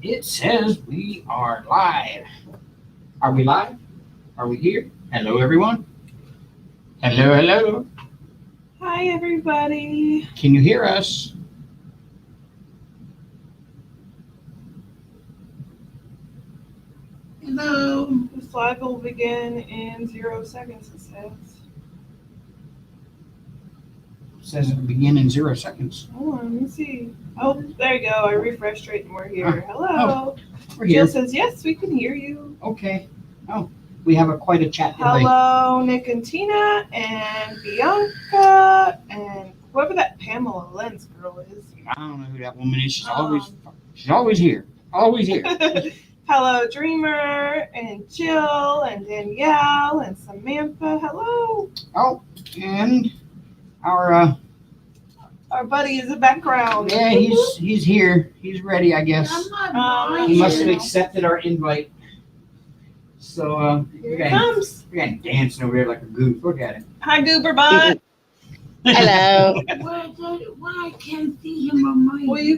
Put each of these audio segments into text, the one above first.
It says we are live. Are we live? Are we here? Hello, everyone. Hello, hello. Hi, everybody. Can you hear us? Hello. This live will begin in 0 seconds, it says. It says it will begin in 0 seconds. Hold on, let me see. Oh, there you go. I refreshed straight and we're here. Hello. Oh, we're here. Jill says, yes, we can hear you. Okay. Oh, we have quite a chat delay. Hello, Nick and Tina and Bianca and whoever that Pamela Lenz girl is. I don't know who that woman is. She's always here. Always here. Hello, Dreamer and Jill and Danielle and Samantha. Hello. Oh, and our buddy is in the background. yeah, he's here. He's ready, I guess. He must have accepted our invite. So here he comes. We got dancing over there like a goof. Look at it. Hi, Goober Butt. Hello. Why I can't see him on my? Well, we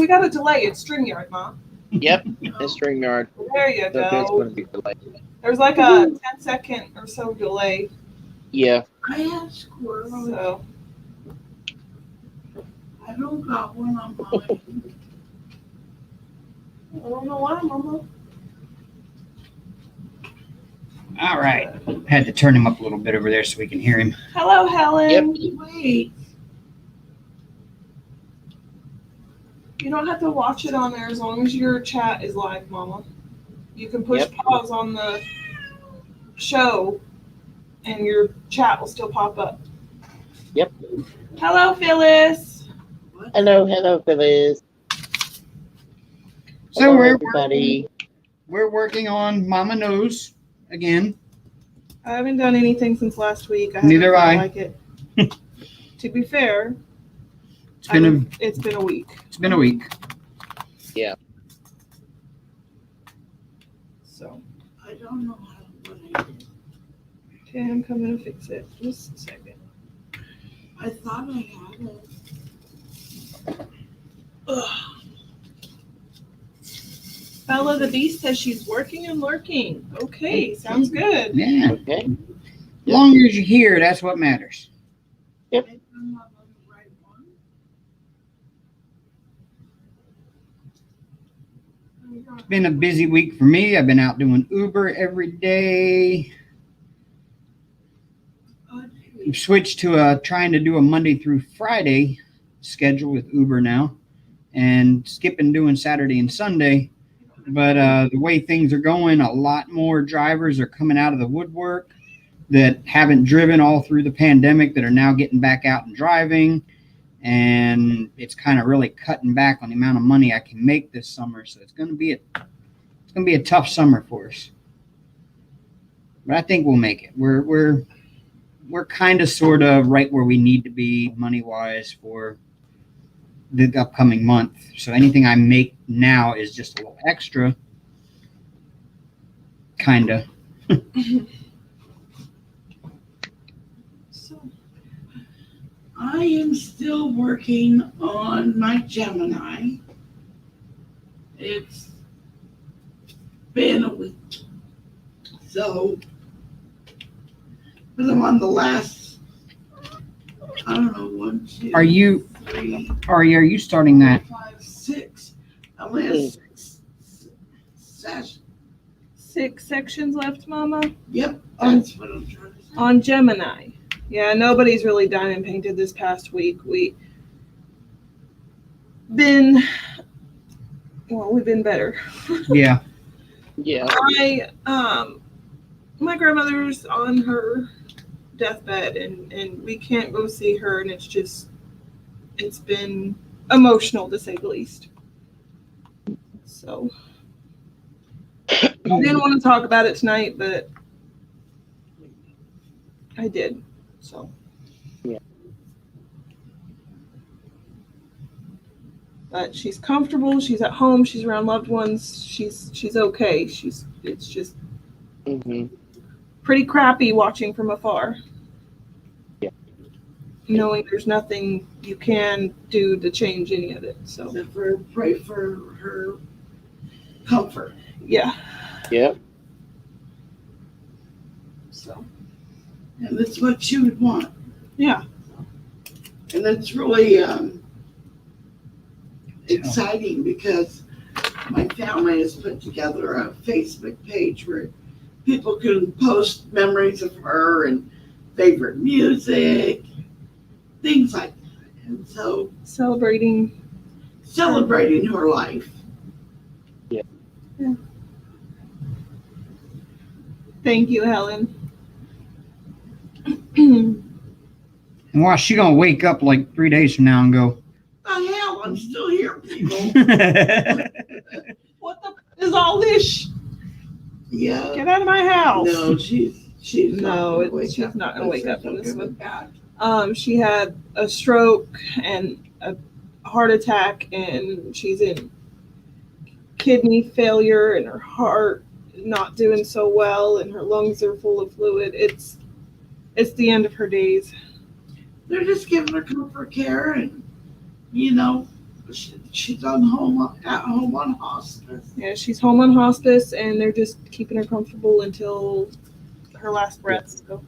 got a delay. It's StreamYard, Mom. Yep, it's StreamYard. There you So it's go. going to be delayed. There's like a 10-second or so delay. Yeah. I have squirrels. So I don't got one on mine. I don't know why, Mama. All right. Had to turn him up a little bit over there so we can hear him. Hello, Helen. Yep. Wait. You don't have to watch it on there as long as your chat is live, Mama. You can push pause on the show and your chat will still pop up. Yep. Hello, Phyllis. Hello, Phyllis. So Hello, we're everybody. we're working on Mama Knows again. I haven't done anything since last week. Neither I have haven't felt like it. To be fair, It's been a week. It's been a week. Yeah. So I don't know what I did. okay, I'm coming to fix it. Just a second. I thought I had it. Ugh. Bella the Beast says she's working and lurking. Okay, sounds good. Yeah. Okay. As long as you're here, that's what matters. I'm not on the right one. It's been a busy week for me. I've been out doing Uber every day. We've switched to trying to do a Monday through Friday schedule with Uber now, and skipping doing Saturday and Sunday. But the way things are going, a lot more drivers are coming out of the woodwork that haven't driven all through the pandemic that are now getting back out and driving. And it's kind of really cutting back on the amount of money I can make this summer. So it's going to be a tough summer for us. But I think we'll make it. We're kind of sort of right where we need to be money-wise for the upcoming month. So anything I make now is just a little extra. Kind of. So, I am still working on my Gemini. It's been a week. So, but I'm on the last, I don't know, 1, 2, Are you 3, are you starting that? 5, 6. I only have 6 sessions. 6 sections left, Mama, Yep, that's what I'm trying to say. on Gemini. Yeah, nobody's really diamond painted this past week. We've been better. Yeah. Yeah. My grandmother's on her deathbed and we can't go see her, and it's been emotional to say the least. So I didn't want to talk about it tonight, but I did. So Yeah. But she's comfortable, she's at home, she's around loved ones, she's okay. It's just pretty crappy watching from afar. Yeah. Knowing there's nothing you can do to change any of it. So Except for pray for her comfort. Yeah. Yep. So And that's what you would want. yeah. And it's really exciting because my family has put together a Facebook page where people can post memories of her and favorite music, things like that. And so Celebrating. celebrating her life. Thank you, Helen. And watch, she gonna wake up like 3 days from now and go, Oh hell, I'm still here, people. What the is all this? Yeah. Get out of my house. No, she's No, not gonna wake she's up. not gonna wake up in this Something one. bad. She had a stroke and a heart attack, and she's in kidney failure, and her heart not doing so well, and her lungs are full of fluid. It's the end of her days. They're just giving her comfort care, and she's at home on hospice. Yeah, she's home on hospice, and they're just keeping her comfortable until her last breath. So.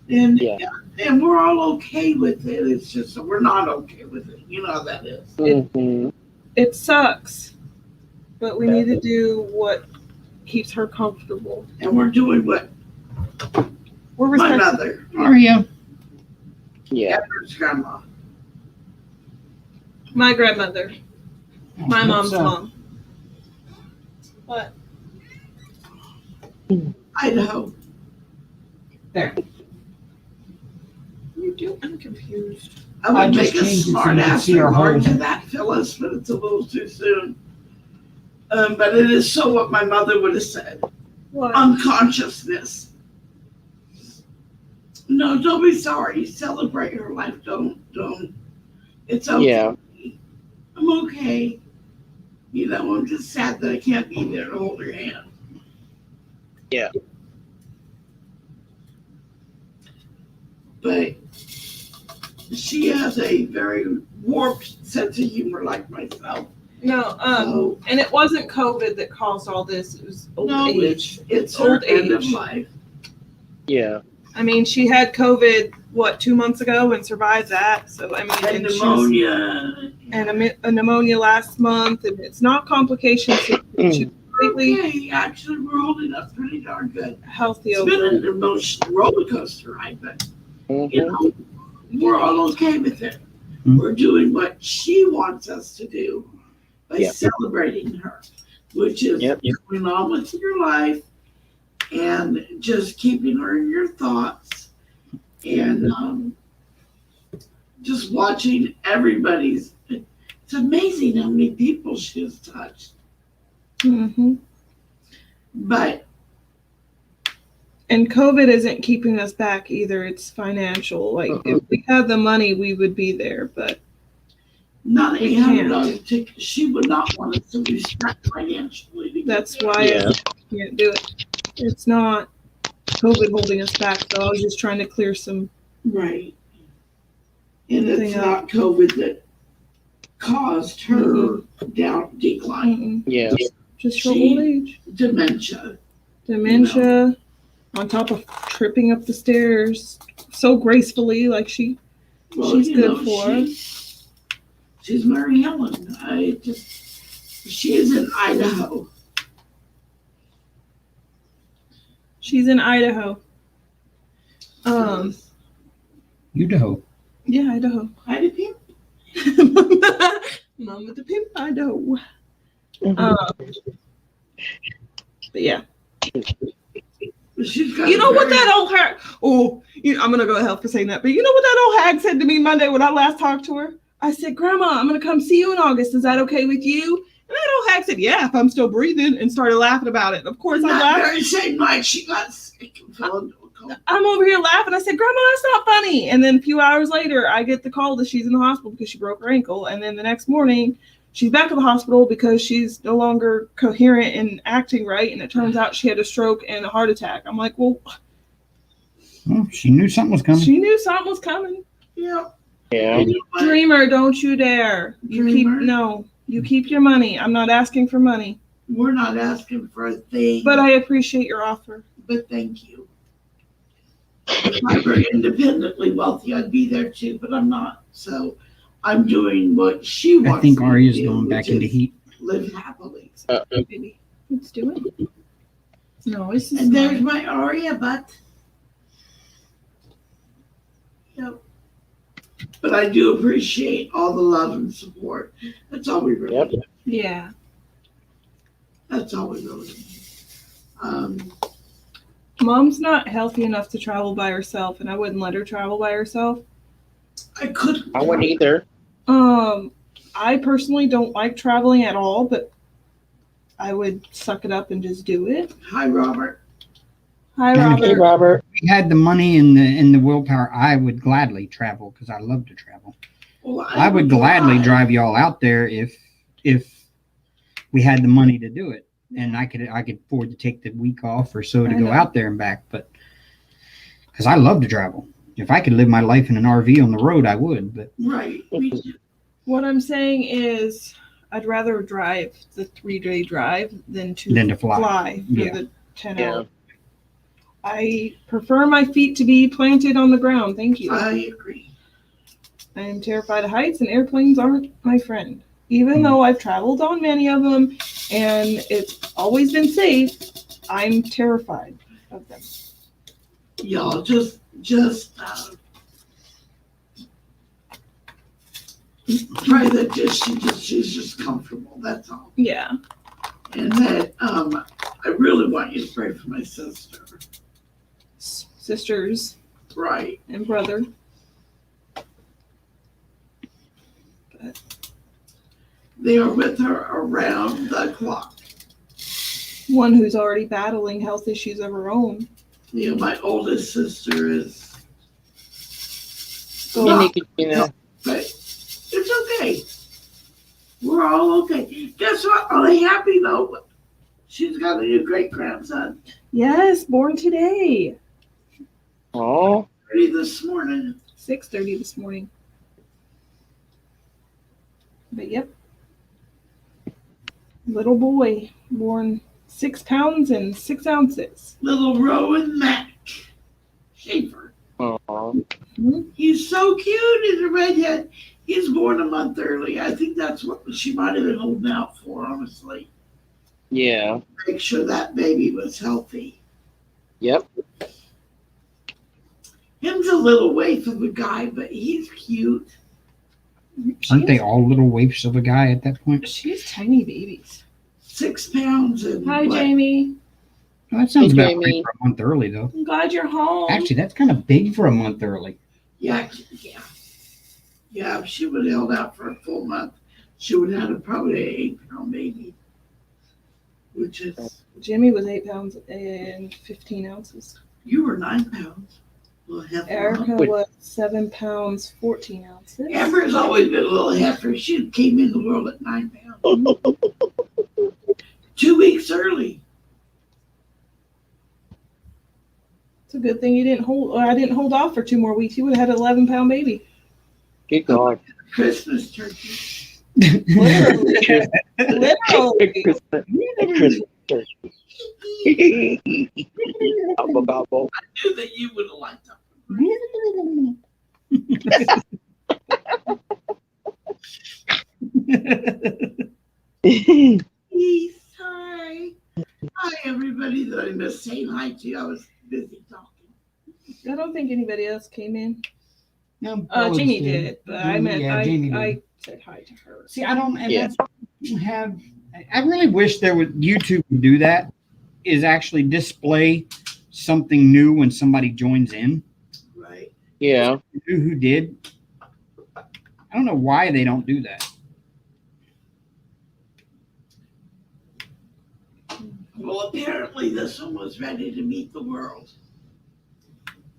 And Yeah. and we're all okay with it. It's just that we're not okay with it. You know how that is. Mm-hmm. It sucks, but we need to do what keeps her comfortable. And we're doing what We're my respectful. mother, "Are you?" Yeah. Edward's grandma. My grandmother, my mom's What's up? mom. What? Idaho. There. You do? I'm confused. I would I make just a changed it so smart you can ass see our remark whole- to that, Phyllis, but it's a little too soon. But it is so what my mother would have said. What? Unconsciousness. No, don't be sorry. Celebrate her life. Don't. It's okay. Yeah. I'm okay. I'm just sad that I can't be there to hold her hand. Yeah. But she has a very warped sense of humor like myself. No, So, and it wasn't COVID that caused all this. It was old no, age. it's her Old end of age. life. Yeah. I mean, she had COVID, 2 months ago and survived that. So, I mean, And and she was- pneumonia. and a pneumonia last month, and it's not complications. She's completely Okay, actually, we're holding up pretty darn good. healthy It's over been it. an emotional roller coaster ride, but Mhm. we're all okay with it. Mhm. We're doing what she wants us to do by Yeah. celebrating her, which is Yep. going on with your life and just keeping her in your thoughts and just watching everybody's. It's amazing how many people she has touched. Mm-hmm. But And COVID isn't keeping us back either. It's financial. Like if we had the money, we would be there. But not We $800 ticket. She would not want us to be strapped financially. to get that's there. why Yeah. I can't do it. It's not COVID holding us back. So I was just trying to clear some. Right. And it's Thing not COVID that caused her decline. Yeah. Just for She- old age, Dementia. dementia, on top of tripping up the stairs so gracefully, like she's good for her. She's Mary Helen. She is in Idaho. She's in Idaho. Idaho. Yeah, Idaho. Idaho. Mama the Pimp, Idaho. Mhm. But yeah. She's got You know a what very- that old hag, I'm going to go to hell for saying that, but you know what that old hag said to me Monday when I last talked to her? I said, Grandma, I'm going to come see you in August. Is that okay with you? And that old hag said, yeah, if I'm still breathing, and started laughing about it. Of course, I That laughed. very same night she got sick and fell into a coma. I'm over here laughing. I said, Grandma, that's not funny. And then a few hours later, I get the call that she's in the hospital because she broke her ankle. And then the next morning, she's back at the hospital because she's no longer coherent and acting right. And it turns out she had a stroke and a heart attack. I'm like, well, Well, she knew something was coming. she knew something was coming. Yeah. Yeah. And you know what? Dreamer, don't you dare. You Dreamer? keep your money. I'm not asking for money. we're not asking for a thing. But I appreciate your offer. But thank you. If I were independently wealthy, I'd be there too, but I'm not. So I'm doing what she wants. I think me Arya's to do, going back which into is heat. live happily. Maybe. Let's do it. No, it's just And there's my Aria butt. Yep. But I do appreciate all the love and support. That's all we really Yep. need. Yeah. That's all we really need. Mom's not healthy enough to travel by herself, and I wouldn't let her travel by herself. I couldn't. I wouldn't either. I personally don't like traveling at all, but I would suck it up and just do it. Hi, Robert. Hi, And if Robert. Hey, Robert. If we had the money and the willpower, I would gladly travel because I love to travel. Well, I would gladly drive y'all out there if we had the money to do it, and I could afford to take the week off or so to I go know. out there and back. But because I love to travel, if I could live my life in an RV on the road, I would. But Right. Me too. What I'm saying is, I'd rather drive the 3-day drive than to fly. for Yeah. the 10 Yeah. hours. I prefer my feet to be planted on the ground. Thank you. I agree. I am terrified of heights, and airplanes aren't my friend. Even though I've traveled on many of them and it's always been safe, I'm terrified of them. Y'all try that. She's just comfortable. That's all. Yeah. And that I really want you to pray for my sister. Sisters Right. and brother. They are with her around the clock. One who's already battling health issues of her own. You know, my oldest sister is, So, Hey, Nikki, you know. but it's okay. We're all okay. Guess what? Are they happy though? She's got a new great grandson. yes, born today. Oh, Ready this morning. 6:30 this morning. But yep. Little boy, born 6 pounds and 6 ounces. Little Rowan Mac Schaefer. oh. He's so cute in the redhead. He's born a month early. I think that's what she might have been holding out for, honestly. Yeah. Make sure that baby was healthy. Yep. Him's a little waif of a guy, but he's cute. Aren't they all little waifs of a guy at that point? She's tiny babies. 6 pounds and Hi, what? Jamie. Well, that sounds Hey, about Jamie. right for a month early, though. I'm glad you're home. Actually, that's kind of big for a month early. Yeah. If she would have held out for a full month, she would have had probably an 8-pound baby. Which is, Jimmy was 8 pounds and 15 ounces. you were 9 pounds. Well, half Erica Wait. was 7 pounds, 14 ounces. Amber's always been a little heifer. She came in the world at 9 pounds. 2 weeks early. It's a good thing you didn't hold. Or I didn't hold off for 2 more weeks. You would have had an 11-pound baby. Good God. Christmas turkey. Literally. Literally. Christmas turkey. Gobble, gobble. I knew that you would have liked that. Peace. Hi. Hi, everybody that I missed saying hi to. I was busy talking. I don't think anybody else came in. No, Jamie did, but I meant Jamie did. I said hi to her. See, I don't, and Yeah. that's have. I really wish there would YouTube would do that. Is actually display something new when somebody joins in. Right. Yeah. Who did? I don't know why they don't do that. Well, apparently this one was ready to meet the world.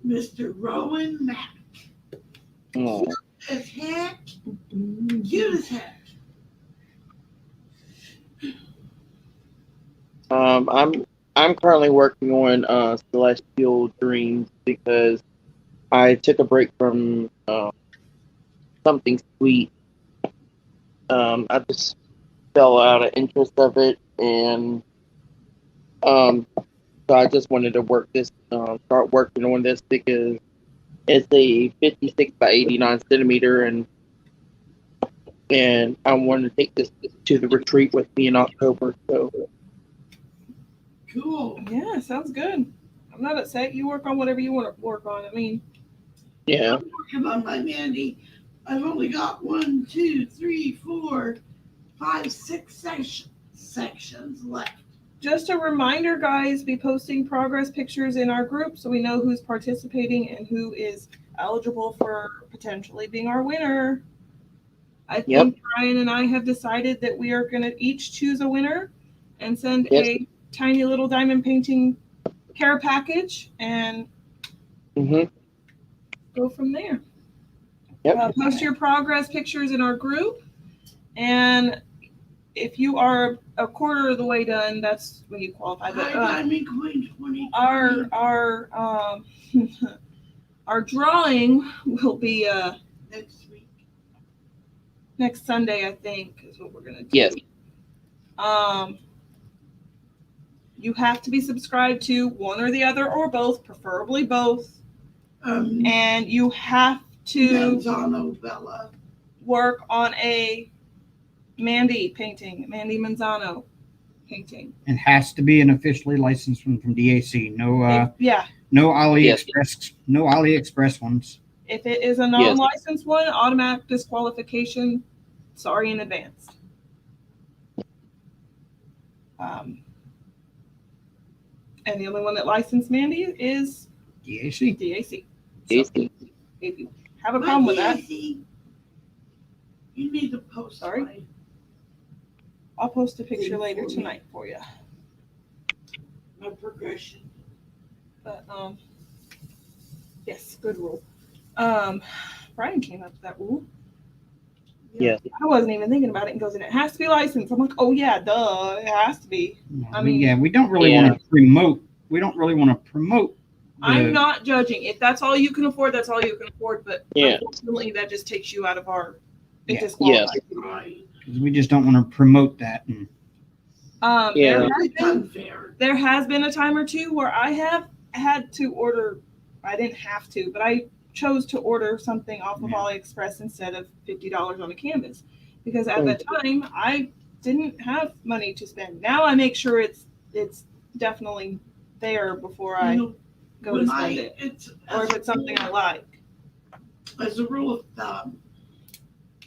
Mr. Rowan Mack. Oh. As heck. Cute as heck. I'm currently working on Celestial Dreams because I took a break from something sweet. I just fell out of interest of it, and so I just wanted to start working on this because it's a 56 by 89 centimeter, and I wanted to take this to the retreat with me in October. So Cool. Yeah, sounds good. I'm not upset. You work on whatever you want to work on. I mean, yeah, I'm working on my Mandie. I've only got 1, 2, 3, 4, 5, 6 sections left. just a reminder, guys, be posting progress pictures in our group so we know who's participating and who is eligible for potentially being our winner. I think Brian and I have decided that we are going to each choose a winner and send a tiny little diamond painting care package and go from there. Yep. Post your progress pictures in our group, and if you are a quarter of the way done, that's when you qualify. But Diamond Queen 2020. our drawing will be Next week. next Sunday, I think, is what we're gonna do. Yes. You have to be subscribed to one or the other or both, preferably both. And you have to Manzano Bella. work on a Mandie Manzano painting. It has to be an officially licensed one from DAC. No, Yeah. no AliExpress, no AliExpress ones. If it is a non-licensed one, automatic disqualification. Sorry in advance. And the only one that licensed Mandie is DAC. DAC. DAC. So if you have a problem with that, You need to post. Sorry? I'll post a picture later tonight for you. My progression. But yes, good rule. Brian came up with that rule. Yeah. I wasn't even thinking about it, and goes, and it has to be licensed. I'm like, oh yeah, duh, it has to be. I mean, we don't really want to promote. We don't really want to promote. I'm not judging. If that's all you can afford, that's all you can afford. But Yeah. unfortunately, that just takes you out of our. It Yeah. disqualifies you. Right. Because we just don't want to promote that. And There has been a time or two where I have had to order. I didn't have to, but I chose to order something off of AliExpress instead of $50 on a canvas, because at that time I didn't have money to spend. Now I make sure it's definitely there before I go to spend it, or if it's something I like. As a rule of thumb,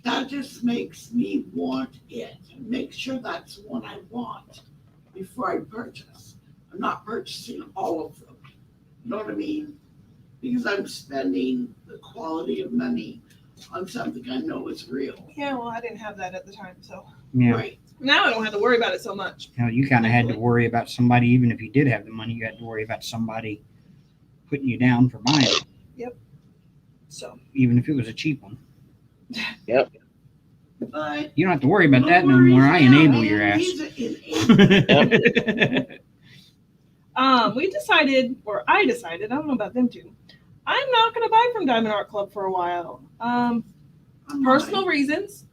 that just makes me want it. Make sure that's what I want before I purchase. I'm not purchasing all of them. You know what I mean? Because I'm spending the quality of money on something I know is real. Yeah, well, I didn't have that at the time, so Right. now I don't have to worry about it so much. you kind of had to worry about somebody, even if you did have the money, you had to worry about somebody putting you down for buying it. Yep. So even if it was a cheap one. Yep. But you don't have to worry about that no more. I enable your ass. We decided, or I decided, I don't know about them two, I'm not going to buy from Diamond Art Club for a while. Personal reasons.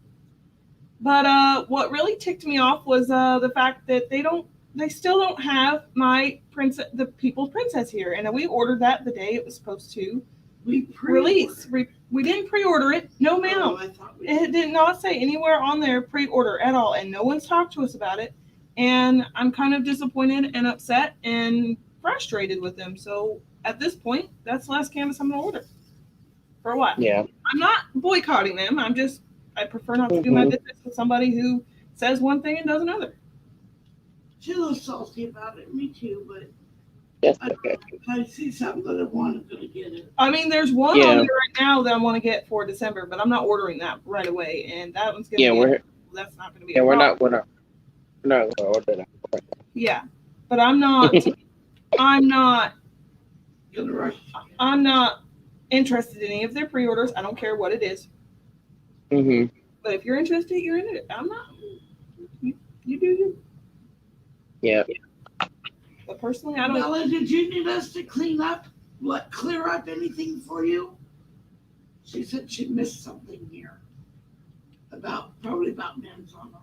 But what really ticked me off was the fact that they still don't have the People's Princess here. And we ordered that the day it was supposed to release. We didn't pre-order it. No, ma'am. It did not say anywhere on there pre-order at all. And no one's talked to us about it. And I'm kind of disappointed and upset and frustrated with them. So at this point, that's the last canvas I'm going to order for a while. Yeah. I'm not boycotting them. I prefer not to do my business with somebody who says one thing and does another. She's a little salty about it. Me too, but Yes, if I see something that I want, I'm going to get it. I mean, there's one on there right now that I want to get for December, but I'm not ordering that right away. And that one's going to be, that's not going to be a problem. we're not going to order that. Yeah, but I'm not interested in any of their pre-orders. I don't care what it is. Mm-hmm. But if you're interested, you're in it. I'm not. You do you. Yeah. But personally, I don't. Bella, did you need us to clear up anything for you? She said she missed something here. Probably about Manzano.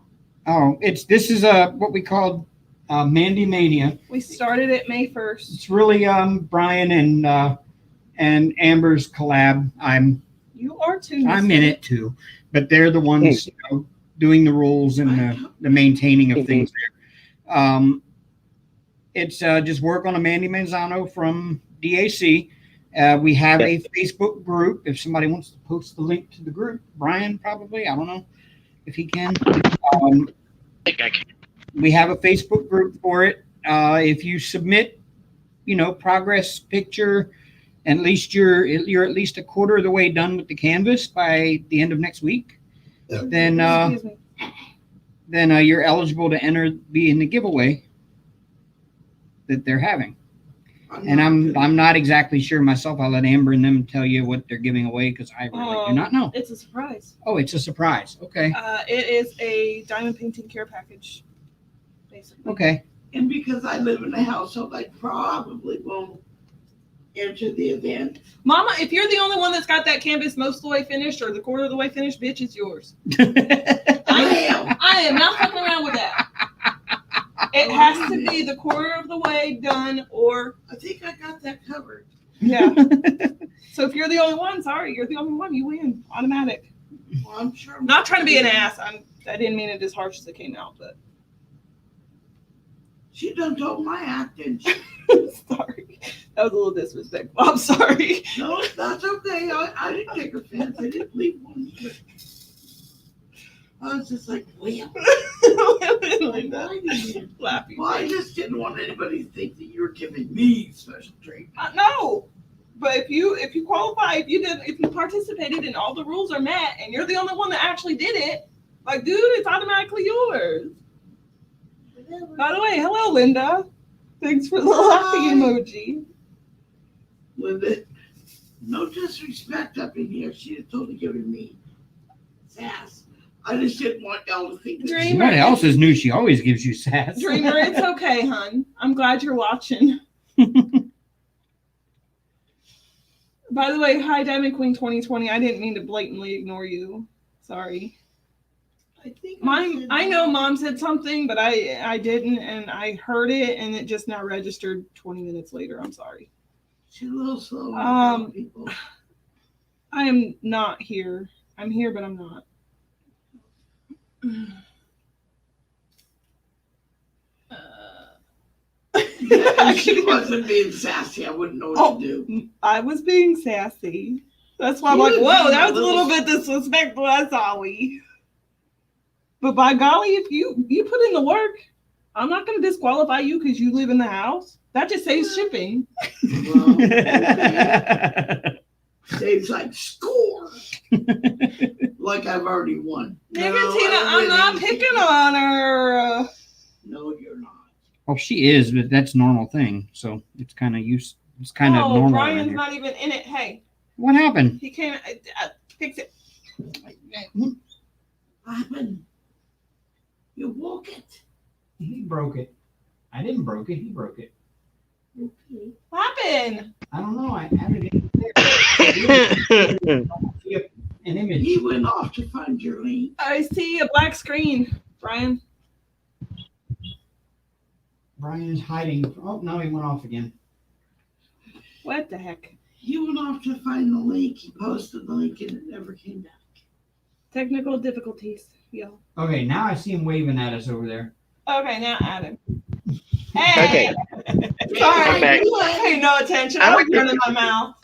Oh, this is what we call Mandie Mania. We started it May 1st. It's really Brian and Amber's collab. You are too. I'm in it too, but they're the ones doing the rules and the maintaining of things there. It's just work on Mandie Manzano from DAC. We have a Facebook group. If somebody wants to post the link to the group, Brian probably, I don't know if he can. I think I can. We have a Facebook group for it. If you submit, progress picture, at least you're at least a quarter of the way done with the canvas by the end of next week. Yeah. Then you're eligible to be in the giveaway that they're having. And I'm not exactly sure myself. I'll let Amber and them tell you what they're giving away because I really do not know. It's a surprise. Oh, it's a surprise. Okay. It is a diamond painting care package, basically. Okay. And because I live in a household, I probably won't enter the event. Mama, if you're the only one that's got that canvas most of the way finished or the quarter of the way finished, bitch, it's yours. I am not fucking around with that. It has to be the quarter of the way done, or I think I got that covered. yeah. So if you're the only one, sorry, you're the only one. You win, automatic. Well, I'm sure. Not trying to be an ass. I didn't mean it as harsh as it came out, but She done told my acting. sorry, that was a little disrespectful. I'm sorry. No, that's okay. I didn't take offense. I didn't leave one either. I was just like, well, Laughing. well, I just didn't want anybody to think that you were giving me special treatment. No, but if you qualify, if you participated and all the rules are met, and you're the only one that actually did it, like, dude, it's automatically yours. By the way, hello, Linda. Thanks for the laughing emoji. Linda, no disrespect up in here. She is totally giving me sass. I just didn't want y'all to think that Dreamer. Somebody else is new. She always gives you sass. Dreamer, it's okay, hun. I'm glad you're watching. By the way, hi, Diamond Queen 2020. I didn't mean to blatantly ignore you. Sorry. I think I know Mom said something, but I didn't, and I heard it, and it just now registered 20 minutes later. I'm sorry. She's a little slow. People. I am not here. I'm here, but I'm not. If she wasn't being sassy, I wouldn't know what to do. I was being sassy. That's why I'm like, whoa, that was a little bit disrespectful. That's all we. But by golly, if you put in the work, I'm not going to disqualify you because you live in the house. That just saves shipping. Well, okay. Saves like score. Like I've already won. Tina, I'm not picking on her. No, you're not. Well, she is, but that's a normal thing. So it's kind of It's kind of normal. Brian's not even in it. Hey. What happened? He came. Fix it. What happened? You woke it. He broke it. I didn't broke it. He broke it. Okay. What happened? I don't know. I added it there. An image. He went off to find your link. I see a black screen, Brian. Brian is hiding. Oh, no, he went off again. What the heck? He went off to find the link. He posted the link and it never came back. Technical difficulties, yo. Okay, now I see him waving at us over there. Okay, now add him. Hey! Okay. Sorry, I'm back. I paid no attention. I was running my mouth.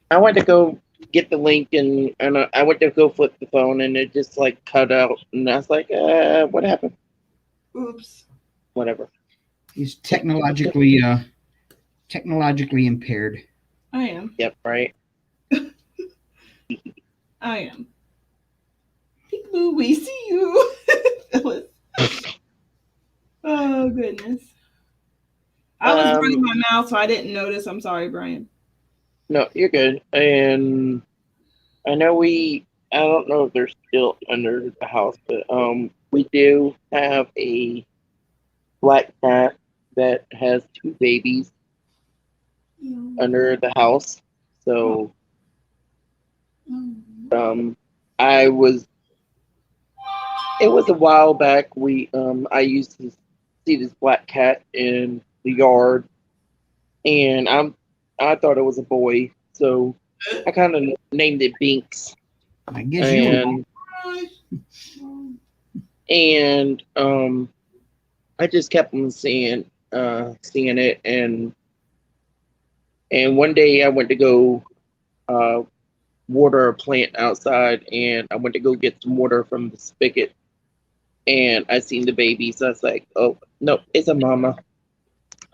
I went to go get the link and I went to go flip the phone and it just like cut out and I was like, what happened? Oops. Whatever. He's technologically impaired. I am. Yep, right. I am. Peekaboo, we see you. Phyllis. Oh, goodness. I was running my mouth, so I didn't notice. I'm sorry, Brian. No, you're good. And I know I don't know if they're still under the house, but we do have a black cat that has 2 babies under the house. So It was a while back. I used to see this black cat in the yard, and I thought it was a boy, so I kind of named it Binks, I guess you. and and I just kept on seeing it, and one day I went to go water a plant outside, and I went to go get some water from the spigot, and I seen the baby, so I was like, oh no, it's a mama.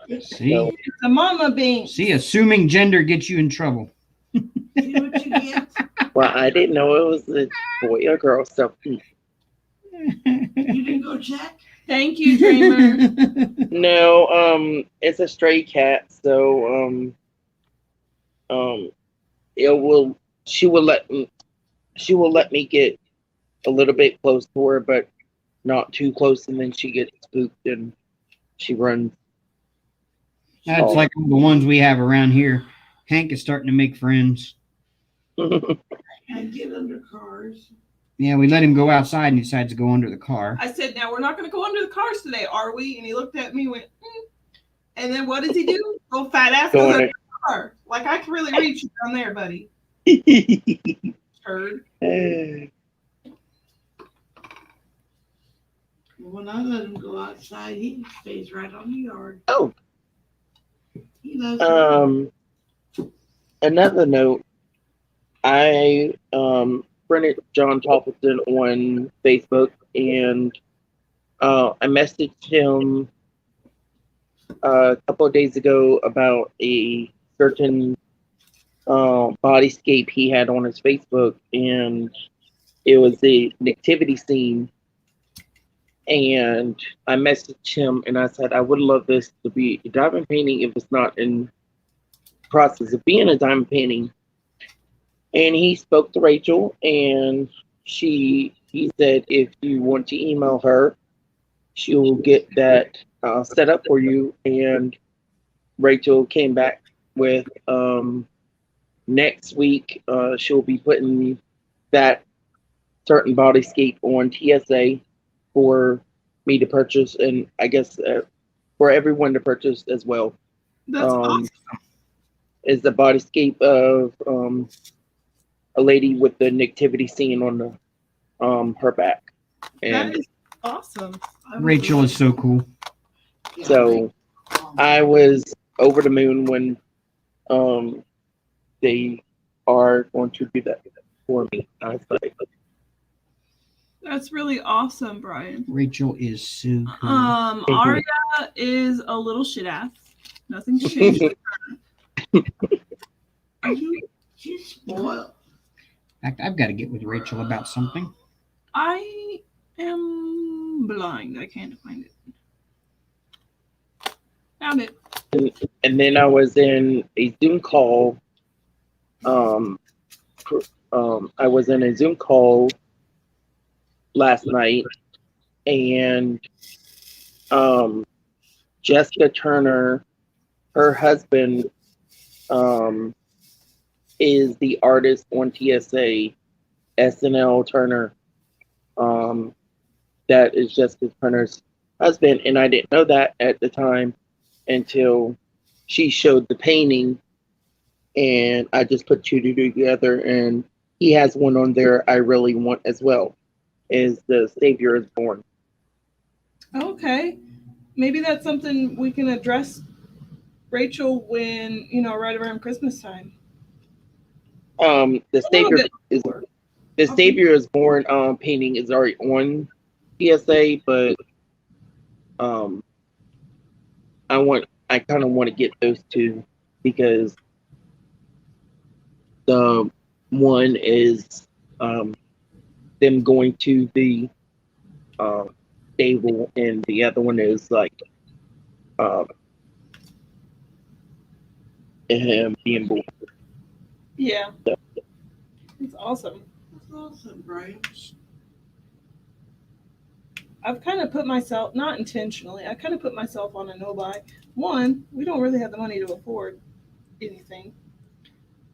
See, So, It's a mama bean. see, assuming gender gets you in trouble. See what you get? well, I didn't know it was a boy or girl, so You didn't go check? Thank you, Dreamer. no, it's a stray cat, so it will she will let me get a little bit close to her, but not too close, and then she gets spooked and she runs. That's like the ones we have around here. Hank is starting to make friends. And get under cars. Yeah, we let him go outside and he decides to go under the car. I said, now we're not going to go under the cars today, are we? And he looked at me and went, And then what does he do? Go fat ass goes under the car. Like, I can really reach you down there, buddy. Turd. When I let him go outside, he stays right on the yard. Oh. He loves it. Another note, I friended John Toppleton on Facebook, and I messaged him a couple of days ago about a certain bodyscape he had on his Facebook, and it was a nativity scene. And I messaged him and I said, I would love this to be a diamond painting if it's not in process of being a diamond painting. And he spoke to Rachel, and he said if you want to email her, she will get that set up for you. And Rachel came back with next week she'll be putting that certain bodyscape on TSA for me to purchase, and I guess for everyone to purchase as well. That's awesome. Is the bodyscape of a lady with the nativity scene on the her back, and That is awesome. Rachel is so cool. so I was over the moon when they are going to do that for me. I was like, That's really awesome, Brian. Rachel is so cool. Aria is a little shit ass. Nothing's changed. She's spoiled. In fact, I've got to get with Rachel about something. I am blind. I can't find it. Found it. and then I was in a Zoom call. I was in a Zoom call last night, and Jessica Turner, her husband, is the artist on TSA, SNL Turner. That is Jessica Turner's husband, and I didn't know that at the time until she showed the painting, and I just put two together, and he has one on there I really want as well, is The Savior is Born. Okay. Maybe that's something we can address, Rachel, when, right around Christmas time. The Savior is Born painting is already on PSA, but I kind of want to get those two, because the one is them going to the stable, and the other one is like him being born. Yeah. So. It's awesome. That's awesome, Brian. I've kind of put myself, not intentionally, I kind of put myself on a no-buy. One, we don't really have the money to afford anything.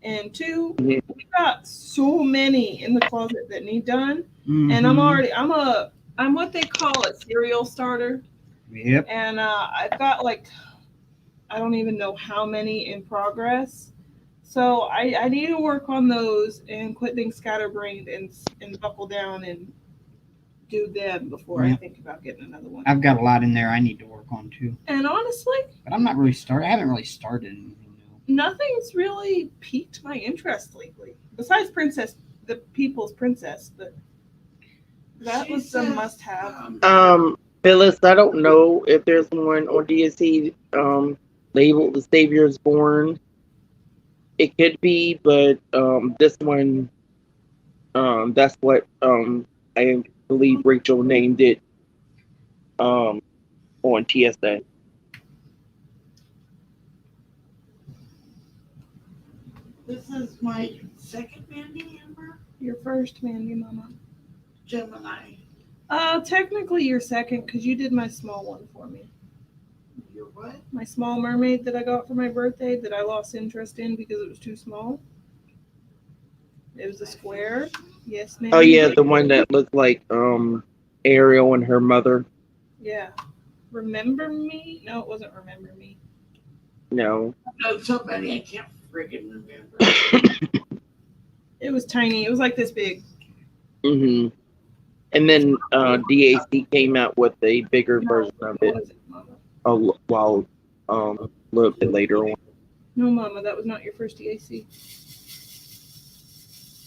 And two, we got so many in the closet that need done. Mm-hmm. And I'm a I'm what they call a serial starter, Yep. and I've got like I don't even know how many in progress. So I need to work on those and quit being scatterbrained and buckle down and do them before I Yeah. think about getting another one. I've got a lot in there I need to work on too. And honestly, But I'm not really started. I haven't really started anything new. nothing's really piqued my interest lately. Besides the People's Princess, but that She was the says, must-have. Phyllis, I don't know if there's one on DSC labeled "The Savior is Born." It could be, but this one, that's what I believe Rachel named it on TSA. This is my second Mandie Amber Your first Mandie Mama. Gemini. Technically your second because you did my small one for me. You're what? My small mermaid that I got for my birthday that I lost interest in because it was too small. It was a square. Yes, ma'am. Oh yeah, the one that looked like Ariel and her mother. Yeah. Remember Me? No, it wasn't Remember Me. No. No, so many I can't friggin' remember. It was tiny. It was like this big. hmm And then DAC came out with a bigger version of it What was it, Mama? a little bit later on. No, Mama, that was not your first DAC.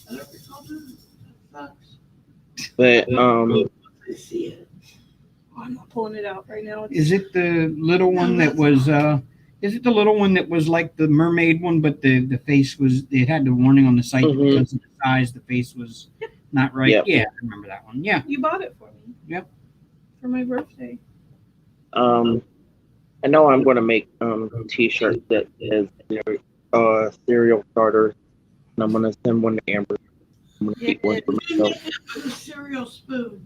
I don't recall doing it. That sucks. But I see it. Oh, I'm not pulling it out right now. Is it the little one that was? Is it the little one that was like the mermaid one, but the face was? It had the warning on the site that Mhm. because of the size, the face was not right. Yep. Yeah, I remember that one. Yeah. You bought it for me. Yep. For my birthday. I know I'm gonna make T-shirts that has cereal starters, and I'm gonna send one to Amber. I'm gonna keep one for You myself. make it with a cereal spoon.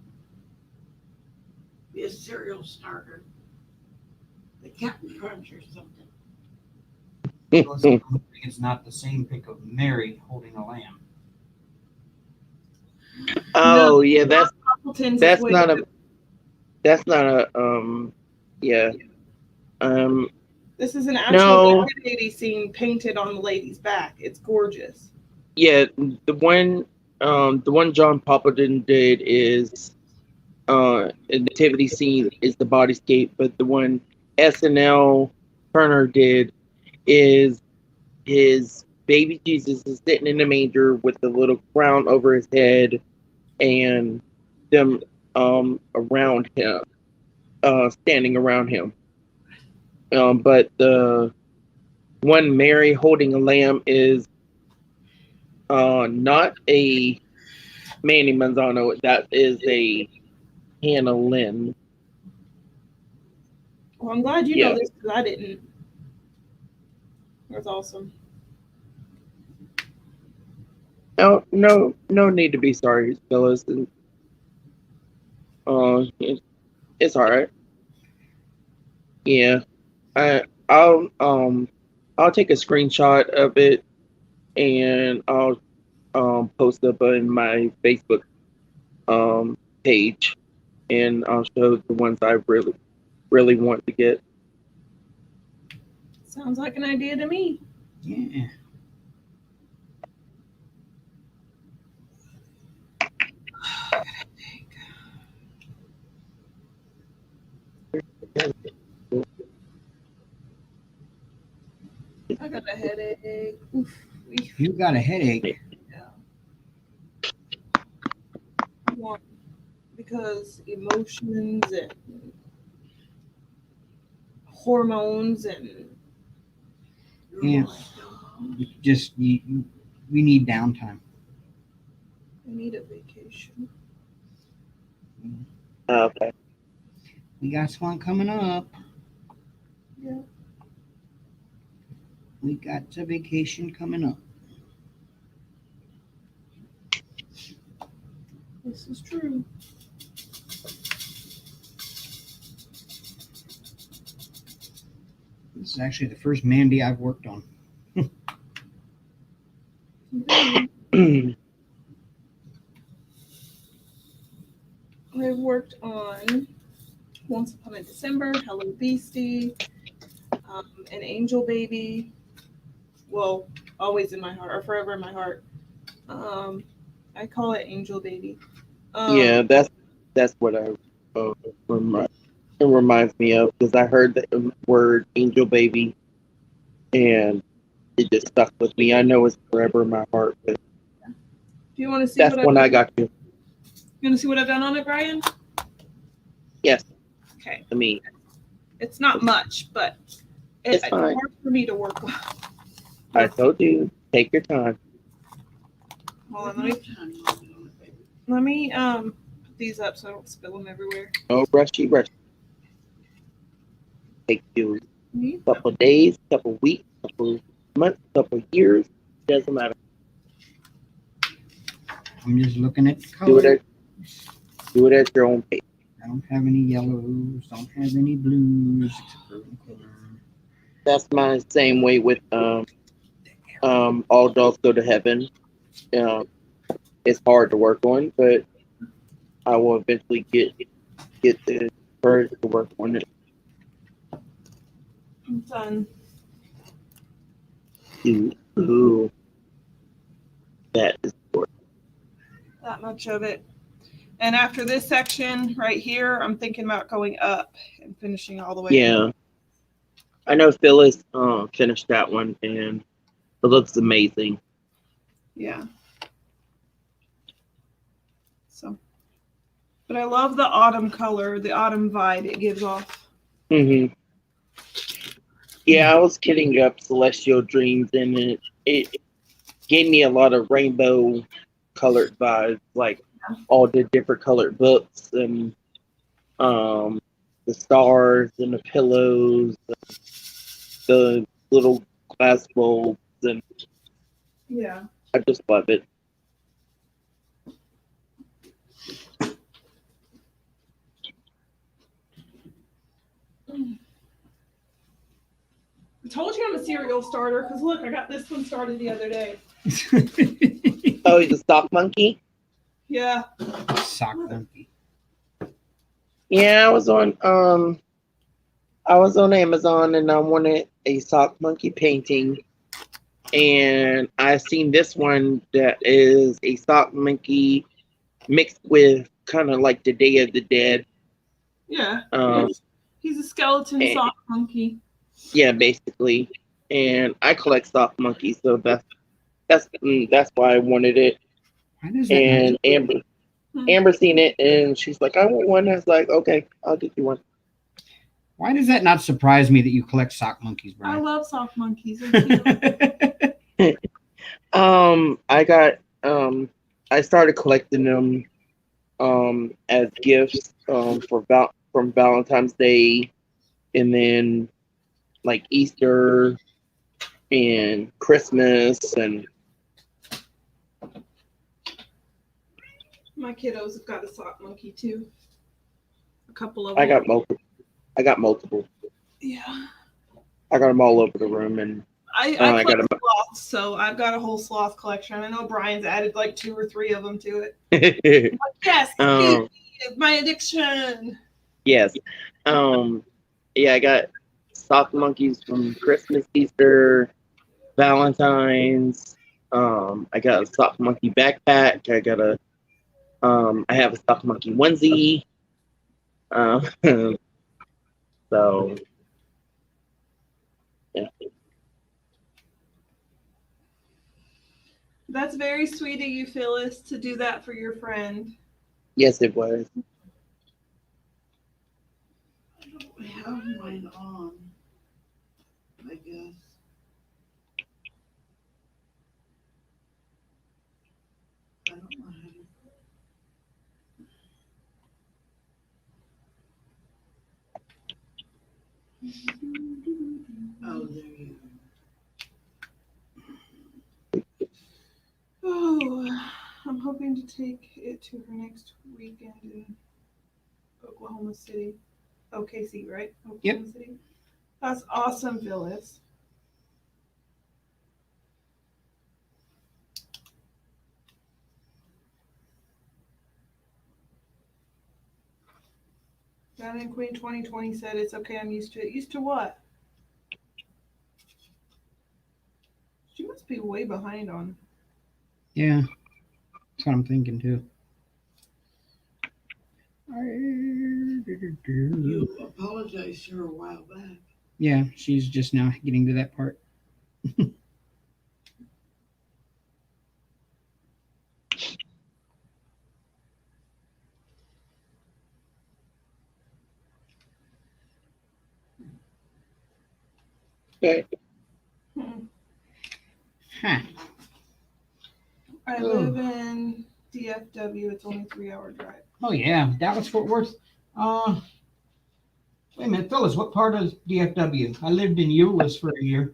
Be a cereal starter. The Captain Crunch or something. It's not the same pic of Mary holding a lamb. Oh yeah, Appleton's that's is way not better. yeah. This is an No. actual nativity scene painted on the lady's back. It's gorgeous. Yeah, the one John Poppleton did is a nativity scene is the bodyscape, but the one SNL Turner did is his baby Jesus is sitting in the manger with the little crown over his head and them around him, standing around him. But the one Mary holding a lamb is not a Manny Manzano. That is a Hannah Lynn. Well, I'm glad you Yeah. know this because I didn't. That's awesome. No need to be sorry, fellas. It's all right. Yeah, I'll take a screenshot of it and I'll post up in my Facebook page, and I'll show the ones I really want to get. Sounds like an idea to me. Yeah. I got a headache. Oof. You got a headache. Because emotions and hormones and Yeah. We need downtime. I need a vacation. Okay. We got one coming up. Yeah. We got a vacation coming up. This is true. This is actually the first Mandie I've worked on. I've worked Bryan, Once Upon a December, Hello Beastie, an Angel Baby. Well, always in my heart, or forever in my heart. I call it Angel Baby. Yeah, that's what I remi- it reminds me of, because I heard the word angel baby and it just stuck with me. I know it's forever in my heart, but Do you want to see that's what I've when I done? got you. You want to see what I've done on it, Bryan? Yes, Okay. I mean, It's not much, but it's it's fine. hard for me to work with. I told you, take your time. Hold on, let me put these up so I don't spill them everywhere. No rushy, rushy. Take you Mhm. a couple days, couple weeks, couple months, couple years. Doesn't matter. I'm just looking at the Do it color. do it at your own pace. I don't have any yellows. Don't have any blues except for in the corner. That's my same way with All Dogs Go to Heaven. Um, it's hard to work on, but I will eventually get the courage to work on it. I'm done. Ooh, that is important. That much of it. And after this section right here, I'm thinking about going up and finishing all the way. Yeah, I know Phyllis finished that one, and it looks amazing. Yeah. So, but I love the autumn color, the autumn vibe it gives off. hmm Yeah, I was kidding up Celestial Dreams, and it gave me a lot of rainbow colored vibes, like all the different colored books and the stars and the pillows, the little glass bulbs, and Yeah. I just love it. I told you I'm a cereal starter because look, I got this one started the other day. Oh, he's a sock monkey? Yeah. Sock monkey. Yeah, I was on Amazon and I wanted a sock monkey painting, and I seen this one that is a sock monkey mixed with kind of like the Day of the Dead. Yeah. Um, He's a skeleton and- sock monkey. yeah, basically. And I collect sock monkeys, so that's why I wanted it. Why does that And not, Amber seen it and she's like, I want one. I was like, okay, I'll get you one. why does that not surprise me that you collect sock monkeys, I Bryan? love sock monkeys. They're cute. I got I started collecting them as gifts from Valentine's Day, and then like Easter and Christmas, and My kiddos have got a sock monkey too. A couple of I them. got multiple. I got multiple. Yeah. I got them all over the room, and I I got collect sloths, so I've got a whole sloth collection. I know Brian's added like 2 or 3 of them to it. them. Yes, Um, it's my addiction. yes. Yeah, I got sock monkeys from Christmas, Easter, Valentine's. I got a sock monkey backpack. I have a sock monkey onesie. So yeah. That's very sweet of you, Phyllis, to do that for your friend. Yes, it was. I have mine on, I guess. I don't know how to. Oh, there you Oh, I'm hoping to take it to her next weekend in Oklahoma City. OKC, right? Oklahoma City. That's awesome, Phyllis. Diamond Queen 2020 said it's okay. I'm used to it. Used to what? She must be way behind on. Yeah, that's what I'm thinking too. You apologized to her a while back. Yeah, she's just now getting to that part. Okay. Huh. I live in DFW. It's only 3-hour drive. Oh yeah, Dallas Fort Worth. Wait a minute, Phyllis. What part of DFW? I lived in Euless for a year.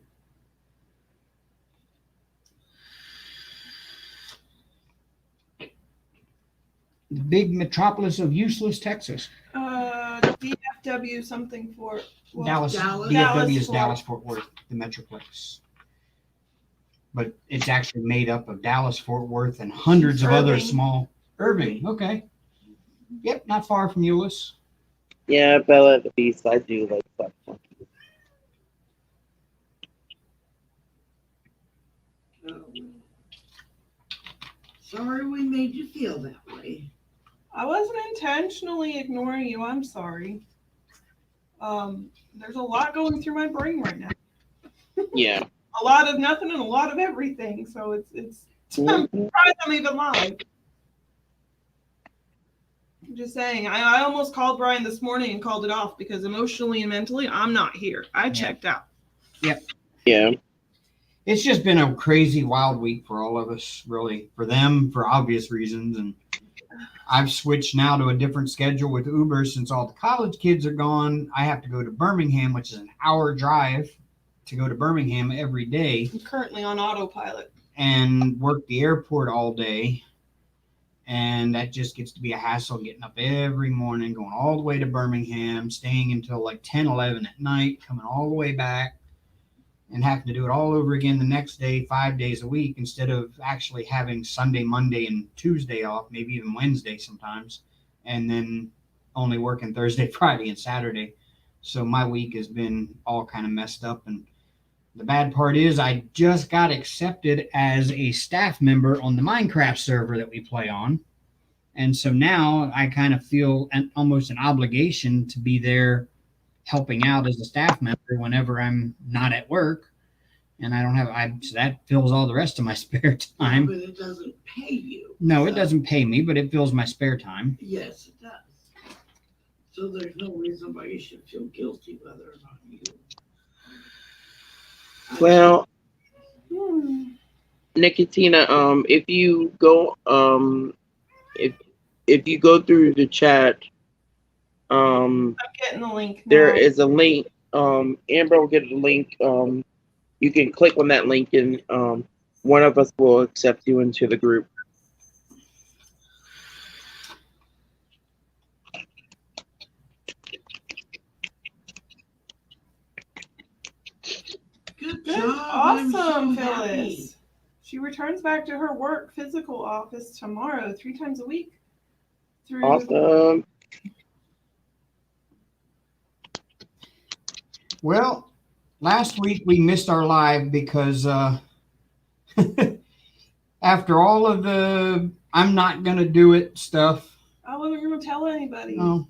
The big metropolis of useless Texas. DFW something for Dallas. Dallas. DFW is Fort- Dallas Fort Worth, the metroplex. But it's actually made up of Dallas Fort Worth and hundreds of other Irving. small. Irving. Okay. Yep, not far from Euless. Yeah, Bella at the Beast. I do like that one. Sorry we made you feel that way. I wasn't intentionally ignoring you. I'm sorry. There's a lot going through my brain right now. Yeah. A lot of nothing and a lot of everything. So it's. I'm Mhm. surprised I'm even live. I'm just saying. I almost called Brian this morning and called it off because emotionally and mentally I'm not here. I checked out. Yeah. It's just been a crazy, wild week for all of us, really. For them, for obvious reasons. And I've switched now to a different schedule with Uber since all the college kids are gone. I have to go to Birmingham, which is an hour drive to go to Birmingham every day. I'm currently on autopilot. And work the airport all day. And that just gets to be a hassle getting up every morning, going all the way to Birmingham, staying until like 10, 11 at night, coming all the way back, and having to do it all over again the next day, 5 days a week, instead of actually having Sunday, Monday, and Tuesday off, maybe even Wednesday sometimes, and then only working Thursday, Friday, and Saturday. So my week has been all kind of messed up. And the bad part is I just got accepted as a staff member on the Minecraft server that we play on. And so now I kind of feel almost an obligation to be there helping out as a staff member whenever I'm not at work. And I don't have, so that fills all the rest of my spare time. But it doesn't pay you. No, it So, doesn't pay me, but it fills my spare time. Yes, it does. So there's no reason why you should feel guilty whether or not you. Well, Hmm. Nicotina, if you go, if you go through the chat, I'm getting the link now. there is a link. Amber will get a link. You can click on that link, and one of us will accept you into the group. Good Good. job. I'm Awesome, so happy. Phyllis. She returns back to her work physical office tomorrow, 3 times a week. Through Awesome. Well, last week we missed our live because after all of the I'm not going to do it stuff. I wasn't going to tell anybody. No,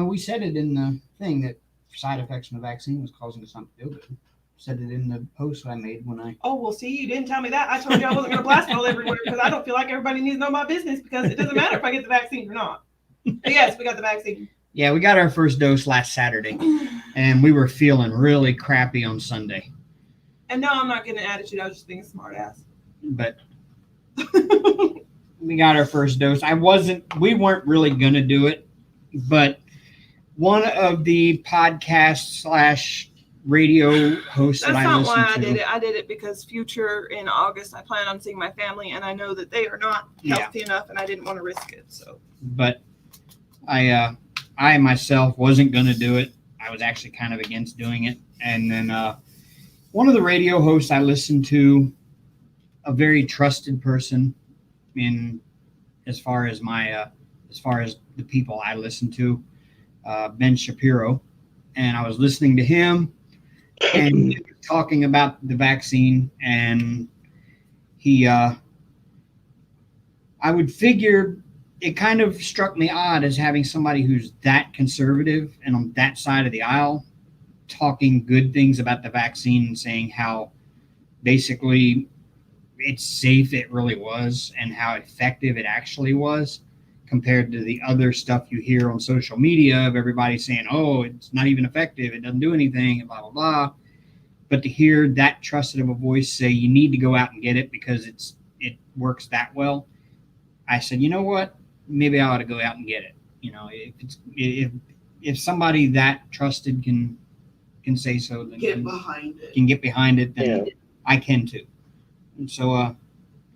we said it in the thing that side effects from the vaccine was causing us not to feel good. Said it in the post I made when I. Oh, well, see, you didn't tell me that. I told you I wasn't going to blast it all everywhere because I don't feel like everybody needs to know my business because it doesn't matter if I get the vaccine or not. But yes, we got the vaccine. Yeah, we got our first dose last Saturday, and we were feeling really crappy on Sunday. And no, I'm not getting an attitude. I was just being a smart ass. But we got our first dose. We weren't really going to do it, but one of the podcast / radio hosts That's that I not listen why I to. did it. I did it because future in August, I plan on seeing my family, and I know that they are not healthy enough, and I didn't want to risk it. So, But I myself wasn't going to do it. I was actually kind of against doing it. And then one of the radio hosts I listened to, a very trusted person in as far as the people I listen to, Ben Shapiro, and I was listening to him and he was talking about the vaccine, and he I would figure it kind of struck me odd as having somebody who's that conservative and on that side of the aisle talking good things about the vaccine and saying how basically it's safe, it really was, and how effective it actually was compared to the other stuff you hear on social media of everybody saying, oh, it's not even effective, it doesn't do anything, blah, blah, blah. But to hear that trusted of a voice say you need to go out and get it because it works that well, I said, you know what? Maybe I ought to go out and get it. You know, if somebody that trusted can say so, then Get behind it. can get behind it, then Yeah. I can too. And so,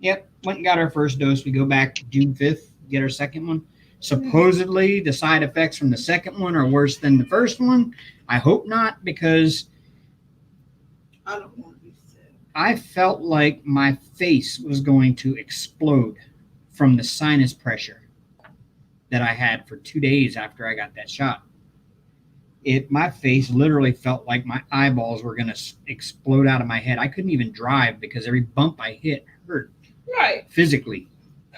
yep, went and got our first dose. We go back June 5th, get our second one. Supposedly, the side effects from the second one are worse than the first one. I hope not, because I don't want to be sick. I felt like my face was going to explode from the sinus pressure that I had for 2 days after I got that shot. My face literally felt like my eyeballs were going to explode out of my head. I couldn't even drive because every bump I hit hurt Right. physically.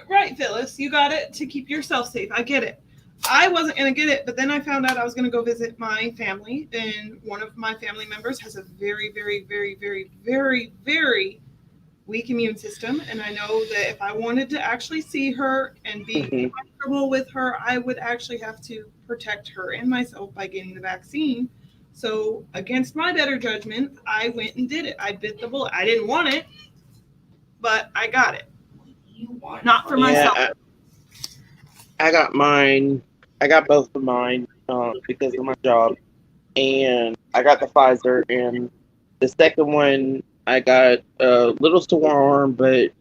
Right, Phyllis. You got it to keep yourself safe. I get it. I wasn't going to get it, but then I found out I was going to go visit my family, and one of my family members has a very, very, very, very, very, very weak immune system. And I know that if I wanted to actually see her and be Mhm. comfortable with her, I would actually have to protect her and myself by getting the vaccine. So against my better judgment, I went and did it. I bit the bullet. I didn't want it, but I got it. You want Not for myself. Yeah, I got mine. I got both of mine because of my job, and I got the Pfizer. And the second one, I got a little sore arm, but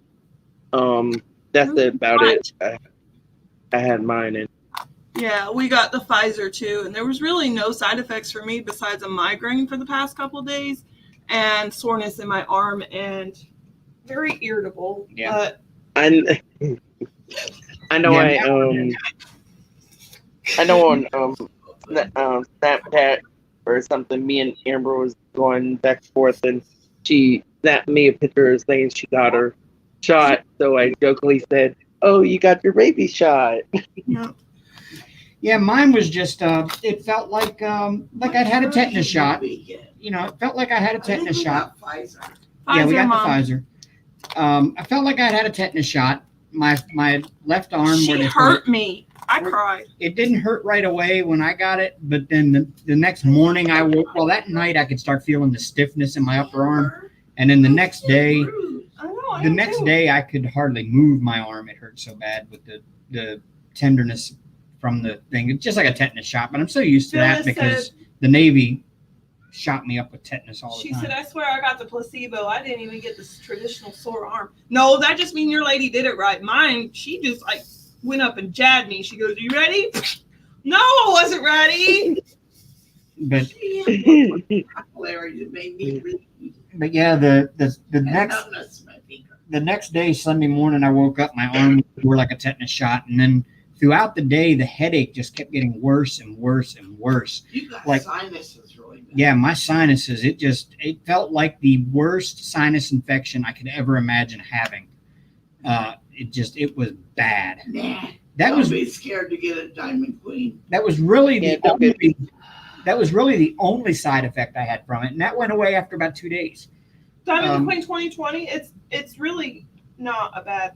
that's about it. I had mine, and Yeah, we got the Pfizer too, and there was really no side effects for me besides a migraine for the past couple of days and soreness in my arm and very irritable. Yeah. But I know Yeah, I know on Snapchat or something, me and Amber was going back and forth, and she snapped me a picture saying she got her shot. So I jokingly said, "Oh, you got your rabies shot." yeah, Yeah, mine was just, it felt like I'd had a tetanus shot. Weekend. You know, it felt like I had a I think tetanus we shot. got Pfizer. Yeah, we Pfizer, got Mom. the Pfizer. I felt like I'd had a tetanus shot. My left arm She where they hurt me. I cried. it didn't hurt right away when I got it, but then the next morning I woke. Well, that night I could start feeling the stiffness in my upper arm, and then the next day, I know. I the am next too. day I could hardly move my arm. It hurt so bad with the tenderness from the thing. It's just like a tetanus shot, but I'm so used to that Phyllis because the Navy shot me up with tetanus all the She time. said, I swear I got the placebo. I didn't even get this traditional sore arm. No, that just means your lady did it right. Mine, she just like went up and jabbed me. She goes, you ready? No, I wasn't ready. But Larry, it made me really but yeah, the next numbness in my finger. the next day, Sunday morning, I woke up, my arm were like a tetanus shot, and then throughout the day, the headache just kept getting worse and worse and worse. You got Like- sinuses really bad. Yeah, my sinuses, it felt like the worst sinus infection I could ever imagine having. It was bad. Nah. That Don't was be scared to get a Diamond Queen. really Yeah, the don't get- only that was really the only side effect I had from it, and that went away after about 2 days. Diamond Queen 2020, it's really not a bad.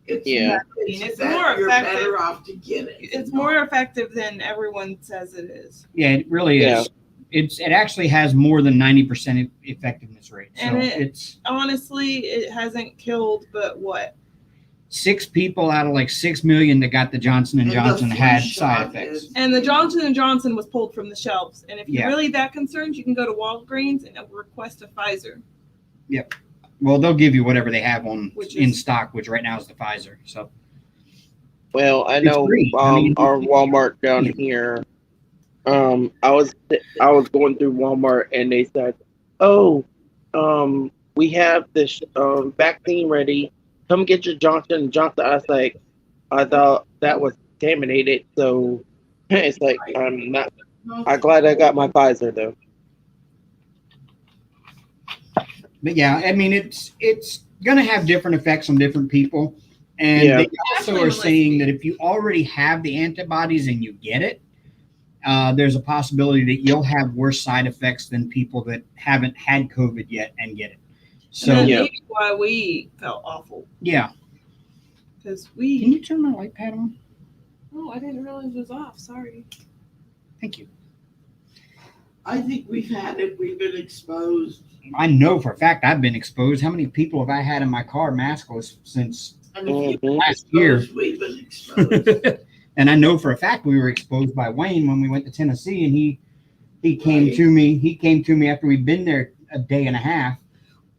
It's Yeah. It's that more you're effective. better off to get it. It's more effective than everyone says it is. Yeah, it really Yeah. is. It actually has more than 90% effectiveness rate. So And it's Honestly, it hasn't killed, but what? 6 people out of like 6 million that got the Johnson and And the Johnson flu had shot side effects. is- And the Johnson & Johnson was pulled from the shelves. And if you're Yeah. really that concerned, you can go to Walgreens and request a Pfizer. Well, they'll give you whatever they have on Which in is- stock, which right now is the Pfizer. So Well, I It's know free. I mean, our Walmart down here. I was going through Walmart and they said, "Oh, we have this vaccine ready. Come get your Johnson and Johnson." I was like, I thought that was contaminated, so It's like I'm not. I'm glad I got my Pfizer though. But yeah, I mean, it's going to have different effects on different people. And Yeah. they also Definitely are saying molesting. that if you already have the antibodies and you get it, there's a possibility that you'll have worse side effects than people that haven't had COVID yet and get it. And that So, Yeah. may be why we felt awful. yeah. Because Can we. you turn my light pad on? Oh, I didn't realize it was off. Sorry. Thank you. I think we've had it. We've been exposed. I know for a fact I've been exposed. How many people have I had in my car maskless since And if you've Mhm. been last year? exposed, we've been exposed. And I know for a fact we were exposed by Wayne when we went to Tennessee, and he came Right. to me. He came to me after we'd been there a day and a half.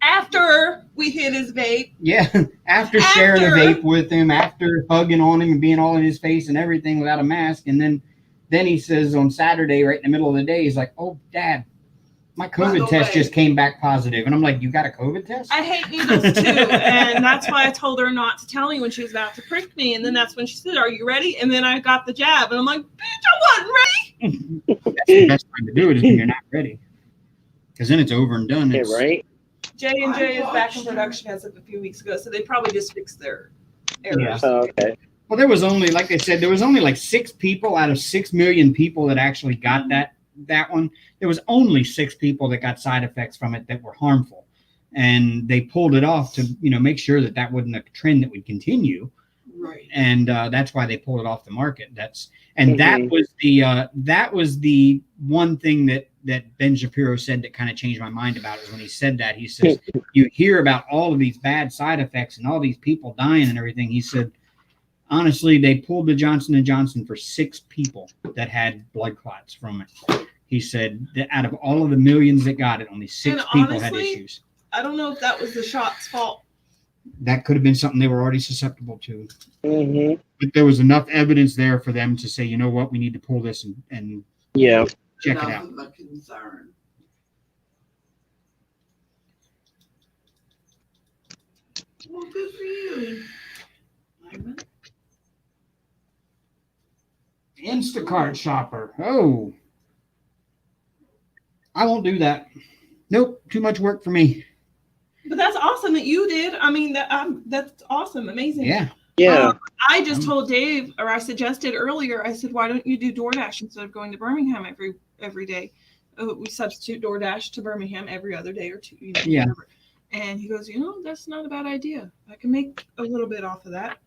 After we hit his vape. Yeah, after sharing a vape with him, after hugging on him and being all in his face and everything without a mask, and then he says on Saturday, right in the middle of the day, he's like, "Oh, Dad, my COVID test just came back positive," and I'm like, "You got a COVID test?" I hate needles too, and that's why I told her not to tell me when she was about to prick me. And then that's when she said, "Are you ready?" And then I got the jab, and I'm like, "Bitch, I wasn't ready." That's the best time to do it is when you're not ready, because then it's over and done. Yeah, It's, right. J&J is back in production as of a few weeks ago, so they probably just fixed their errors. Yeah. Oh, okay. Well, there was only, like I said, there was only like 6 people out of 6 million people that actually got that one. There was only 6 people that got side effects from it that were harmful, and they pulled it off to make sure that that wasn't a trend that would continue. Right. And that's why they pulled it off the market. That Mhm. was the one thing that Ben Shapiro said that kind of changed my mind about it. Is when he said that, he says, you hear about all of these bad side effects and all these people dying and everything. He said, honestly, they pulled the Johnson & Johnson for 6 people that had blood clots from it. He said that out of all of the millions that got it, only 6 And people had honestly, issues. I don't know if that was the shot's fault. That could have been something they were already susceptible to. Mhm. But there was enough evidence there for them to say, you know what, we need to pull this and Yeah. check it Enough out. of a concern. Well, good for you. Lyman. Instacart shopper. Oh, I won't do that. Nope, too much work for me. But that's awesome that you did. I mean, that's awesome, amazing. Yeah. Yeah. I just told Dave, or I suggested earlier, I said, why don't you do DoorDash instead of going to Birmingham every day? We substitute DoorDash to Birmingham every other day or two. Yeah. Whatever. And he goes, that's not a bad idea. I can make a little bit off of that.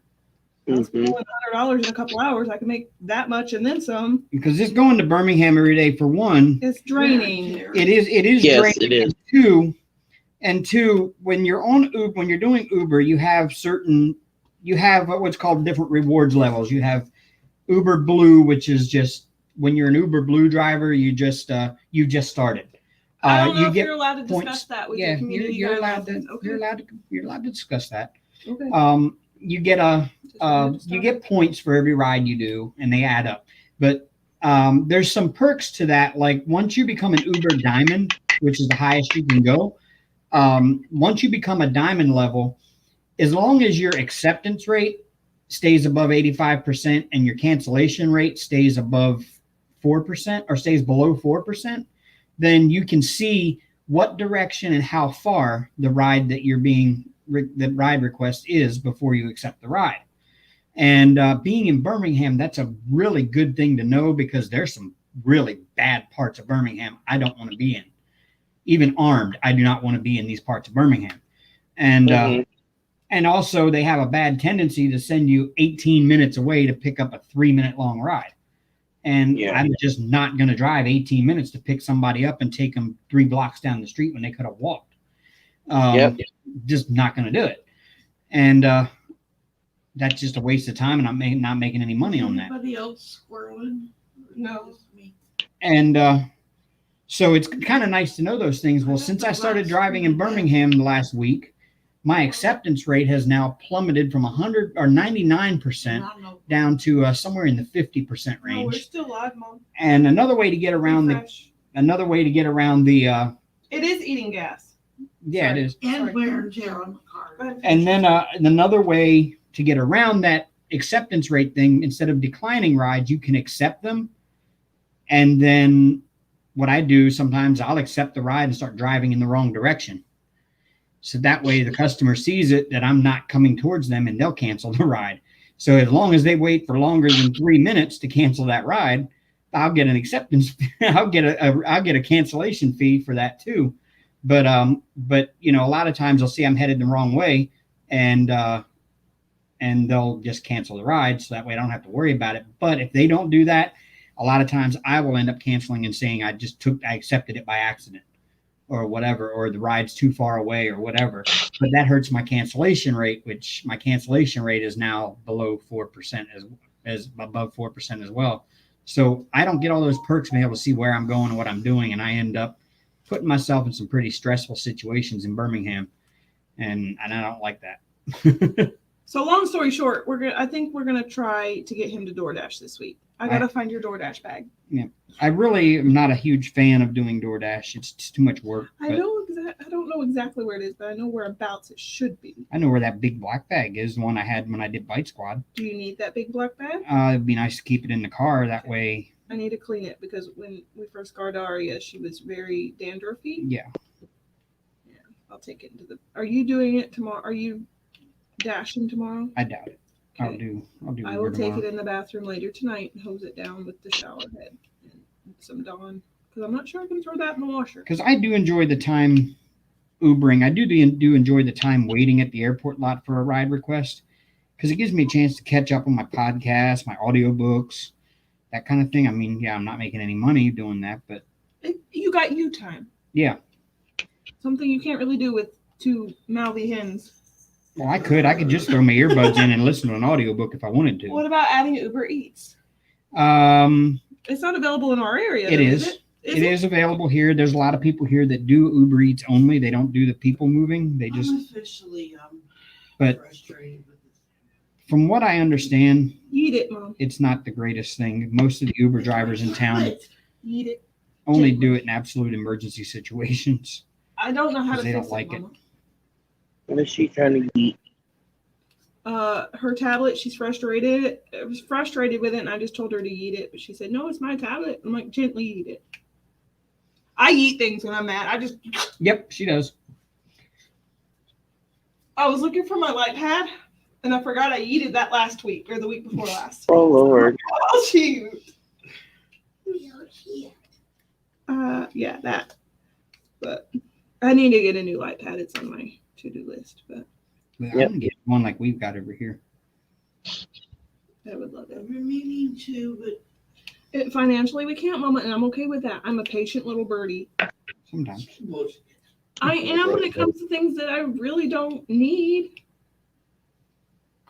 I was Mhm. pulling $100 in a couple hours. I can make that much and then some. Because just going to Birmingham every day, for one, It's draining. it is Yes, draining. it is. And two, when you're on Uber, when you're doing Uber, you have what's called different rewards levels. You have Uber Blue, which is just when you're an Uber Blue driver, you just started. I don't know you if get you're allowed to discuss points. that with Yeah, your community. you're allowed to. guidelines. Okay. You're allowed to discuss that. Okay. You get you get points for every ride you do, and they add up. But there's some perks to that. Like once you become an Uber Diamond, which is the highest you can go, once you become a Diamond level, as long as your acceptance rate stays above 85% and your cancellation rate stays above 4% or stays below 4%, then you can see what direction and how far the ride that the ride request is before you accept the ride. And being in Birmingham, that's a really good thing to know because there's some really bad parts of Birmingham I don't want to be in. Even armed, I do not want to be in these parts of Birmingham. And Mhm. and also they have a bad tendency to send you 18 minutes away to pick up a 3-minute long ride. And Yeah. I'm just not going to drive 18 minutes to pick somebody up and take them 3 blocks down the street when they could have walked. Yep. Just not going to do it. And that's just a waste of time, and I'm not making any money on that. Anybody else squirreling? No. Just me. And so it's kind of nice to know those things. Well, since I started driving in Birmingham last week, my acceptance rate has now plummeted from 100 or 99% down to somewhere in the 50% No, we're range. still live, Mom. And another way to get around the It is eating gas. it is. And wear and tear on the car. Go ahead and And finish. then another way to get around that acceptance rate thing, instead of declining rides, you can accept them. And then what I do sometimes, I'll accept the ride and start driving in the wrong direction. So that way the customer sees it that I'm not coming towards them, and they'll cancel the ride. So as long as they wait for longer than 3 minutes to cancel that ride, I'll get an acceptance. I'll get a cancellation fee for that too. But you know, a lot of times they'll see I'm headed the wrong way, and they'll just cancel the ride. So that way I don't have to worry about it. But if they don't do that, a lot of times I will end up canceling and saying I accepted it by accident or whatever, or the ride's too far away or whatever. But that hurts my cancellation rate, which my cancellation rate is now below 4%, as above 4% as well. So I don't get all those perks being able to see where I'm going and what I'm doing, and I end up putting myself in some pretty stressful situations in Birmingham, and I don't like that. So long story short, I think we're gonna try to get him to DoorDash this week. I gotta find your DoorDash bag. Yeah, I really am not a huge fan of doing DoorDash. It's just too much work. I don't know exactly where it is, but I know whereabouts it should be. I know where that big black bag is, the one I had when I did Bite Squad. Do you need that big black bag? It'd be nice to keep it in the car. That way. I need to clean it because when we first got Daria, she was very dandruffy. Yeah. Yeah, I'll take it into the. Are you doing it tomorrow? Are you dashing tomorrow? I doubt it. Okay. I'll do. I will take it in the bathroom later tonight and hose it down with the shower head and some Dawn, because I'm not sure I can throw that in the washer. Because I do enjoy the time Ubering. I do enjoy the time waiting at the airport lot for a ride request, because it gives me a chance to catch up on my podcast, my audiobooks, that kind of thing. I mean, yeah, I'm not making any money doing that, but You got you time. Yeah. Something you can't really do with two mouthy hens. Well, I could just throw my earbuds in and listen to an audiobook if I wanted to. What about adding Uber Eats? It's not available in our area. It is. Is it is available here. There's a lot of people here that do Uber Eats only. They don't do the people moving. They just. I'm officially but frustrated with this. From what I understand, Eat it, Mom. it's not the greatest thing. Most of the Uber drivers in town Eat it. only do it in absolute emergency situations. I don't know how to They fix don't like it. Mama. What is she trying to eat? Her tablet, she's frustrated. I was frustrated with it, and I just told her to eat it. But she said, "No, it's my tablet." I'm like, "Gently eat it." I eat things when I'm mad. Yep, she does. I was looking for my light pad, and I forgot I yeeted that last week or the week before last. Oh Lord. Oh shoot. Yeah, that. But I need to get a new light pad. It's on my to-do list, but I'm gonna get one like we've got over here. I would love it. I've been meaning to, but Financially, we can't, Mama, and I'm okay with that. I'm a patient little birdie. Sometimes. I am when it comes to things that I really don't need.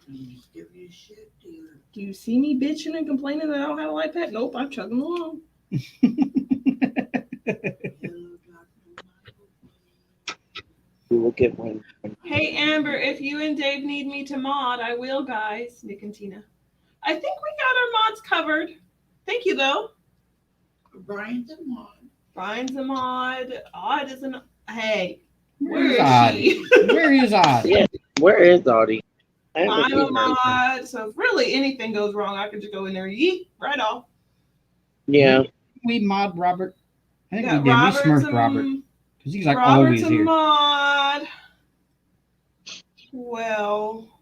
just give you shit, dear. Do you see me bitching and complaining that I don't have a light pad? Nope, I'm chugging along. We will get one. Hey, Amber, if you and Dave need me to mod, I will, guys. Nick and Tina. I think we got our mods covered. Thank you, though. Brian's a mod. Brian's a mod. Odd is an. Hey, Where's is Audie? Where is Audie? Yeah. Where is Audie? I haven't I'm seen a her. mod. So if really anything goes wrong, I could just go in there and yeet right off. Yeah. We mod Robert. I think Yeah, we did. Robert's We smurfed a- Robert. Because he's like Robert's always a here. mod. Well,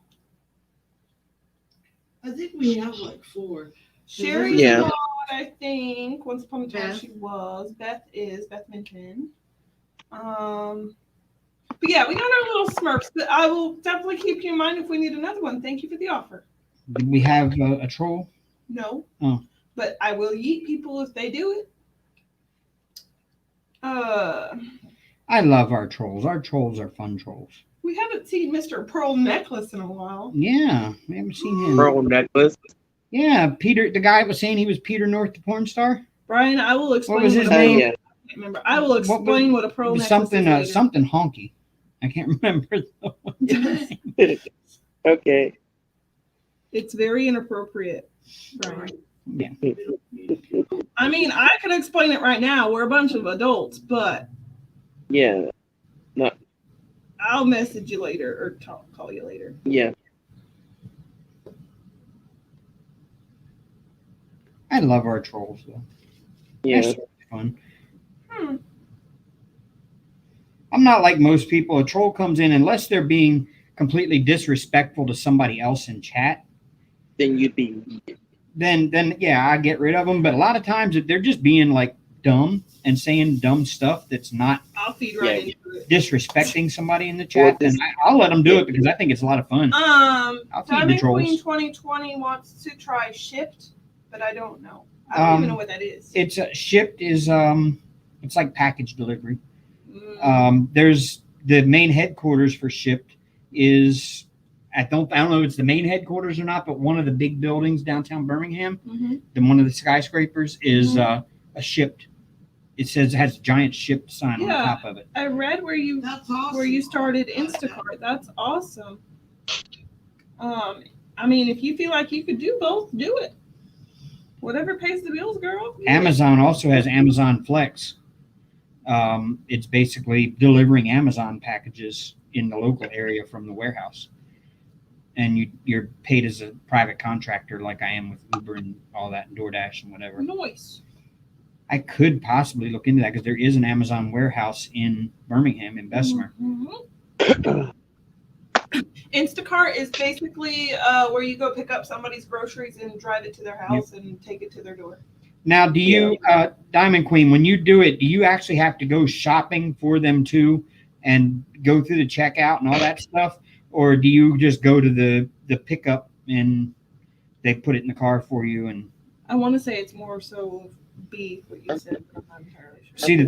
I think we have like 4. Sherry's Yeah. a mod, I think. Once upon a time Beth. she was. Beth Minton. But yeah, we got our little Smurfs. But I will definitely keep you in mind if we need another one. Thank you for the offer. Did we have a troll? No. Oh. But I will yeet people if they do it. I love our trolls. Our trolls are fun trolls. We haven't seen Mr. Pearl Necklace in a while. Yeah, we haven't seen him. Pearl necklace. Yeah, Peter. The guy was saying he was Peter North, the porn star. Brian, I will explain. was his a name? Yeah. I can't remember. I will explain what a pearl It was necklace something is later. something honky. I can't remember. Okay. It's very inappropriate, Brian. Yeah. I mean, I could explain it right now. We're a bunch of adults, but Yeah. I'll message you later or call you later. Yeah. I love our trolls though. Yeah. That's fun. Hmm. I'm not like most people. A troll comes in unless they're being completely disrespectful to somebody else in chat. Then you'd be. Then yeah, I get rid of them. But a lot of times, if they're just being like dumb and saying dumb stuff that's not I'll feed right Yeah. into it. disrespecting somebody in the Well, chat, then I'll let them do it because I think it's a lot of fun. I'll feed the Diamond Queen trolls. 2020 wants to try Shipped, but I don't know. I don't even know what that is. It's shipped is it's like package delivery. Mm. There's the main headquarters for Shipped is I don't know if it's the main headquarters or not, but one of the big buildings downtown Birmingham, Mhm. then one of the skyscrapers is a Shipped. It says it has a giant Shipped sign on the Yeah. top of it. I read where you That's awesome. where you started Instacart. That's awesome. I mean, if you feel like you could do both, do it. Whatever pays the bills, girl. do it. Amazon also has Amazon Flex. It's basically delivering Amazon packages in the local area from the warehouse. And you're paid as a private contractor like I am with Uber and all that, DoorDash and whatever. Nice. I could possibly look into that because there is an Amazon warehouse in Birmingham, in Bessemer. Mhm. Instacart is basically where you go pick up somebody's groceries and drive it to their house and take it to their door. Now, do you, Diamond Queen, when you do it, do you actually have to go shopping for them too and go through the checkout and all that stuff? Or do you just go to the pickup and they put it in the car for you? And I want to say it's more so beef, what you said, but I'm not entirely sure. see, the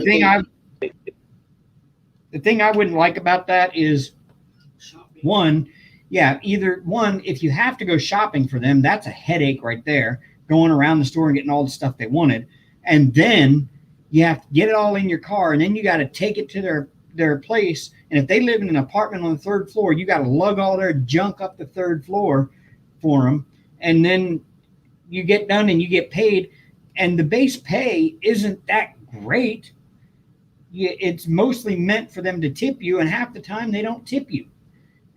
thing I wouldn't like about that is one, if you have to go shopping for them, that's a headache right there, going around the store and getting all the stuff they wanted. And then you have to get it all in your car, and then you got to take it to their place. And if they live in an apartment on the third floor, you got to lug all their junk up the third floor for them. And then you get done and you get paid. And the base pay isn't that great. It's mostly meant for them to tip you, and half the time they don't tip you.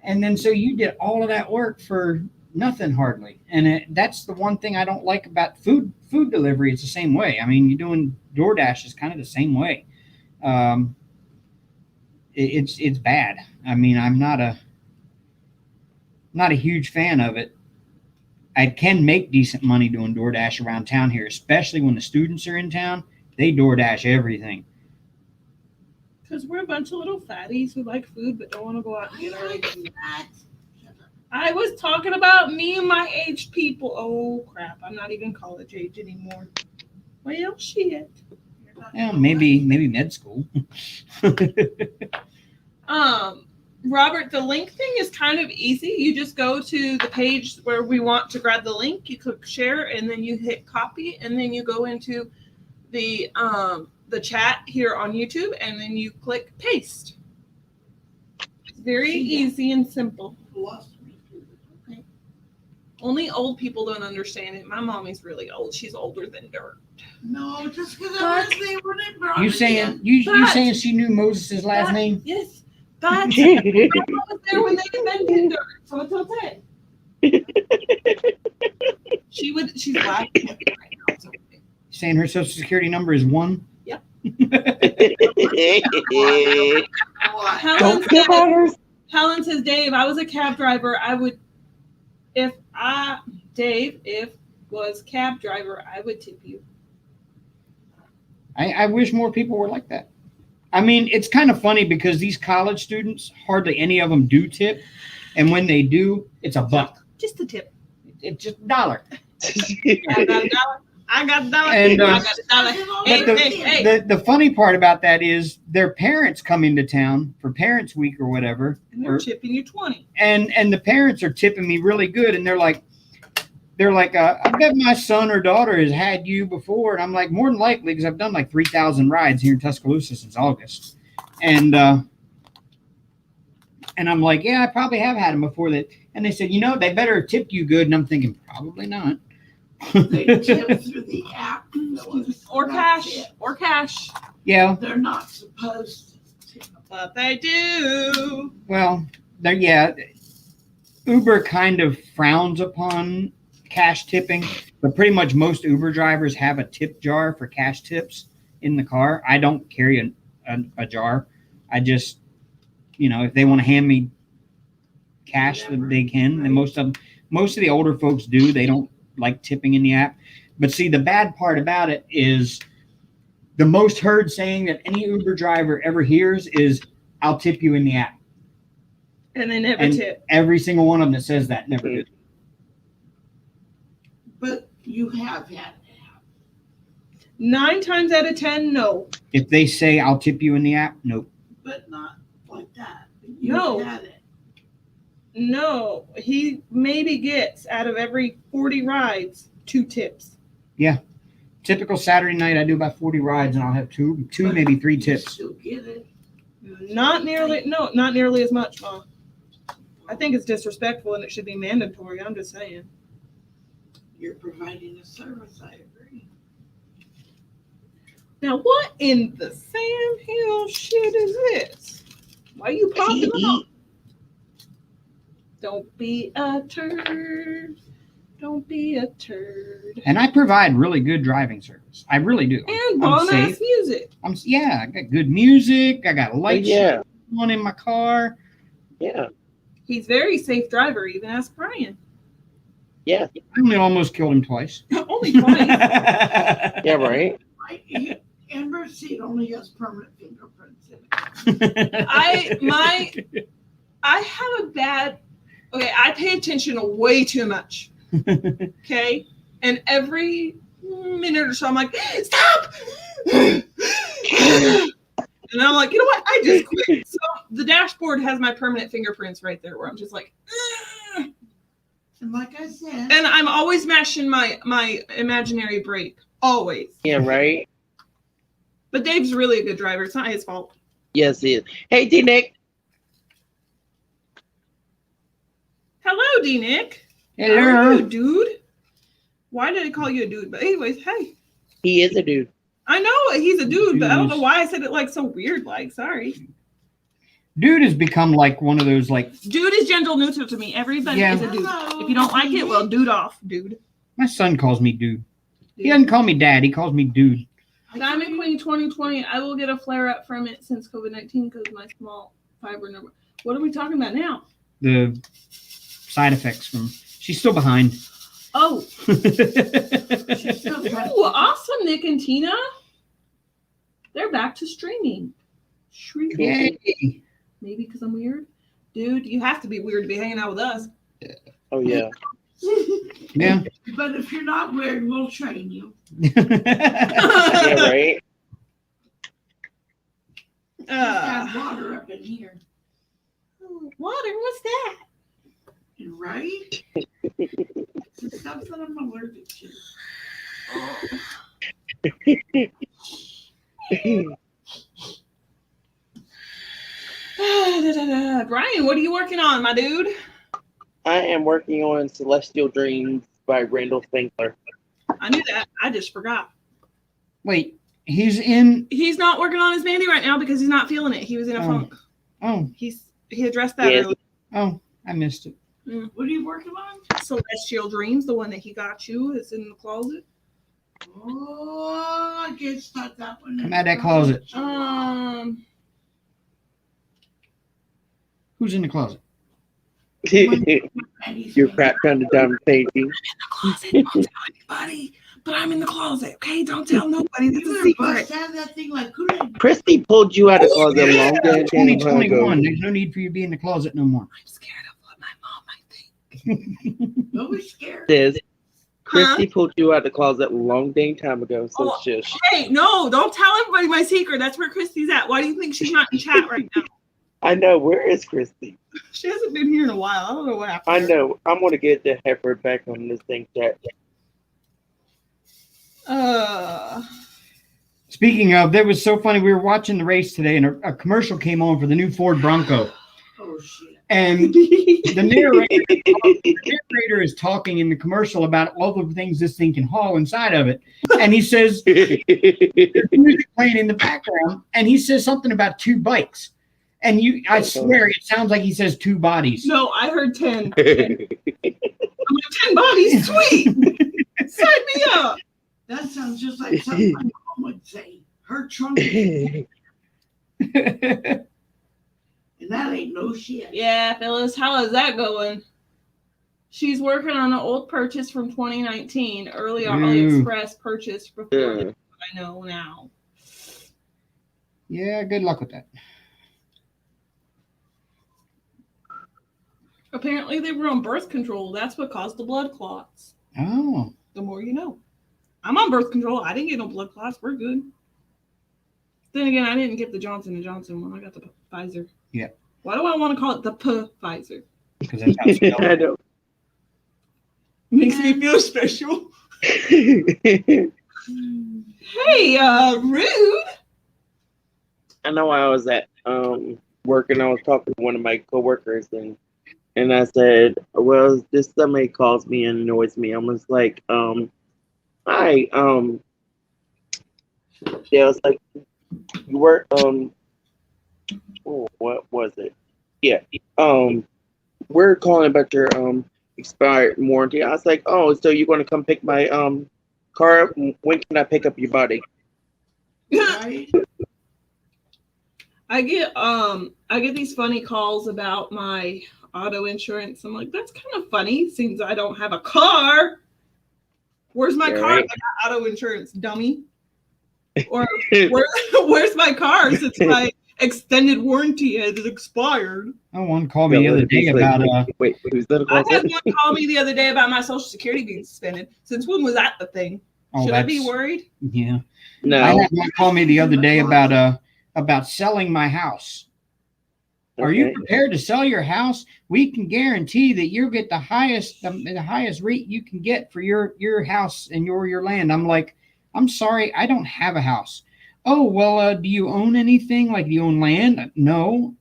And then so you did all of that work for nothing hardly. And that's the one thing I don't like about food delivery. It's the same way. I mean, you're doing DoorDash is kind of the same way. It's bad. I mean, I'm not a huge fan of it. I can make decent money doing DoorDash around town here, especially when the students are in town. They DoorDash everything. Because we're a bunch of little fatties who like food but don't want to go out and get our own food. I was talking about me and my age people. Oh crap! I'm not even college age anymore. Well, shit. Yeah, maybe med school. Robert, the link thing is kind of easy. You just go to the page where we want to grab the link. You click share, and then you hit copy, and then you go into the chat here on YouTube, and then you click paste. It's very easy and simple. Only old people don't understand it. My mommy's really old. She's older than dirt. No, just because I was there when it brought You it saying in. you saying she knew Moses' last name? Yes. But I was there when they invented dirt, so it's okay. She's laughing at me right now. It's okay. Saying her social security number is 1? Yep. What? Helen says, Dave, I was a cab driver. Dave was cab driver, I would tip you. I wish more people were like that. I mean, it's kind of funny because these college students, hardly any of them do tip. And when they do, it's $1. Just a tip. It's just $1. I got $1. I got $1. And, I got $1. But Hey. the funny part about that is their parents come into town for Parents Week or whatever. And they're tipping you 20. And the parents are tipping me really good. And they're like, I bet my son or daughter has had you before. And I'm like, more than likely, because I've done like 3,000 rides here in Tuscaloosa since August. And I'm like, yeah, I probably have had them before that. And they said, they better have tipped you good. And I'm thinking, probably not. They tip through the app, Phyllis. Or That's cash. it. Or cash. Yeah. They're not supposed to tip. But they do. Well, Uber kind of frowns upon cash tipping, But pretty much most Uber drivers have a tip jar for cash tips in the car. I don't carry a jar. I just, if they want to hand me cash, they can. And most of the older folks do. They don't like tipping in the app. But see, the bad part about it is the most heard saying that any Uber driver ever hears is, "I'll tip you in the app." And they never tip. Every single one of them that says that never did. But you have had it. 9 times out of 10, no. If they say, "I'll tip you in the app," nope. But not like that. You No. had it. No, he maybe gets out of every 40 rides 2 tips. Typical Saturday night, I do about 40 rides, and I'll have two maybe 3 You tips. still get it. Not nearly as much, Ma. I think it's disrespectful and it should be mandatory. I'm just saying. You're providing a service, I agree. Now, what in the Sam Hill shit is this? Why you popping up? Don't be a turd. Don't be a turd. And I provide really good driving service. I really do. And I'm bomb ass safe. music. I got good music. I got lights Yeah. on in my car. Yeah. He's very safe driver. Even ask Brian. Yeah. I only almost killed him twice. Only twice. Yeah, right? Amber's seat only has permanent fingerprints in it. I have a bad. Okay, I pay attention way too much. Okay, and every minute or so, I'm like, stop. And I'm like, you know what? I just quit. So the dashboard has my permanent fingerprints right there, where I'm just like, And like I said, and I'm always mashing my imaginary brake, always. Yeah, right? But Dave's really a good driver. It's not his fault. Yes, it is. Hey, D-Nick. Hello, D-Nick. How are Hello. you, dude? Why did I call you a dude? But anyways, hey. He is a dude. I know he's a dude, but I don't know why I said it like so weird. Like, sorry. Dude has become like one of those like Dude is gender neutral to me. Everybody Yeah. is a dude. hello. If you don't like it, well, dude off, dude. my son calls me dude. He doesn't call me dad. He calls me dude. Diamond Queen 2020. I will get a flare up from it since COVID-19 because my small fiber number. What are we talking about now? The side effects from. She's still behind. Oh, She's still got- ooh, awesome, Nick and Tina. They're back to streaming. Yay. Maybe because I'm weird. Dude, you have to be weird to be hanging out with us. Oh, yeah. Yeah. But if you're not weird, we'll train you. Yeah, right? Just have water up in here. Water, what's that? Right? It's stuff that I'm allergic to. Brian, what are you working on, my dude? I am working on Celestial Dreams by Randall Finkler. I knew that. I just forgot. Wait, he's in. He's not working on his Mandie right now because he's not feeling it. He was in a funk. Oh, He addressed that Yes. earlier. oh, I missed it. What are you working on? Celestial Dreams, the one that he got you, is in the closet. Oh, I guess start that one. Come out of that closet. Who's in the closet? Your crap kind of dumb painting. Closet. Don't tell anybody, but I'm in the closet. Okay, don't tell nobody. That's a You secret. bust out that thing like who did Christy pulled you out of the closet a long damn time ago. 2021. There's no need for you to be in the closet no more. I'm scared of what my mom might think. Nobody's scared. Says Christy pulled you out of the closet a long dang time ago. So Oh. shush. Hey, no, don't tell everybody my secret. That's where Christy's at. Why do you think she's not in chat right now? I know. Where is Christy? She hasn't been here in a while. I don't know what happened. I know. I'm gonna get the heifer back on this thing chat. Speaking of, that was so funny. We were watching the race today, and a commercial came on for the new Ford Bronco. Oh shit. And the narrator is talking in the commercial about all the things this thing can haul inside of it. And he says, there's music playing in the background, and he says something about 2 bikes. And I swear, it sounds like he says 2 bodies. No, I heard 10. I'm like, 10 bodies, sweet. Sign me up. That sounds just like something my mom would say. Her trunk is and that ain't no shit. Yeah, Phyllis, how is that going? She's working on an old purchase from 2019, early AliExpress purchase before I know now. Yeah, good luck with that. Apparently they were on birth control. That's what caused the blood clots. Oh. The more you know. I'm on birth control. I didn't get no blood clots. We're good. Then again, I didn't get the Johnson & Johnson one. I got the Pfizer. Yeah. Why do I want to call it the Pfizer? Because that's how it's spelled. I know. Makes me feel special. Hey, rude. I know I was at work and I was talking to one of my coworkers and I said, well, this somebody calls me and annoys me. I was like, hi, yeah, I was like, you work, oh, what was it? Yeah, we're calling about your expired warranty. I was like, oh, so you're going to come pick my car up? When can I pick up your body? Right? I get these funny calls about my auto insurance. I'm like, that's kind of funny since I don't have a car. Where's my car? Right. I got auto insurance, dummy. Or where's my car since my extended warranty has expired? One called me the other day about wait, who's that? I had one call me the other day about my Social Security being suspended. Since when was that the thing? Should I be worried? Yeah. No. I had one call me the other day about selling my house. Are you prepared to sell your house? We can guarantee that you'll get the highest rate you can get for your house and your land. I'm like, I'm sorry, I don't have a house. Oh, well, do you own anything? Like, do you own land? No.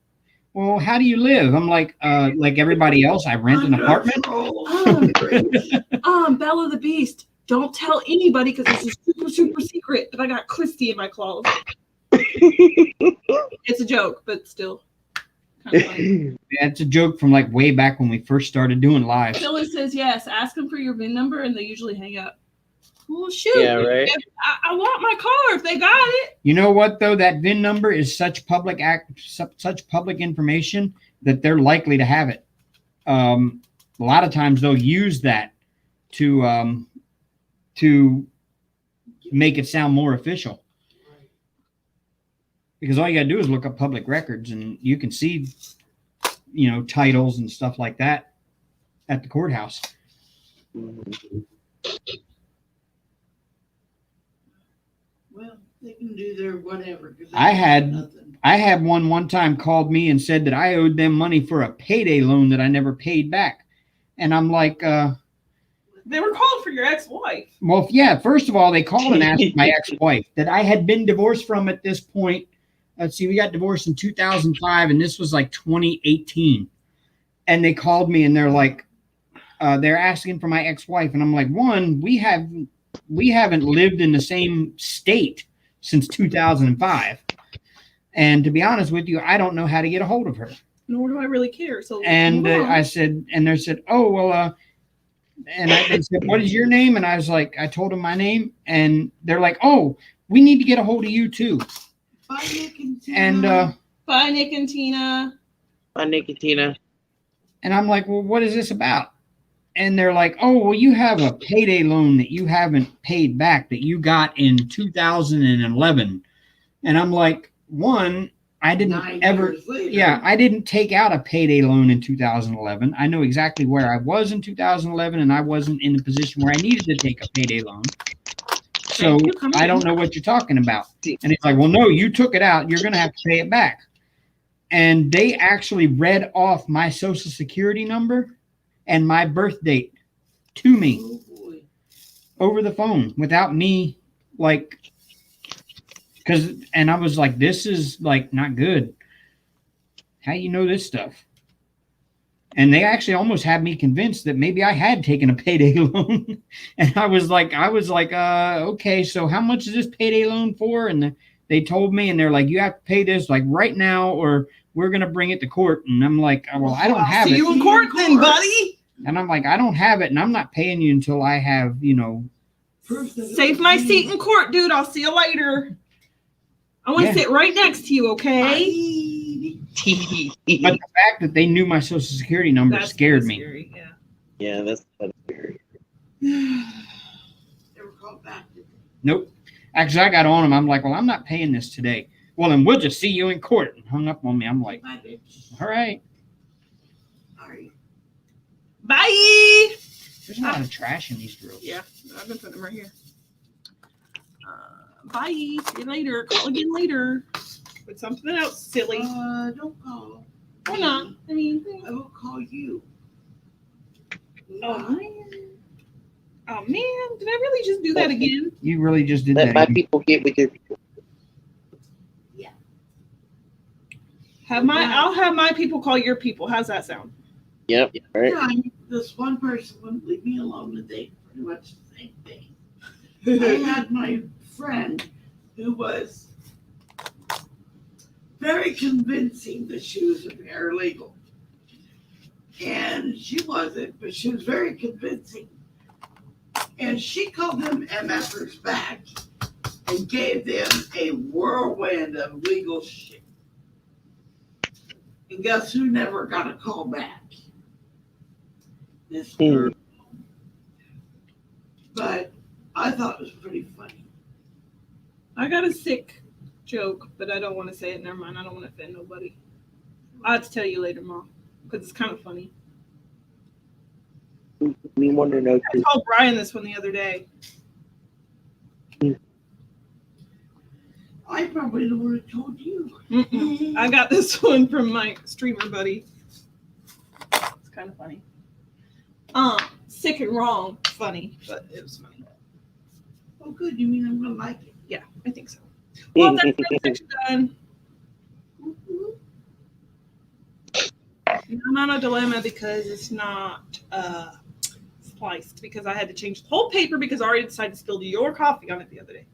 Well, how do you live? I'm like everybody else, I rent an apartment. Bella the Beast. Don't tell anybody because it's a super, super secret that I got Christy in my closet. It's a joke, but still. Kind of funny. Yeah, it's a joke from like way back when we first started doing live. Phyllis says yes. Ask them for your VIN number, and they usually hang up. Well, shoot. Yeah, right. I want my car if they got it. You know what though? That VIN number is such public information that they're likely to have it. A lot of times they'll use that to make it sound more official. Because all you got to do is look up public records and you can see, titles and stuff like that at the courthouse. Well, they can do their whatever. I had one time called me and said that I owed them money for a payday loan that I never paid back. And I'm like, they were calling for your ex-wife. Well, yeah, first of all, they called and asked my ex-wife that I had been divorced from at this point. Let's see, we got divorced in 2005, and this was like 2018. And they called me, and they're like, they're asking for my ex-wife, and I'm like, one, we haven't lived in the same state since 2005, and to be honest with you, I don't know how to get a hold of her. Nor do I really care. So, and I said, and they said, oh well, and they said, what is your name? And I was like, I told them my name, and they're like, oh, we need to get a hold of you too. Bye, Nick and Tina. And bye, Nick and Tina. Bye, Nick and Tina. And I'm like, well, what is this about? And they're like, oh, well, you have a payday loan that you haven't paid back that you got in 2011. And I'm like, one, I didn't I didn't take out a payday loan in 2011. I know exactly where I was in 2011, and I wasn't in the position where I needed to take a payday loan. So I don't know what you're talking about. And he's like, well, no, you took it out. You're going to have to pay it back. And they actually read off my Social Security number and my birth date to me over the phone without me, and I was like, this is like not good. How you know this stuff? And they actually almost had me convinced that maybe I had taken a payday loan. And I was like, okay, so how much is this payday loan for? And they told me, and they're like, you have to pay this like right now, or we're going to bring it to court. And I'm like, well, I don't have it. See you in court then, buddy. And I'm like, I don't have it, and I'm not paying you until I have, proof that it Save was my me. seat in court, dude. I'll see you later. I want to Yeah. sit right next to you, okay? Bye. But the fact that they knew my social security number That's scared kinda me. scary, yeah. Yeah, that's kind of scary. Never called back. Did they? Nope. Actually, I got on them. I'm like, well, I'm not paying this today. Well, then we'll just see you in court. And hung up on me. I'm like, Bye, bitch. all right. Sorry. Bye. There's a lot of trash in these drills. Yeah, I've been putting them right here. Bye. See you later. Call again later. With something else silly. Don't call. Why not? I mean, I will call you. oh Bye. man. Oh man, did I really just do that again? You really just did Let that. my again. people get with your people. I'll have my people call your people. How's that sound? Yep. All right. Yeah, this one person wouldn't leave me alone today. Pretty much the same thing. I had my friend who was very convincing that she was a paralegal. And she wasn't, but she was very convincing. And she called them MFers back and gave them a whirlwind of legal shit. And guess who never got a call back? This girl. But I thought it was pretty funny. I got a sick joke, but I don't want to say it. Never mind. I don't want to offend nobody. I'll have to tell you later, Mom, because it's kind of funny. We want to know I too. told Brian this one the other day. I probably would have told you. Mm-mm. I got this one from my streamer buddy. It's kind of funny. Sick and wrong, funny, but it was funny. Oh, good. You mean I'm going to like it? Yeah, I think so. Well, that's that section done. Not a dilemma because it's not spliced because I had to change the whole paper because I already decided to spill your coffee on it the other day.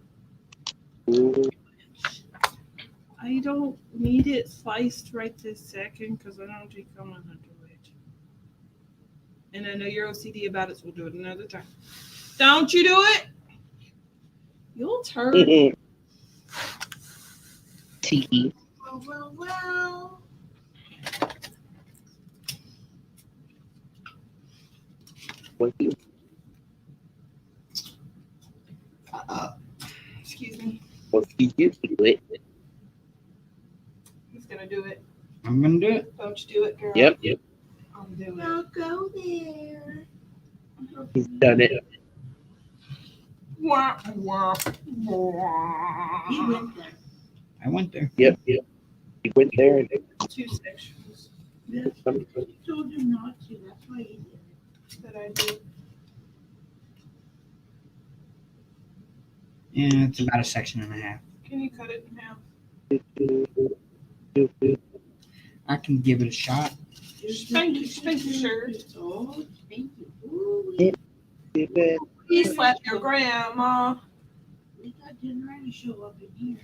I don't need it sliced right this second because I don't think I'm gonna do it. And I know you're OCD about it, so we'll do it another time. Don't you do it? You'll turn. Tiki. Well. What you? Excuse me. What you do it? He's gonna do it. I'm going to do it. Don't you do it, girl? Yep. I'm doing it. I'll go there. He's done it. Wah, wah, He wah. went there. I went there. Yep. He went there and 2 sections Yes, I told him not to. That's why he did it. that I do. Yeah, it's about a section and a half. Can you cut it in half? I can give it a shot. Thank you, sir. Oh, thank you. Ooh, Please slap your grandma. we got dinner to show up in here.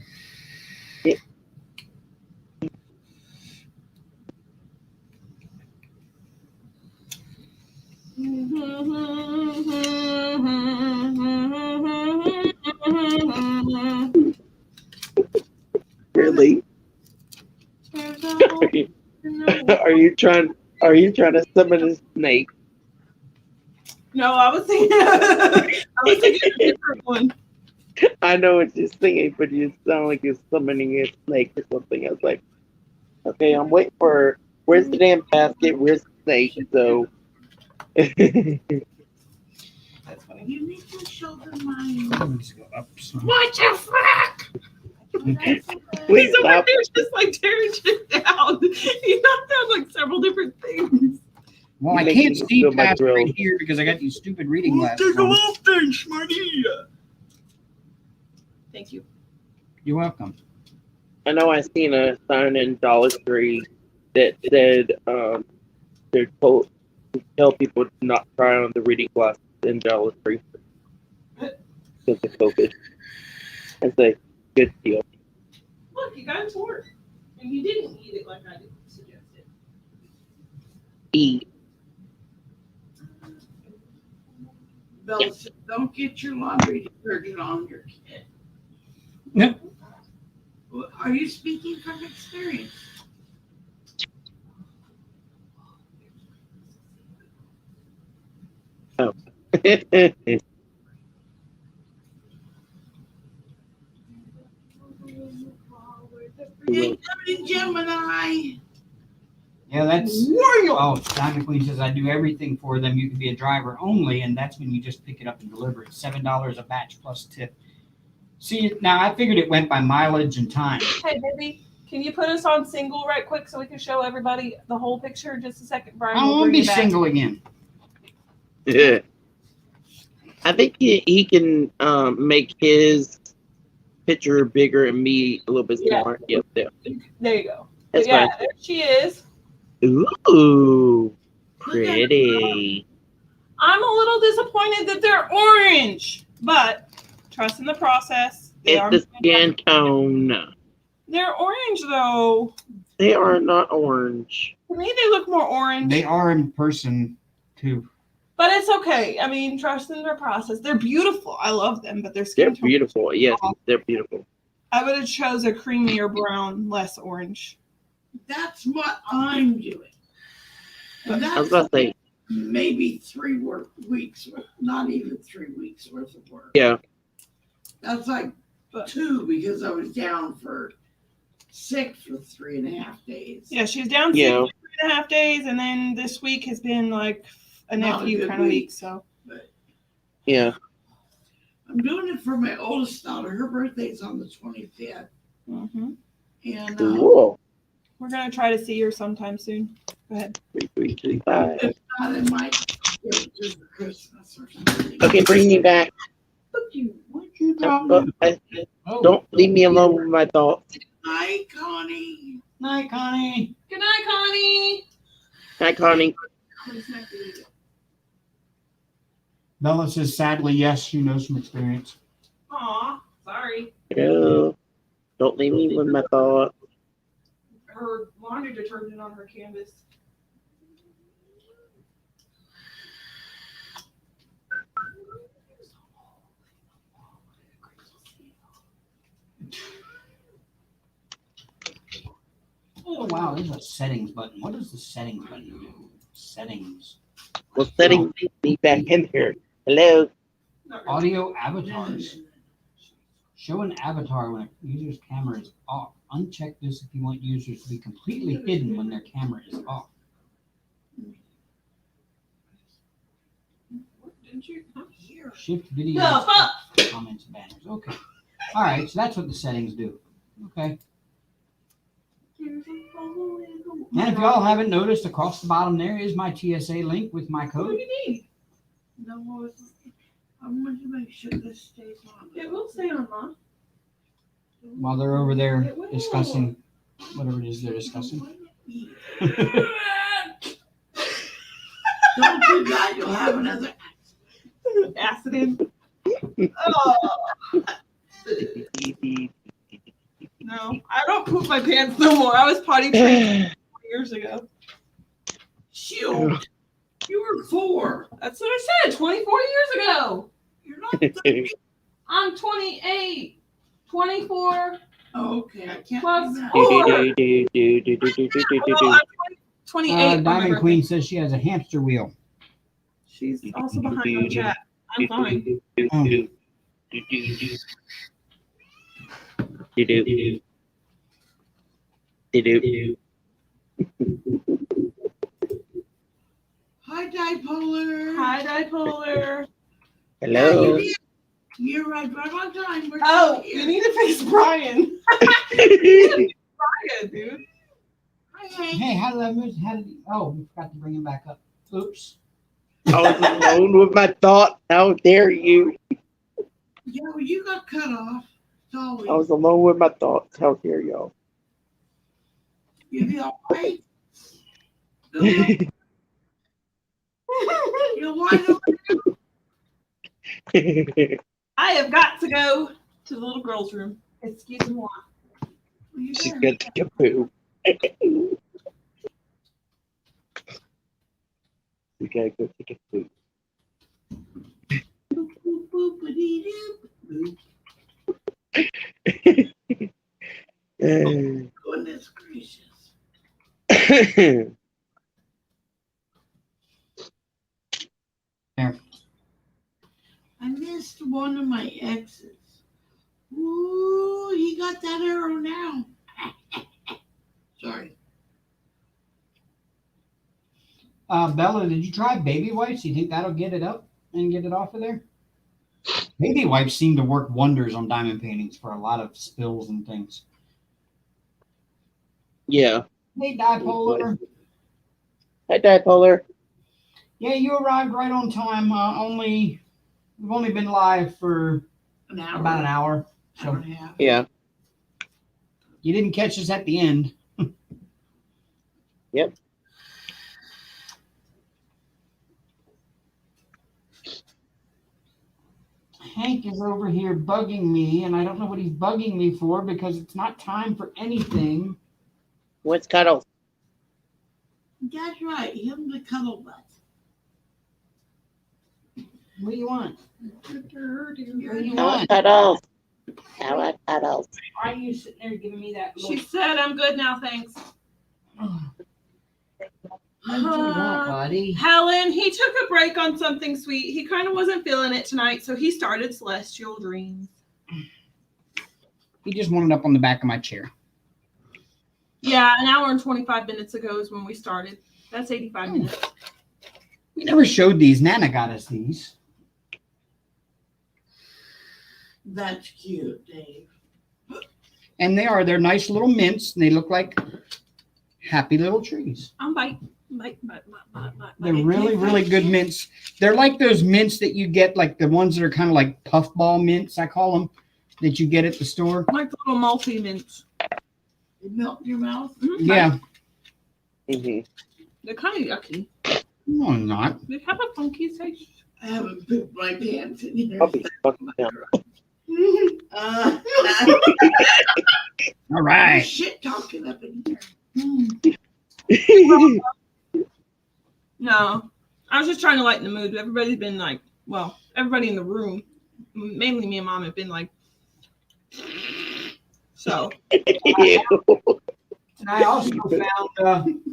Really? Are you trying to summon a snake? No, I was thinking a different one. I know what you're singing, but you sound like you're summoning a snake or something. I was like, okay, I'm waiting for where's the damn basket? Where's the snake? So That's funny. You need to show them mine. Let's go up some. What the fuck? Okay. please He's over stop. there just like tearing shit down. He knocked down like several different things. Well, I You can't make me see feel my past thrill. right here because I got these stupid reading glasses. on. off then, Smarty. Thank you. You're welcome. I know I seen a sign in Dollar Tree that said they're told to tell people to not try on the reading glasses in Dollar Tree because of COVID. It's a good deal. Look, you got it to work. And you didn't eat it like I did suggested. Eat. Bella said, don't get your laundry detergent on your kid. No. Well, are you speaking from experience? Incoming Gemini. Yeah, that's. Oh, Diamond Queen says I do everything for them. You can be a driver only, and that's when you just pick it up and deliver it. $7 a batch plus tip. See, now I figured it went by mileage and time. Hey, baby, can you put us on single right quick so we can show everybody the whole picture? Just a second, Brian. I We'll won't bring be you back. single again. I think he can make his picture bigger and me a little bit smaller. Yep, there. There you go. That's yeah, fine. there she is. Ooh, pretty. I'm a little disappointed that they're orange, but trust in the process. They It's are. the skin tone. They're orange though. They are not orange. To me, they look more orange. They are in person too. But it's okay. I mean, trust in their process. They're beautiful. I love them, but their skin They're tone. beautiful. Yes, they're beautiful. I would have chose a creamier brown, less orange. That's what I'm doing. And I was that's about to say, maybe 3 weeks, not even 3 weeks worth of work. yeah. That's like 2 because I was down for sick for 3.5 days. Yeah, she's down sick for 3.5 days, and then this week has been like a Not a nephew good kind of week. week. So Yeah. I'm doing it for my oldest daughter. Her birthday's on the 25th. mm-hmm. And Cool. We're gonna try to see her sometime soon. Go ahead. 3, 2, 2, 5. if not, I might give it to her for Christmas or something. Okay, bring me back. What you Don't leave me alone with my thoughts. Hi, Connie. Night, Connie. Good night, Connie. Hi, Connie. Bella says sadly yes, she knows from experience. Aw, sorry. No. Don't leave me with my thoughts. Her laundry detergent on her canvas. Oh wow, there's a settings button. What does the settings button do? Settings. Well, setting me back in here. Hello. Audio avatars. Show an avatar when a user's camera is off. Uncheck this if you want users to be completely hidden when their camera is off. Didn't you come here? Shift video, The fuck? comments, banners. Okay. All right, so that's what the settings do. Okay. And if y'all haven't noticed, across the bottom there is my TSA link with my What code. do you need? No, I want to make sure this stays on. It will stay on, Mom. While they're over there discussing whatever it is they're discussing. Don't do that. You'll have another. Accident. Oh. No, I don't poop my pants no more. I was potty trained 4 years ago. Shoot. You were 4. That's what I said 24 years ago. You're not 30. I'm 28. 24. Oh, okay, I can't Plus do that. 4. Do-do-do-do-do-do-do-do-do-do. Well, I'm 28. on my Diamond birthday. Queen says she has a hamster wheel. She's also behind the chat. I'm fine. Hi, Dipolar. Hi, Dipolar. Hello. You're right on time. We're Oh, still you here. need to face Brian. Brian, dude. Hi, Hank. Hey, how did I miss? Oh, we forgot to bring him back up. Oops. I was alone with my thoughts. How dare you? Yeah, well, you got cut off. It's always. I was alone with my thoughts. How dare y'all? You be all right? You're wide open. I have got to go to the little girl's room. Excuse me. She's gonna take a poo. We gotta go take a poo. Goodness gracious. I missed one of my exes. Ooh, he got that arrow now. Sorry. Bella, did you try baby wipes? You think that'll get it up and get it off of there? Baby wipes seem to work wonders on diamond paintings for a lot of spills and things. Yeah. Hey, Dipolar. Hi, Dipolar. Yeah, you arrived right on time. We've only been live for about an hour. Hour and a half. Yeah. You didn't catch us at the end. Yep. Hank is over here bugging me, and I don't know what he's bugging me for because it's not time for anything. What's Cuddles? That's right. Him the cuddle butt. What do you want? What do you How want? Cuddles? How Cuddles? Why are you sitting there giving me that look? She said, I'm good now, thanks. What do you want, buddy? Helen, he took a break on something sweet. He kind of wasn't feeling it tonight, so he started Celestial Dreams. He just wanted up on the back of my chair. Yeah, an hour and 25 minutes ago is when we started. That's 85 minutes. We never showed these. Nana got us these. That's cute, Dave. And they're nice little mints, and they look like happy little trees. I'm bite. They're really, really good mints. They're like those mints that you get, like the ones that are kind of like puffball mints, I call them, that you get at the store. Like little multi mints. They melt in your mouth? Mm-hmm. Yeah. Mm-hmm. They're kind of yucky. No, I'm not. They have a funky taste. I haven't pooped my pants in here. I'll be fucking down. All right. Shit talking up in here. No, I was just trying to lighten the mood. Everybody's been like, well, everybody in the room, mainly me and Mom, have been like, so. And I also found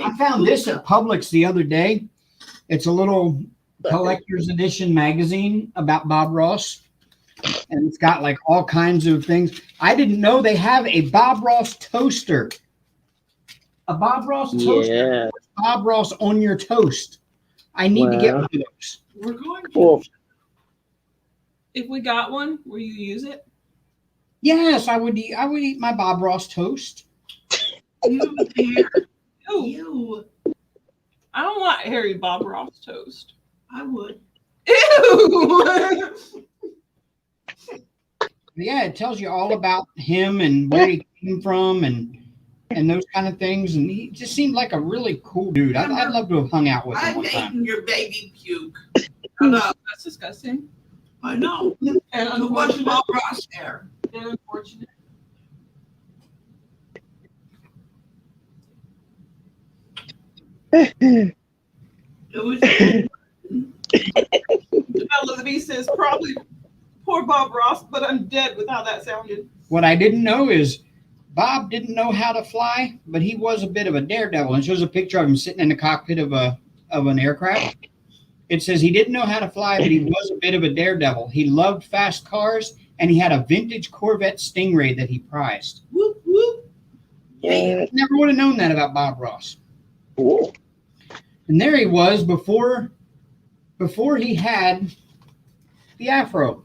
I found this at Publix the other day. It's a little collector's edition magazine about Bob Ross, and it's got like all kinds of things. I didn't know they have a Bob Ross toaster. A Bob Ross toaster. Yeah. Bob Ross on your toast. I need to get one of those. We're going to. Cool. If we got one, will you use it? Yes, I would eat my Bob Ross toast. You there. Ew. You. I don't want hairy Bob Ross toast. I would. Ew. Yeah, it tells you all about him and where he came from and those kind of things. And he just seemed like a really cool dude. I'd love to have hung out with him I'm one time. making your baby puke. No, That's disgusting. I know. And Who was unfortunate. Bob Ross there? And unfortunate. It was. Bella the Beast says, probably poor Bob Ross, but I'm dead with how that sounded. What I didn't know is Bob didn't know how to fly, but he was a bit of a daredevil. And shows a picture of him sitting in the cockpit of an aircraft. It says he didn't know how to fly, but he was a bit of a daredevil. He loved fast cars, and he had a vintage Corvette Stingray that he prized. Whoop, whoop. Yeah. Never would have known that about Bob Ross. Cool. And there he was before he had the afro.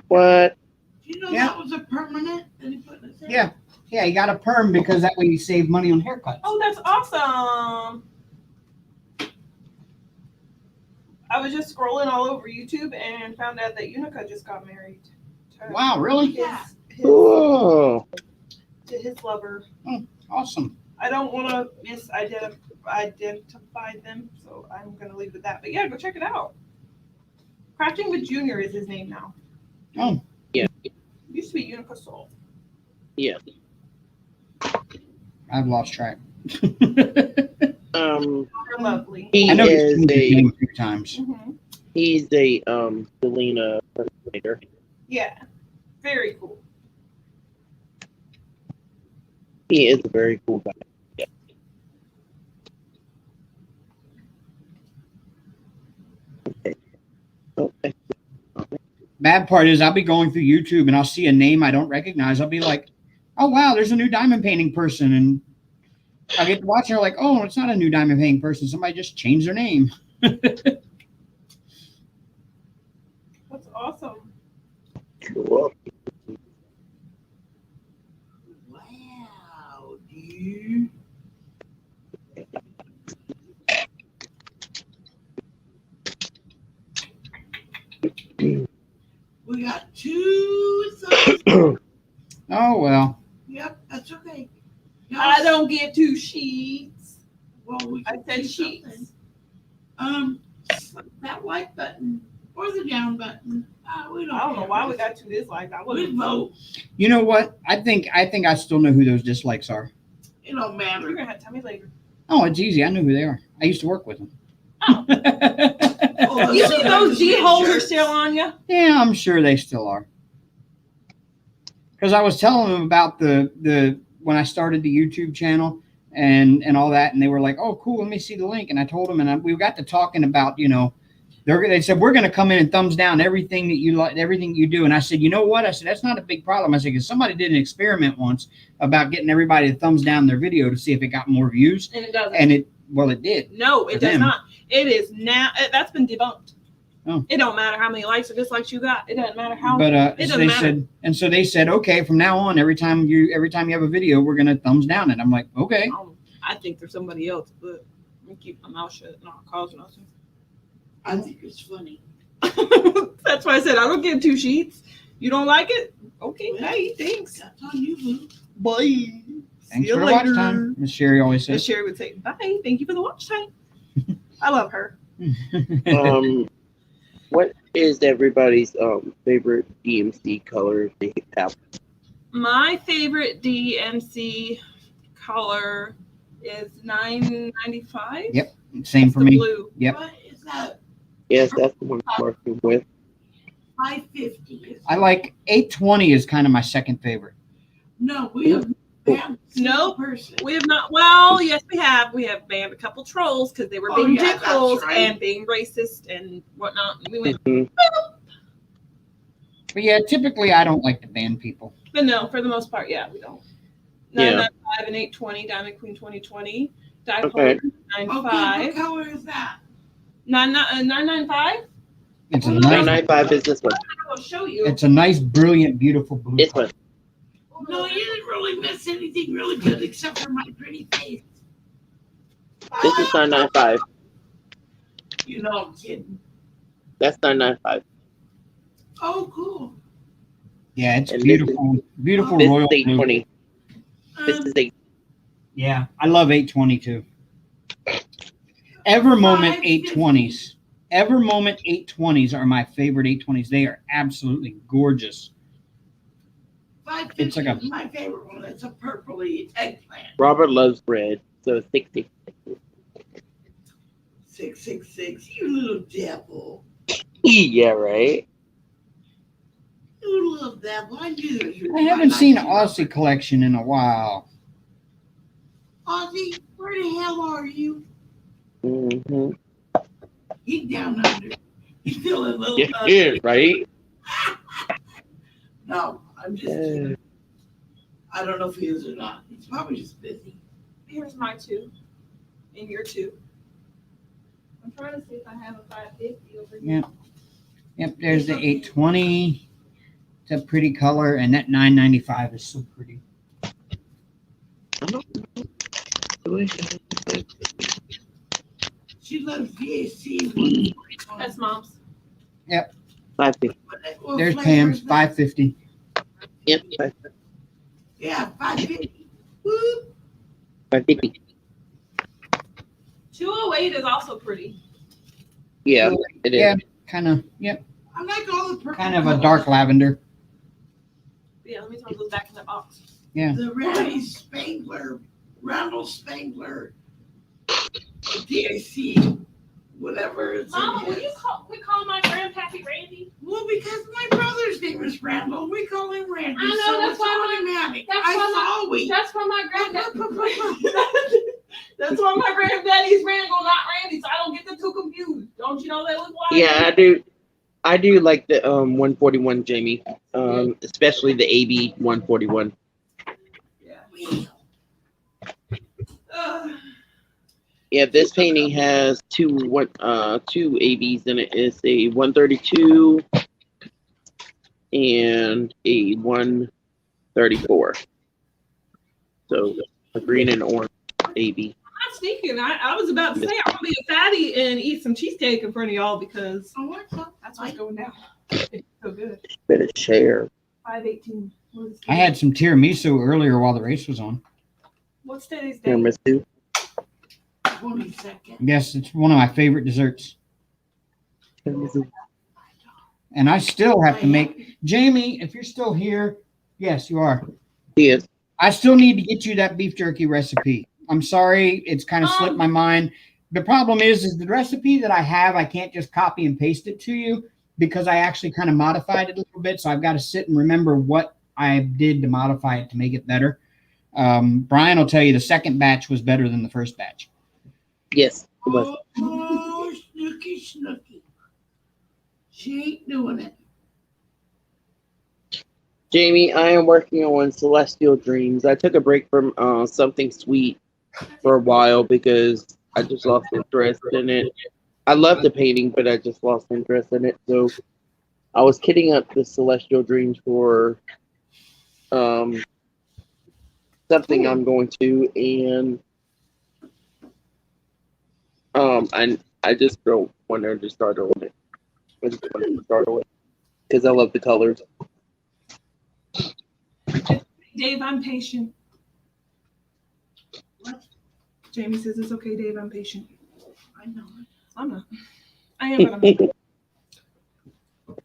What? Do you know Yeah. that was a permanent that he put in his hair? Yeah. Yeah, he got a perm because that way he saved money on haircuts. Oh, that's awesome. I was just scrolling all over YouTube and found out that Unica just got married. To Wow, really? Oh. to his lover. Awesome. I don't want to identify them, so I'm going to leave it at that. But yeah, go check it out. Crafting with Junior is his name now. Oh. Yeah. Used to be Unica Soul. Yeah. I've lost track. They're lovely. He I know is this a a few times. Mm-hmm. He's a Selena impersonator. Yeah, very cool. He is a very cool guy. Yeah. Okay. Oh, Bad part is I'll be going through YouTube and I'll see a name I don't recognize. I'll be like, oh, wow, there's a new diamond painting person. And I get to watch and they're like, oh, it's not a new diamond painting person. Somebody just changed their name. That's awesome. cool. Wow, dude. We got 2 thumbs. Oh, well. Yep, that's okay. I don't get 2 sheets. Well, we I can said do sheets. something. That like button or the down button. We don't. I don't know care. why we got 2 dislikes. I We wouldn't vote. You know what? I think I still know who those dislikes are. It don't You're matter. gonna have to tell me later. Oh, it's easy. I know who they are. I used to work with them. Oh. Oh, You those think are those G big holes are jerks. still on you? Yeah, I'm sure they still are. Because I was telling them about the when I started the YouTube channel and all that, and they were like, "Oh, cool, let me see the link." And I told them, and we got to talking about, they said we're going to come in and thumbs down everything that you like, everything you do. And I said, you know what? I said that's not a big problem. I said because somebody did an experiment once about getting everybody to thumbs down their video to see if it got more views, And it doesn't. and it did. No, it For does them. not. It is now. That's been debunked. Oh. It don't matter how many likes or dislikes you got. It doesn't matter how. But it so doesn't they matter. said, they said, okay, from now on, every time you have a video, we're gonna thumbs down it. I'm like, okay. I think there's somebody else, but I'm gonna keep my mouth shut and not cause nothing. I think it's funny. That's why I said I don't get 2 sheets. You don't like it? Okay, Well, hey, thanks. That's on you, Lou. Bye. Thanks See you for the later. watch time, Miss Sherry always As says. Sherry would say, bye. Thank you for the watch time. I love her. What is everybody's favorite DMC color they have? My favorite DMC color is 995. Yep, Same That's for the me. blue. Yep. What is that? Yes, that's the one I'm working with. 550. I like 820 is kind of my second favorite. No, we have Nope. person. We have not. Well, yes, we have. We have banned a couple trolls because they were being yeah, that's dickholes right. and being racist and whatnot. And we went, Mhm. But yeah, typically I don't like to ban people. but no, for the most part, yeah, we don't. Yeah. 995 and 820, Diamond Queen 2020, Dipolar Okay. 95, What color is that? 995. It's a Oh, nice, 995 is this one. I will show you. it's a nice, brilliant, beautiful blue. This one. No, you didn't really miss anything really good except for my pretty face. This is 995. You know I'm kidding. That's 995. Oh, cool. Yeah, it's And this beautiful, beautiful This is royal blue. 820. This Um, is 8. Yeah, I love 820 too. Ever Moment 550. 820s. Ever Moment 820s are my favorite 820s. They are absolutely gorgeous. 550 It's like a- is my favorite one. It's a purpley eggplant. Robert loves red, so 60. 666. You little devil. Yeah, right. You little devil. I knew that you were I haven't seen like Aussie collection in a while. Ozzy, where the hell are you? Mm-hmm. He's down under. He's feeling a little Yeah, right. No, I'm just kidding. I don't know if he is or not. He's probably just busy. Here's my 2 and your 2. I'm trying to see if I have a 550 over here. Yeah. Yep, there's the 820. It's a pretty color, and that 995 is so pretty. She loves VAC. That's mom's. 550. There's Pam's 550. Yep. Yeah, 550. Whoop. 550. 208 is also pretty. Yeah, it is. Yeah, kind of. Yep, I like all the purple. kind of a colors. dark lavender. Yeah, let me throw those back in the box. The Randy Spangler, Randall Spangler, DAC, whatever it's Mama, in will you his. call call my grandpappy Randy? Well, because my brother's name is Randall, we call him Randy. I know, so that's it's why automatic. that's why saw we. That's why my granddad. That's why my granddaddy's Randall, not Randy, so I don't get them too confused. Don't you know they look like? Yeah, I do. I do like the 141, Jamie. Especially the AB 141. Yeah. Yeah, this painting has two ABs in it. It's a 132 and a 134. So a green and orange AB. I'm sneaking. I was about to say I'm gonna be a fatty and eat some cheesecake in front of y'all because that's what's going down. It's so good. Better share. 518. I had some tiramisu earlier while the race was on. What's today's date? Tiramisu. 22nd. Yes, it's one of my favorite desserts. Tiramisu. And I still have to make Jamie, if you're still here, yes, you are. Yes. I still need to get you that beef jerky recipe. I'm sorry, it's kind of slipped my mind. The problem is the recipe that I have, I can't just copy and paste it to you because I actually kind of modified it a little bit. So I've got to sit and remember what I did to modify it to make it better. Brian will tell you the second batch was better than the first batch. Yes, it was. Oh, Snooky. She ain't doing it. Jamie, I am working on Celestial Dreams. I took a break from something sweet for a while because I just lost interest in it. I love the painting, but I just lost interest in it. So I was kitting up the Celestial Dreams for something I'm going to, and I just don't want to just start on it. I just want to start on it because I love the colors. Dave, I'm patient. What? Jamie says it's okay, Dave. I'm patient. I know. I'm not. I am, but I'm not.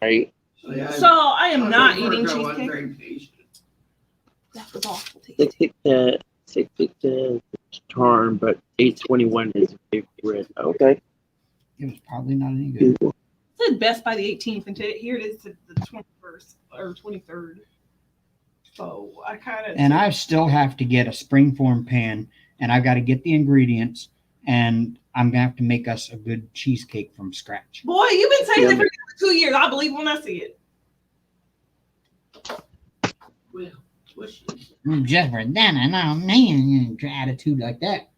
Right? So I am not eating cheesecake. Very patient. That was awful. Six charm, but 821 is a favorite. Okay. It was probably not any good. It said best by the 18th, and here it is the 21st or 23rd. So I kind of. And I still have to get a springform pan, and I've got to get the ingredients, and I'm going to have to make us a good cheesecake from scratch. Boy, you've been saying that for 2 years. I believe when I see it. Well, what's she? Just for that, I know, man, your attitude like that.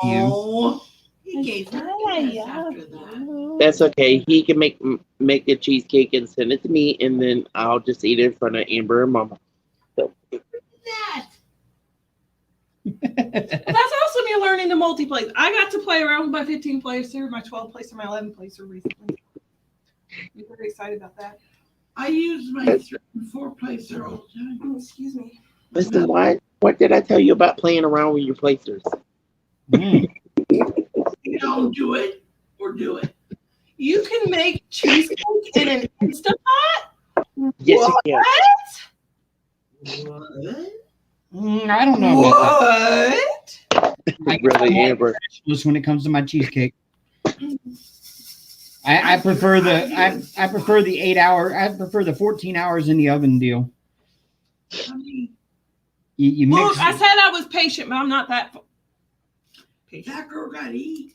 Oh, he gave her a kiss after that. That's okay. He can make a cheesecake and send it to me, and then I'll just eat it in front of Amber and Mama. So. That. That's awesome. You're learning to multi-place. I got to play around with my 15 placer, my 12 placer, my 11 placer recently. I'm very excited about that. I use my 3 and 4 placer all the time. Oh, excuse me. Listen, what did I tell you about playing around with your placers? You don't do it or do it. You can make cheesecake in an Instant Pot? Yes, you can. What? I don't know about What? that. Really, Amber. When it comes to my cheesecake, I prefer the 8 hour. I prefer the 14 hours in the oven deal. I mean, You mix. Look, I said I was patient, but I'm not that patient. that girl got to eat.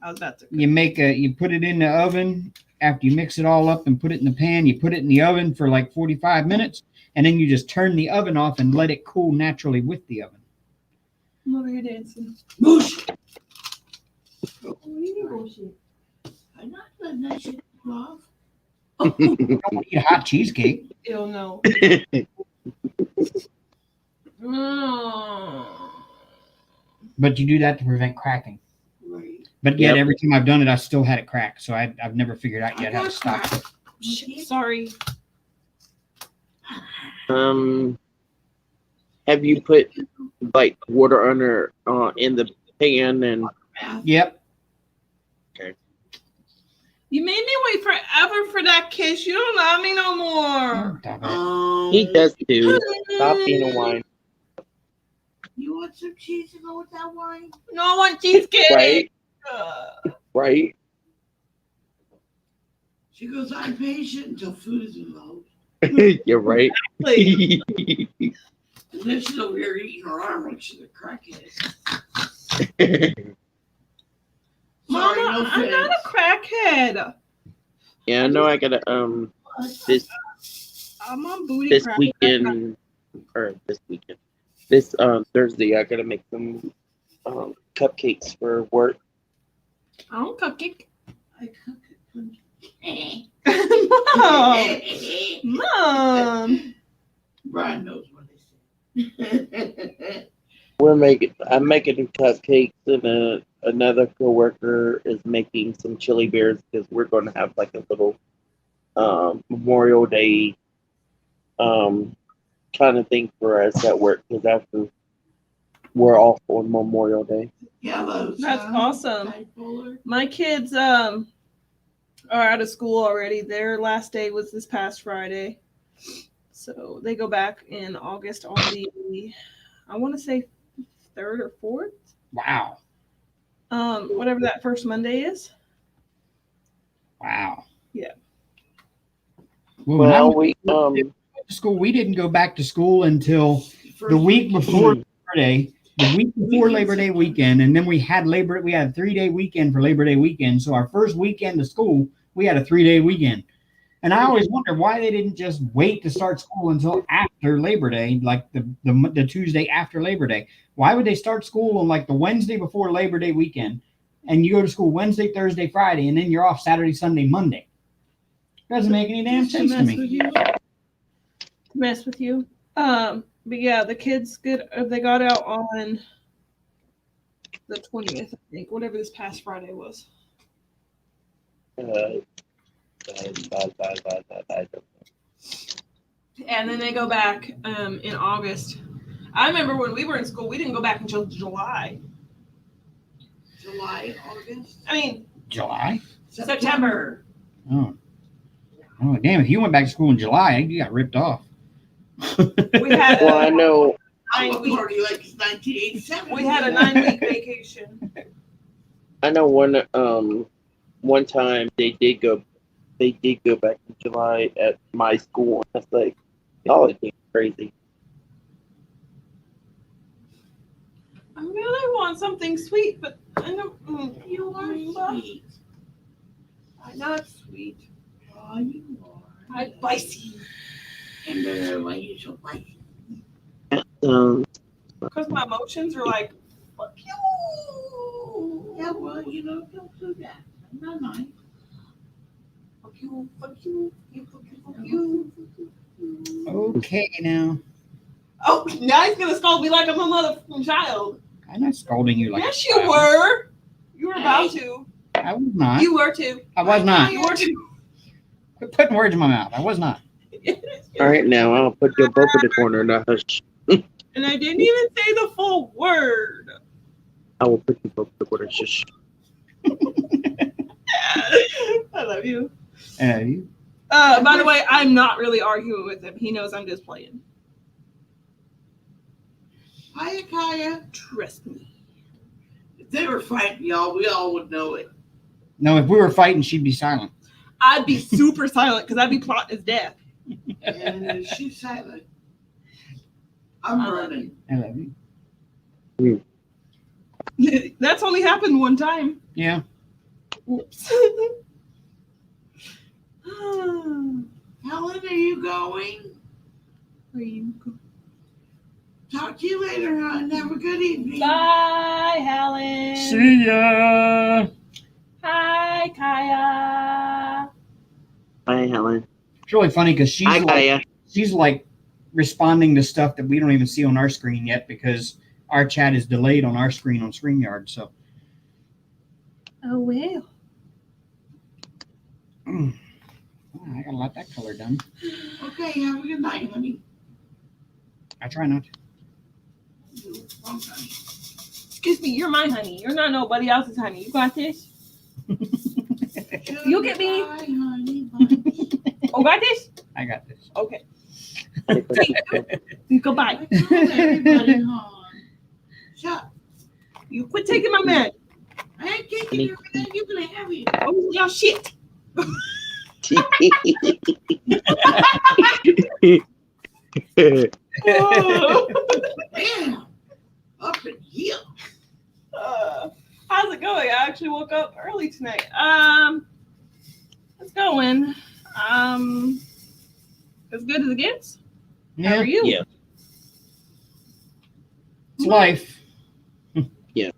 I was about to. You put it in the oven. After you mix it all up and put it in the pan, you put it in the oven for like 45 minutes, and then you just turn the oven off and let it cool naturally with the oven. I'm over here dancing. Boosh. What do you mean bullshit? I'm not letting that shit cool off. You don't eat hot cheesecake. Ew, no. But you do that to prevent cracking. Right. But yet, Yep. every time I've done it, I still had it crack. So I've never figured out yet how to stop it. Shit, sorry. Have you put like water under in the pan and? Yep. You made me wait forever for that kiss. You don't love me no more. Stop it. He does too. Stop being a whine. You want some cheese to go with that wine? No, I want cheesecake. Right. Right. She goes, I'm patient until food is involved. You're right. Like, And then she's over here eating her arm like she's a crackhead. Mama, Sorry, no I'm not a crackhead. Yeah, I know. I gotta this I'm on booty this crack. weekend or this weekend. This Thursday, I gotta make some cupcakes for work. I don't cupcake. I cook it. Mom. Brian knows what they say. I'm making cupcakes, and another coworker is making some chili beers because we're going to have like a little Memorial Day kind of thing for us at work because after we're off on Memorial Day. Yeah, That's awesome. bipolar. My kids are out of school already. Their last day was this past Friday. So they go back in August on the, I want to say 3rd or 4th. Wow. Whatever that first Monday is. Wow. Yeah. Well, when I Well, went we to school, we didn't go back to school until the week before Labor Day, the week before Labor Day weekend, and then we had a 3-day weekend for Labor Day weekend. So our first weekend of school, we had a 3-day weekend. And I always wondered why they didn't just wait to start school until after Labor Day, like the Tuesday after Labor Day. Why would they start school on like the Wednesday before Labor Day weekend, and you go to school Wednesday, Thursday, Friday, and then you're off Saturday, Sunday, Monday? Doesn't make any damn sense to me. Mess with you. But yeah, the kids they got out on the 20th, I think, whatever this past Friday was. And then they go back in August. I remember when we were in school, we didn't go back until July. July, August, I mean, July? September. Oh, damn! If you went back to school in July, you got ripped off. We had well, I know. I'm a party like it's 1987. We had a 9-week vacation. I know one time they did go back in July at my school. And that's like, y'all are crazy. I really want something sweet, but I don't. You are sweet. I'm not sweet. Oh, you are. I'm spicy. And why you so spicy? Because my emotions are like, fuck you. Yeah, well, don't do that. I'm not nice. Fuck you, fuck you, fuck you. Okay, now Oh, now he's gonna scold me like I'm a motherfucking child. I'm not scolding you like. Yes, a you child. were. You were about to. I was not. You were too. I was not. You were too. Quit putting words in my mouth. I was not. All right, now I'll put you both in the corner and hush. And I didn't even say the full word. I will put you both in the corner. Shush. I love you. You. By the way, I'm not really arguing with him. He knows I'm just playing. Hiya, Kaya. Trust me. If they were fighting, y'all, we all would know it. No, if we were fighting, she'd be silent. I'd be super silent because I'd be plotting his death. And she's silent. I'm running. I love you. That's only happened one time. Yeah. Oops. Helen, are you going? Where you go? Talk to you later, hon. Have a good evening. Bye, Helen. See ya. Hi, Kaya. Hi, Helen. It's really funny because Hi, Kaya. she's like responding to stuff that we don't even see on our screen yet because our chat is delayed on our screen on StreamYard. So. Oh, well. I gotta let that color done. Okay, have a good night, honey. I try not to. Excuse me, you're my honey. You're not nobody else's honey. You got this? You get me? Bye, honey. Bye. Oh, got this? I got this. Okay. Goodbye. Everybody, hon. Shut. You quit taking my man. I ain't taking your man. You can have it. Oh, y'all shit. Oh. Damn. Up in here. How's it going? I actually woke up early tonight. It's going. As good as it gets. How Yeah, are you? Yeah. it's life. Yep.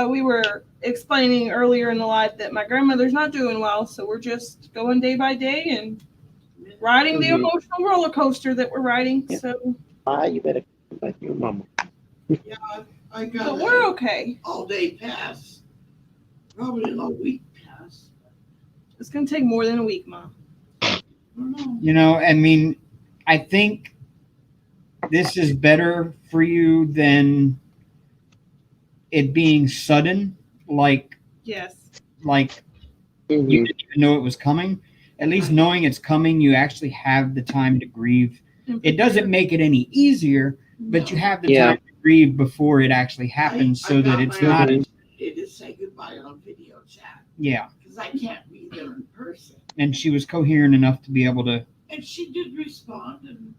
We were explaining earlier in the live that my grandmother's not doing well, so we're just going day by day and riding the Mhm. emotional roller coaster that we're riding. Yeah. So, You better come back to your mama. Yeah, I got but we're okay. all day pass. Probably an all week pass. It's gonna take more than a week, Mom. I don't know. You know, I mean, I think this is better for you than it being sudden, like Yes. you Mhm. didn't even know it was coming. At least knowing it's coming, you actually have the time to grieve. It doesn't make it any easier, but you No. have the Yeah. time to grieve before it actually happens, I so that got it's my not. opportunity to say goodbye on video chat Yeah, because I can't be there in person. and she was coherent enough to be able to. And she did respond, and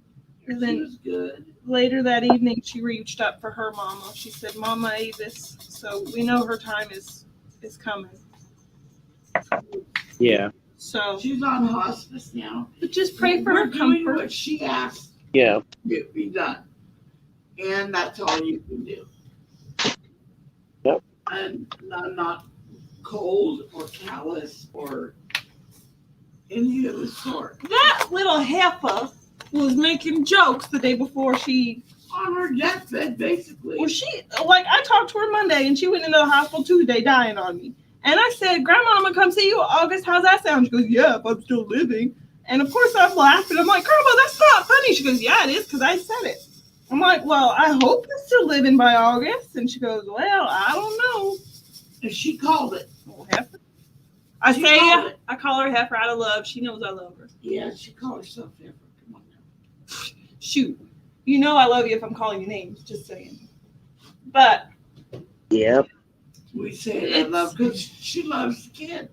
And she then was good. later that evening, she reached up for her mama. She said, "Mama Avis," so we know her time is coming. Yeah. So, She's on hospice now. but just pray for We're her doing comfort. what she asked Yeah. to be done, and that's all you can do. Yep. And I'm not cold or callous or any of the sort. That little heifer was making jokes the day before she. On her deathbed, basically. Well, I talked to her Monday, and she went into the hospital Tuesday dying on me. And I said, "Grandma, I'm gonna come see you August. How's that sound?" She goes, "Yeah, if I'm still living." And of course, I'm laughing. I'm like, "Grandma, that's not funny." She goes, "Yeah, it is, because I said it." I'm like, "Well, I hope you're still living by August." And she goes, "Well, I don't know." And she called it. Oh, heifer. I She say, called it. I call her heifer out of love. She knows I love her. Yeah, she called herself Heifer. Come on now. Shoot, you know I love you if I'm calling you names. Just saying. But Yep. We say it I love because she loves the kid.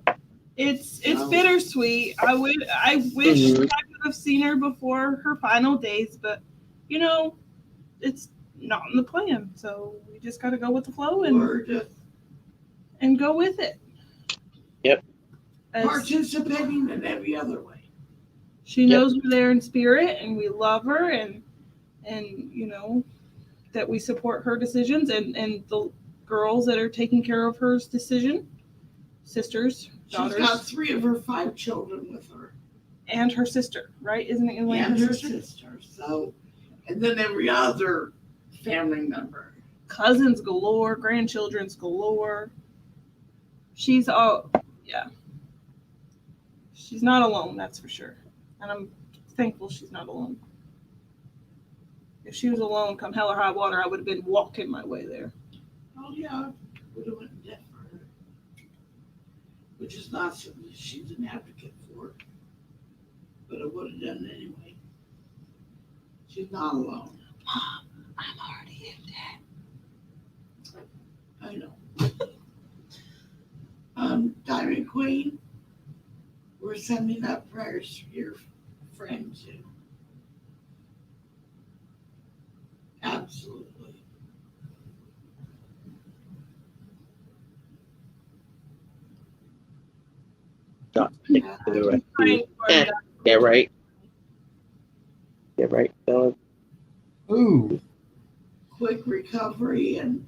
it's No. bittersweet. I wish Mhm. I could have seen her before her final days, but you know, it's not in the plan. So we just got to go with the flow We're just and go with it. Yep. As participating in every other way. she knows we're there in spirit and we love her and you know that we support her decisions and the girls that are taking care of her decision, sisters, She's got daughters, 3 of her 5 children with her. and her sister, right? Isn't it Elaine And her her sister? sister. So, and then every other family member. Cousins galore, grandchildren's galore. She's she's not alone, that's for sure. And I'm thankful she's not alone. If she was alone, come hell or high water, I would have been walking my way there. Oh yeah, would have went in debt for her. Which is not something that she's an advocate for. But I would have done it anyway. She's not alone. Mom, I'm already in debt. I know. Diamond Queen, we're sending up prayers for your friend too. Absolutely. Not stick to the rest. Praying for her. Yeah, right. Yeah, right, fellas. Ooh, Quick recovery, and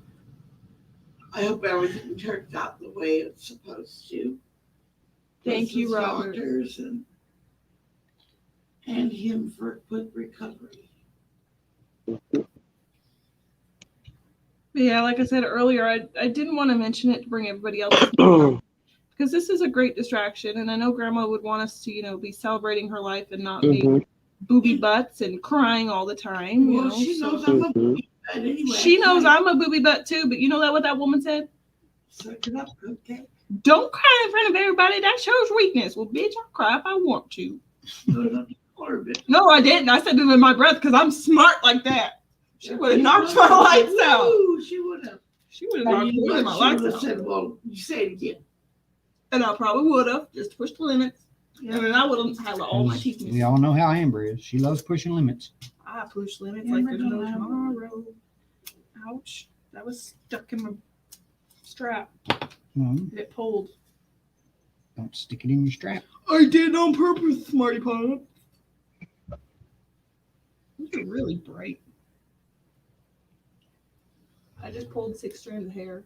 I hope everything turns out the way it's supposed to. Thank you, Plus the Robert. doctors and him for a quick recovery. But yeah, like I said earlier, I didn't want to mention it to bring everybody else because this is a great distraction, and I know Grandma would want us to, you know, be celebrating her life and not be Mhm. booby butts and crying all the time. You Well, know, she so- knows I'm a Mhm. booby butt anyway. She knows I'm a booby butt too, but you know what that woman said? Suck it up, okay? Don't cry in front of everybody. That shows weakness. Well, bitch, I'll cry if I want to. No, I didn't. I said it in my breath because I'm smart like that. She would have knocked my lights out. Ooh, she would have. She would have And knocked you me in my she life would have out. said, well, you say it again. And I probably would have just pushed the limits. And then I would have had all my teeth We missing. all know how Amber is. She loves pushing limits. I push limits Amber like there's no don't have one. tomorrow. Ouch. That was stuck in my strap. Well, It pulled. don't stick it in your strap. I did on purpose, Smarty Pants. These are really bright. I just pulled 6 strands of hair.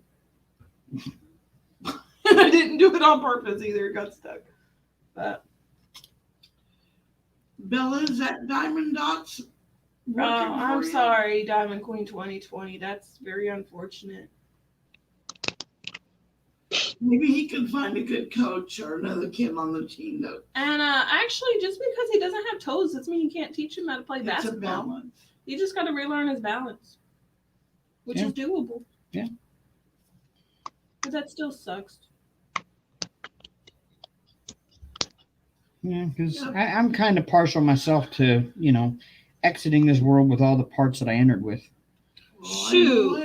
I didn't do it on purpose either. It got stuck. But Bella, is that Diamond Dots working I'm for you? sorry, Diamond Queen 2020. That's very unfortunate. Maybe he can find a good coach or another kid on the team that And actually, just because he doesn't have toes doesn't mean you can't teach him how to play it's a basketball. balance. You just got to relearn his balance, which Yeah. is doable. Yeah. But that still sucks. Yeah, because Yeah. I'm kind of partial myself to, exiting this world with all the parts that I entered with. Shoot.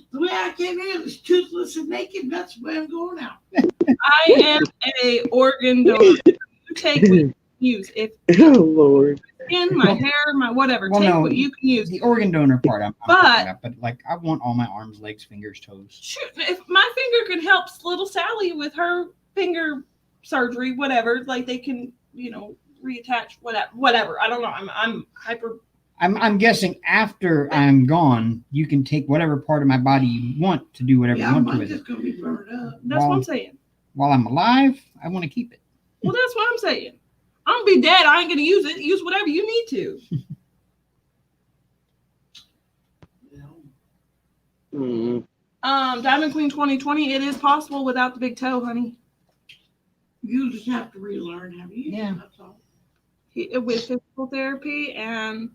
The way I came in is toothless and naked. That's the way I'm going out. I am a organ donor. You take what you can use. If Oh Lord. skin, my hair, my whatever, Well, take no, what you can use. The organ donor part I'm But- talking about, but like I want all my arms, legs, fingers, toes. Shoot, if my finger could help little Sally with her finger surgery, whatever, like they can, reattach whatever. I don't know. I'm hyper. I'm guessing after I'm gone, you can take whatever part of my body you want to do whatever Yeah, you want to mine's with it. just gonna be burned up. That's what I'm saying. While I'm alive, I want to keep it. Well, that's what I'm saying. I'm gonna be dead. I ain't gonna use it. Use whatever you need to. Mm. Diamond Queen 2020. It is possible without the big toe, honey. You just have to relearn how to use Yeah. it. That's all. With physical therapy and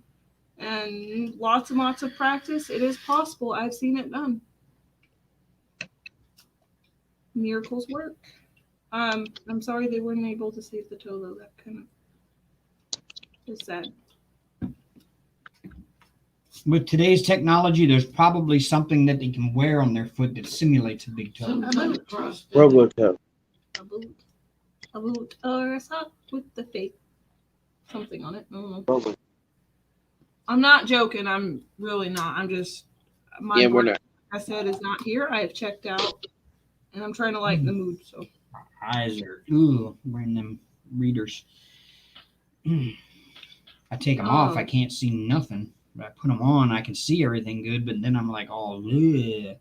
lots and lots of practice, it is possible. I've seen it done. Miracles work. I'm sorry they weren't able to save the toe though. That kind of is sad. With today's technology, there's probably something that they can wear on their foot that simulates a big toe. Some kind of cross. Robotop. A boot or a sock with the fake something on it. I don't know. Robot. I'm not joking. I'm really not. I'm just my Yeah, we're work, not. I said, is not here. I have checked out, and I'm trying to lighten the mood. So Eyes are wearing them readers. I take them off, I can't see nothing. But I put them on, I can see everything good. But then I'm like, I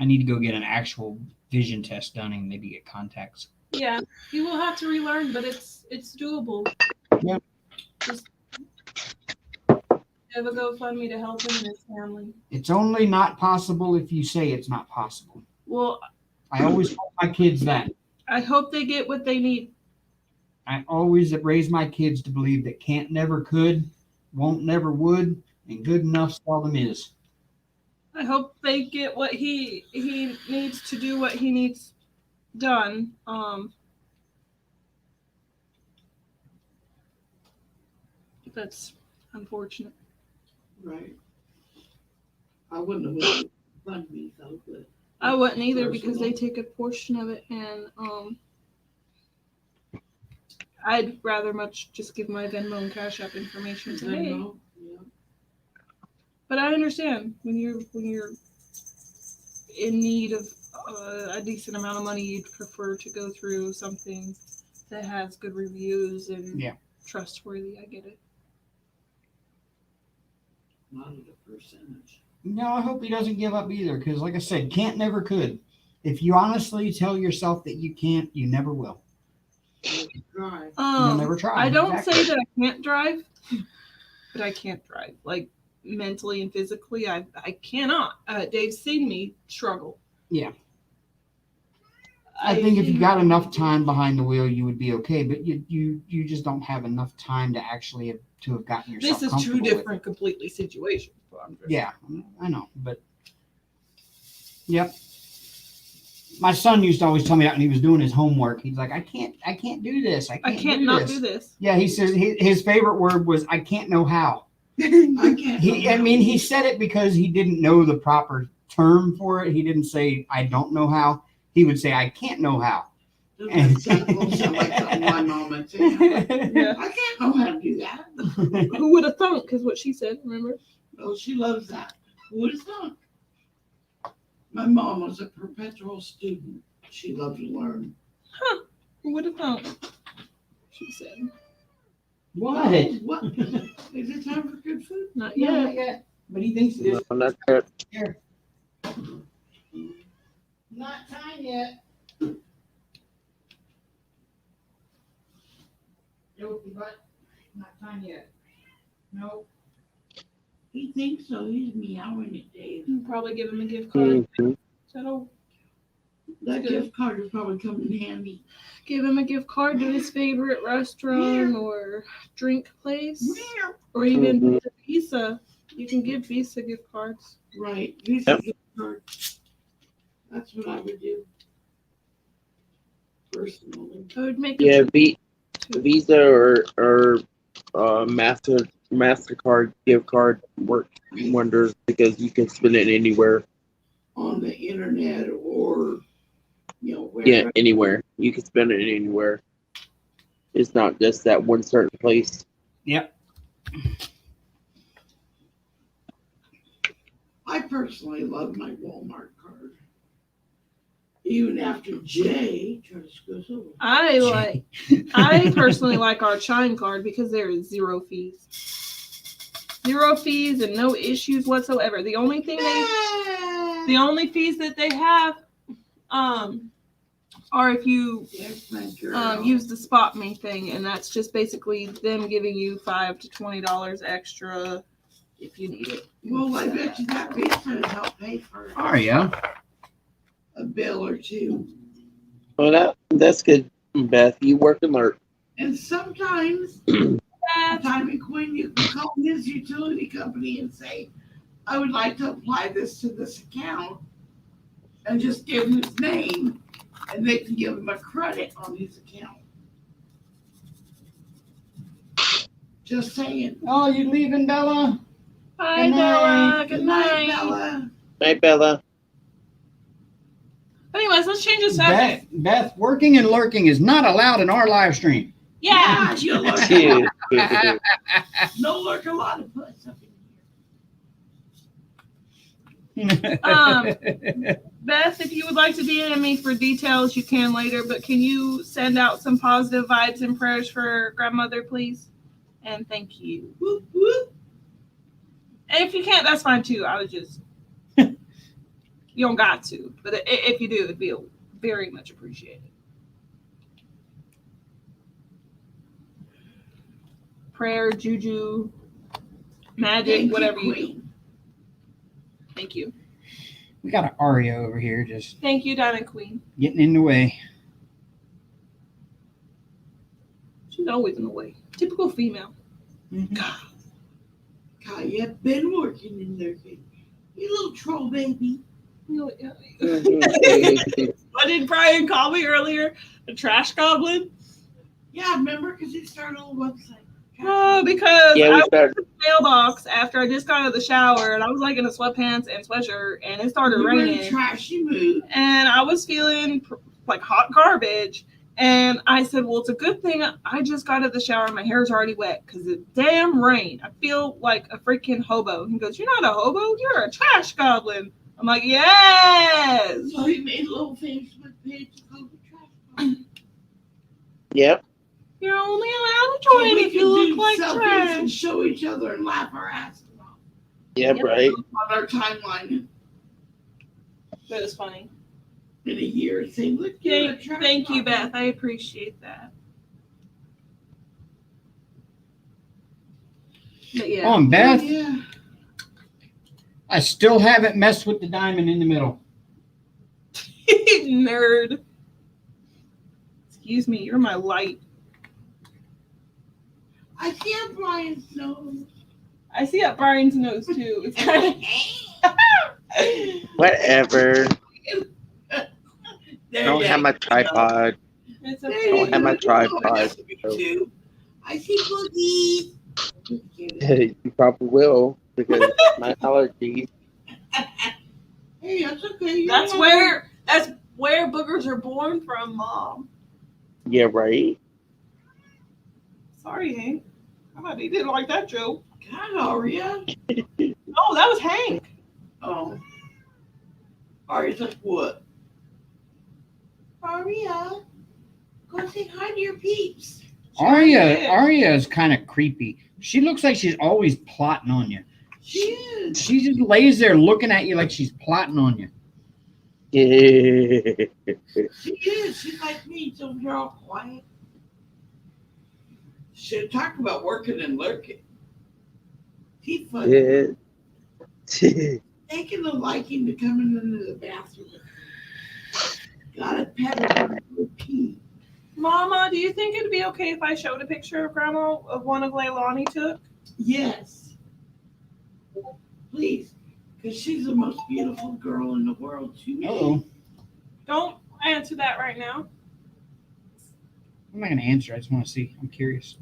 need to go get an actual vision test done and maybe get contacts. yeah, you will have to relearn, but it's doable. Yeah. Just have a GoFundMe to help him and his family. It's only not possible if you say it's not possible. Well, I always tell my kids that. I hope they get what they need. I always raise my kids to believe that can't never could, won't never would, and good enough seldom is. I hope they get what he needs to do what he needs done. That's unfortunate. Right. I wouldn't have wanted to fund me though, but I wouldn't either because they take a portion of it, and I'd rather much just give my Venmo and Cash App information to hey. yeah. But I understand when you're in need of a decent amount of money, you'd prefer to go through something that has good reviews and trustworthy. I get it. Not at a percentage. No, I hope he doesn't give up either, because like I said, can't never could. If you honestly tell yourself that you can't, you never will. Right. You'll never try. I don't Exactly. say that I can't drive, but I can't drive. Like mentally and physically, I cannot. Dave's seen me struggle. Yeah. I think if you got enough time behind the wheel, you would be okay. But you just don't have enough time to actually have gotten yourself. This is two comfortable with different, completely situations. So I'm it. just- Yeah, I know, but yep. My son used to always tell me that when he was doing his homework. He's like, I can't do this. I I can't do not this. do this. Yeah, he says his favorite word was, I can't know how. I can't. He said it because he didn't know the proper term for it. He didn't say, I don't know how. He would say, I can't know how. That sound like something my mom would say. Yeah. I can't know how to do that. Who would have thunk is what she said, remember? Oh, she loves that. Who would have thought? My mom was a perpetual student. She loved to learn. Huh. Who would have thunk? She said. What? What? Is it time for good food? Not No, yet. not yet. But he thinks it is. No, not that. Here. Not time yet. Nope, but not time yet. Nope. He thinks so. He's meowing at Dave. You'll probably give him a gift card. Mhm. So That Good. gift card will probably come in handy. give him a gift card to his favorite restaurant or drink place. Or even Mhm. Visa. You can give Visa gift cards. Right. Here's a gift card. That's what I would do. Personally. I would make Yeah, it Visa or MasterCard gift card work wonders because you can spend it anywhere. On the internet or, where. Yeah, anywhere. You can spend it anywhere. It's not just that one certain place. Yep. I personally love my Walmart card. Even after Jay tries to screw us over. I personally like our Chime card because there is 0 fees. 0 fees and no issues whatsoever. The only fees that they have are if you Yes, my girl. use the Spot Me thing, and that's just basically them giving you $5 to $20 extra if you need it. Well, I bet you that Visa help pay for Are ya? a bill or two. Well, that's good, Beth. You work and learn. And sometimes, Time and Quinn, you can call his utility company and say, I would like to apply this to this account, and just give him his name, and they can give him a credit on his account. Just saying. Oh, you leaving, Bella? Bye, Good Bella. night. Good night. Bella. Hey, Bella. Anyways, let's change the subject. Beth, working and lurking is not allowed in our live stream. Yeah. You look. Yeah. No look a lot of puss up in Beth, if you would like to DM me for details, you can later, but can you send out some positive vibes and prayers for grandmother, please? And thank you. Whoop, whoop. And if you can't, that's fine too. I was just, you don't got to, but if you do, it'd be very much appreciated. Prayer, juju, magic, Thank whatever you do. Queen. Thank you. We got an Aria over here just Thank you, Diamond Queen. getting in the way. She's always in the way. Typical female. Mhm. Kaya been working in there. You little troll baby. You know, Mhm. what did Brian call me earlier? A trash goblin? Yeah, remember? Because he started a little website. Oh, because Yeah, I we went started. to the mailbox after I just got out of the shower and I was like in a sweatpants and sweatshirt and it started You were in a raining trashy mood. and I was feeling like hot garbage. And I said, well, it's a good thing I just got out of the shower and my hair's already wet because it's damn rain. I feel like a freaking hobo. He goes, you're not a hobo, you're a trash goblin. I'm like, yes. So he made a little Facebook page called the Trash Goblin. Yep. You're only allowed to So join we if you can look do like selfies trash. and show each other and laugh our asses off Yep. Yep. Right. on our timeline That is funny. in a year. Say, look, you're a trash Thank you, goblin. Beth. I appreciate that. But yeah. Oh, and Beth, Yeah. I still haven't messed with the diamond in the middle. Nerd. Excuse me, you're my light. I can't Brian's nose. I see up Brian's nose too. It's kind of. Whatever. There I don't you have my go. It's There okay. you don't have my go. tripod, Me too. I see boogies. You probably will because my allergies. Hey, that's okay. That's where boogers are born from, Mom. Yeah, right. Sorry, Hank. I thought he didn't like that joke. God, Aria. Oh, that was Hank. Oh. Aria's like, what? Aria, go say hi to your peeps. Arya is kind of creepy. She looks like she's always plotting on you. She is. She just lays there looking at you like she's plotting on you. Yeah. She is. She's like me. So you're all quiet. Should talk about working and lurking. She's funny. Yeah. Taking a liking to coming into the bathroom. Got a pet her pee. Mama, do you think it'd be okay if I showed a picture of Grandma of one of Leilani took? Yes. Please. Because she's the most beautiful girl in the world to me. Uh-oh. Don't answer that right now. I'm not going to answer. I just want to see. I'm curious.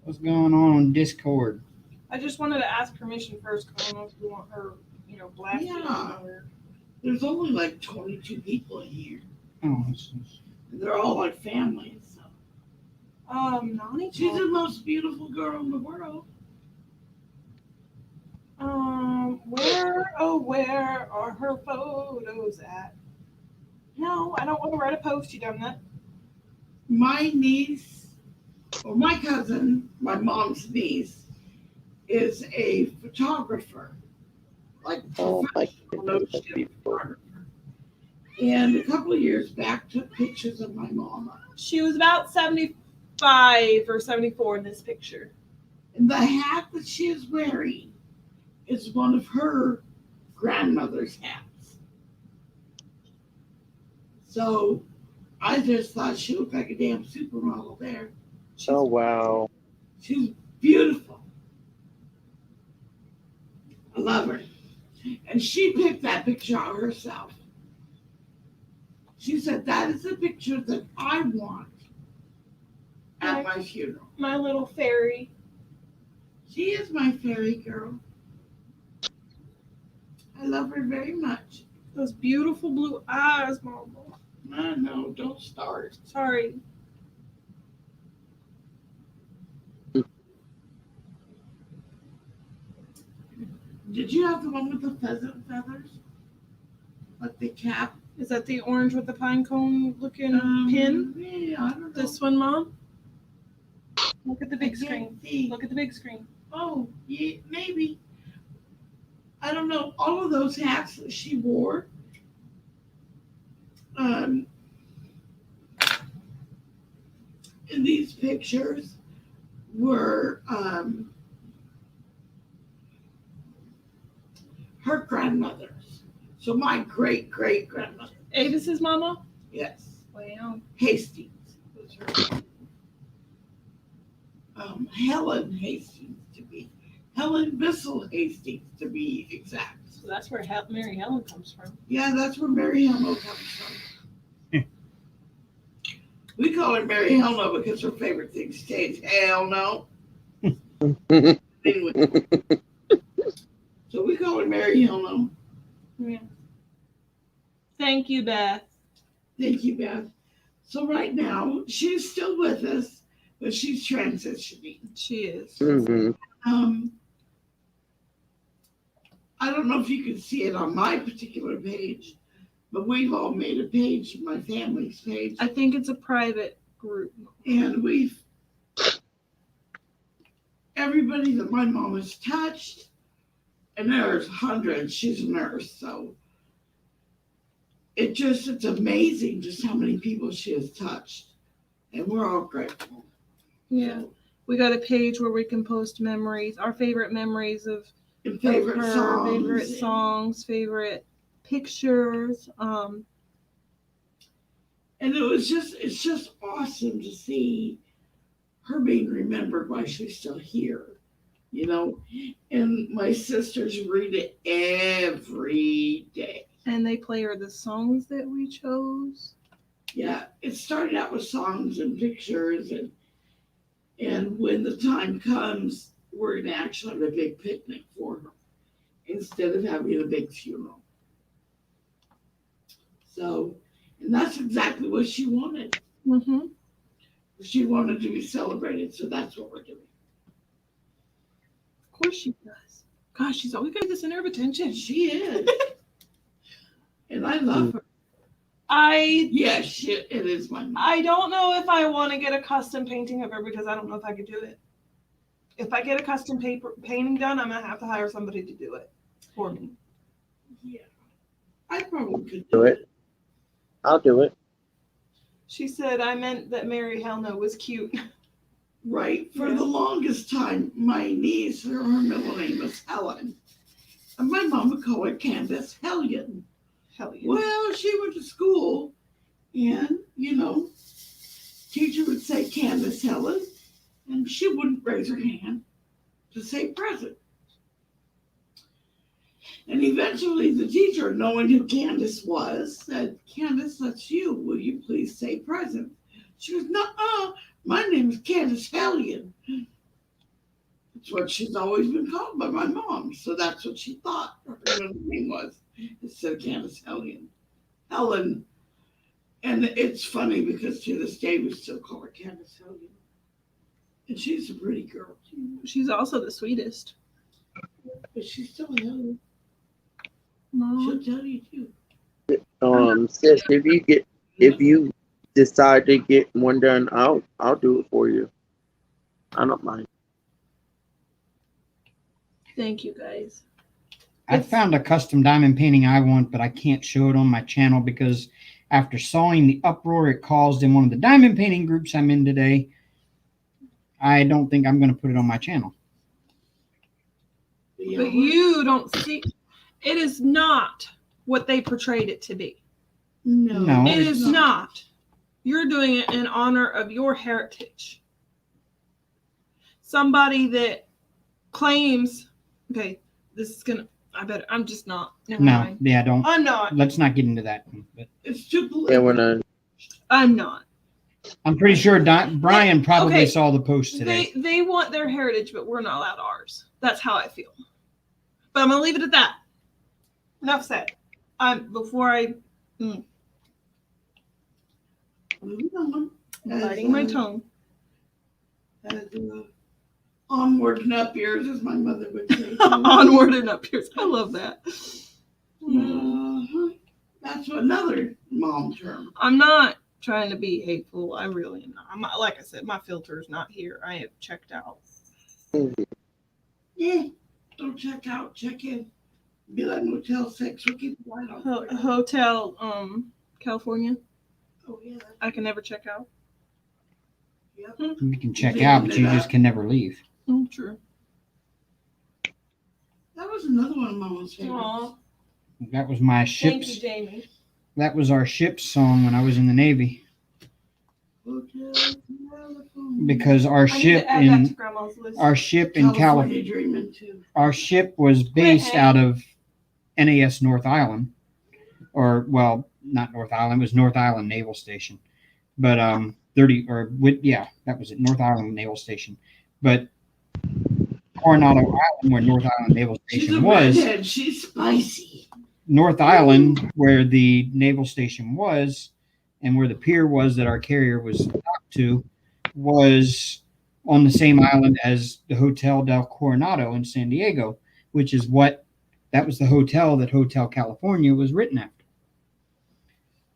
What's going on Discord? I just wanted to ask permission first because I don't know if you want her, blasted. Yeah. There's only like 22 people in here. Oh, They're all like family. So. Nani She's told- the most beautiful girl in the world. Where are her photos at? No, I don't want to write a post, you done that. My niece, or my cousin, my mom's niece, is a photographer. Like Oh my professional no-shit photographer. And a couple of years back took pictures of my mama. She was about 75 or 74 in this picture. And the hat that she is wearing is one of her grandmother's hats. So I just thought she looked like a damn supermodel there. Oh wow. She's beautiful. I love her. And she picked that picture out herself. She said, that is the picture that I want at my funeral. My little fairy. She is my fairy girl. I love her very much. Those beautiful blue eyes, Mama. No, don't start. Sorry. Did you have the one with the pheasant feathers? Like the cap? Is that the orange with the pine cone looking pin? Yeah, I don't know. This one, Mom? Look at the big I screen. can't see. Look at the big screen. Oh, yeah, maybe. I don't know. All of those hats that she wore. In these pictures were her grandmothers. So my great grandmother. Avis's mama? Yes. Wow. Hastings was her. Helen Hastings to be. Helen Bissell Hastings to be exact. So that's where Mary Helen comes from. Yeah, that's where Mary Helmo comes from. We call her Mary Helmo because her favorite thing stays hell no. Anyway. So we call her Mary Helmo. Yeah. Thank you, Beth. Thank you, Beth. So right now, she's still with us, but she's transitioning. She is. Mm-hmm. I don't know if you can see it on my particular page, but we've all made a page, my family's page, I think it's a private group. and everybody that my mom has touched, and there's hundreds, she's a nurse, so it's amazing just how many people she has touched, and we're all grateful. Yeah. We got a page where we can post memories, our favorite memories of And favorite her, songs. favorite songs, favorite pictures. And it's just awesome to see her being remembered while she's still here, and my sisters read it every day. And they play her the songs that we chose. Yeah, it started out with songs and pictures, and And when the time comes, we're going to actually have a big picnic for her instead of having a big funeral. So, and that's exactly what she wanted. Mm-hmm. She wanted to be celebrated, so that's what we're doing. Of course she does. Gosh, she's always got the center of attention. She is. And I love her. Yes, it is my mom. I don't know if I want to get a custom painting of her because I don't know if I could do it. If I get a custom painting done, I'm gonna have to hire somebody to do it for me. Yeah. I probably could Do it. I'll do it. She said I meant that Mary Helena was cute. Right. For Yeah. the longest time, my niece, her middle name was Helen. And my mom would call her Candace Hellion. Hell yeah. Well, she went to school and, teacher would say Candace Helen, and she wouldn't raise her hand to say present. And eventually the teacher, knowing who Candace was, said, Candace, that's you. Will you please say present? She was, no, my name is Candace Hellion. That's what she's always been called by my mom. So that's what she thought her middle name was, instead of Candace Hellion. Helen. And it's funny because to this day we still call her Candace Hellion. And she's a pretty girl too. She's also the sweetest. But she's still Helen. Mom. She'll tell you too. Sis, if you decide to get one done, I'll do it for you. I don't mind. Thank you guys. I found a custom diamond painting I want, but I can't show it on my channel because after sawing the uproar it caused in one of the diamond painting groups I'm in today, I don't think I'm going to put it on my channel. Yeah, But you don't see, it is not what they portrayed it to be. No. It is not. You're doing it in honor of your heritage. Somebody that claims, okay, this is gonna, I'm just not. Never No, mind. yeah, don't. I'm not. Let's not get into that. But It's too Yeah, political. we're not. I'm not. I'm pretty sure Brian probably Okay, saw the post today. They want their heritage, but we're not allowed ours. That's how I feel. But I'm gonna leave it at that. Enough said. Moving on. Biting my tongue. As, onward and up yours, as my mother would say. Onward and up yours. I love that. That's another mom term. I'm not trying to be hateful. I really am not. I'm not, like I said, my filter is not here. I have checked out. Yeah, don't check out, check in. Be like Motel 6. We'll keep the light on. Hotel, California. Oh, yeah. I can never check out. Yep. You can check out, but you just can never leave. Oh, true. That was another one of Mama's favorites. Aw, That was my thank you, ship's. Jamie. That was our ship's song when I was in the Navy. Hotel California. Because our I need ship to add that to in Grandma's list. our ship in California, Dreaming too. our ship was based out of NAS North Island, or well, not North Island. It was North Island Naval Station, but that was it, North Island Naval Station. But Coronado Island, where North Island Naval She's Station a was, redhead. She's spicy. North Island, where the naval station was, and where the pier was that our carrier was docked to, was on the same island as the Hotel del Coronado in San Diego, which is that was the hotel that Hotel California was written after.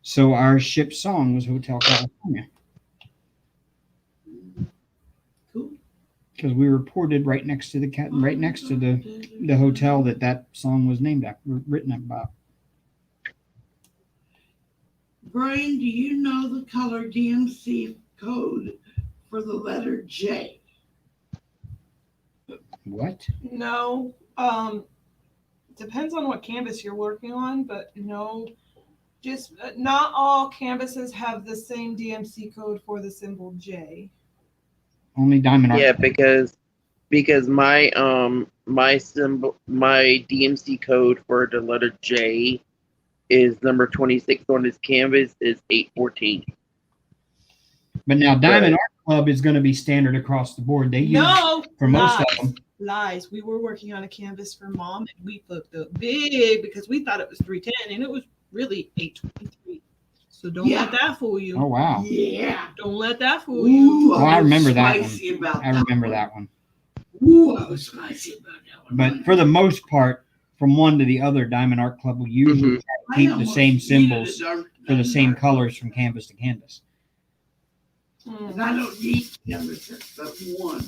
So our ship's song was Hotel California. Cool. Because we were ported right next to the hotel that song was named after, written about. Brian, do you know the color DMC code for the letter J? What? No. Depends on what canvas you're working on, but no. Just not all canvases have the same DMC code for the symbol J. Only Diamond Art. Yeah, because my DMC code for the letter J is number 26 on this canvas is 814. But now Diamond Art club is going to be standard across the board. They use No, for most lies, of them. lies. We were working on a canvas for Mom, and we fucked up big because we thought it was 310, and it was really 823. So don't Yeah. let that fool you. Oh wow! Yeah. Don't let that fool you. Ooh, Oh, I was remember that spicy one. about I remember that one. Ooh, I was spicy about that one. But for the most part, from one to the other, Diamond Art Club will usually Mhm. I keep the almost same needed symbols a dark- for the same dark- colors from canvas to canvas. And I don't need canvases but one.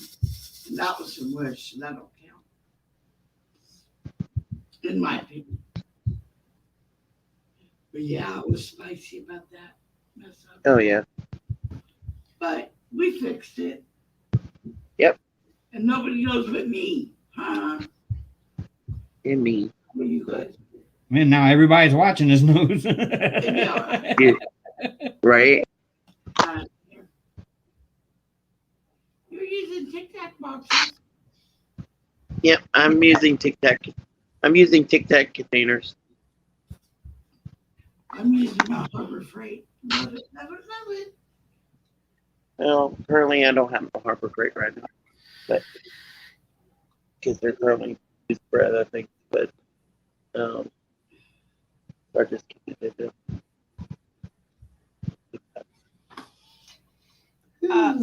And that was from Wish, and that don't count. In my opinion. But yeah, I was spicy about that mess up. Oh yeah. But we fixed it. Yep. And nobody knows but me. Huh? And me. What you guys? Man, now everybody's watching this knows. Yeah. Right? You're using Tic Tac boxes. Yep. I'm using Tic Tac. I'm using Tic Tac containers. I'm using my Harbor Freight. Love it, love it, love it. Well, currently I don't have a Harbor Freight right now, but because they're currently used bread, I think. But I just keep it there.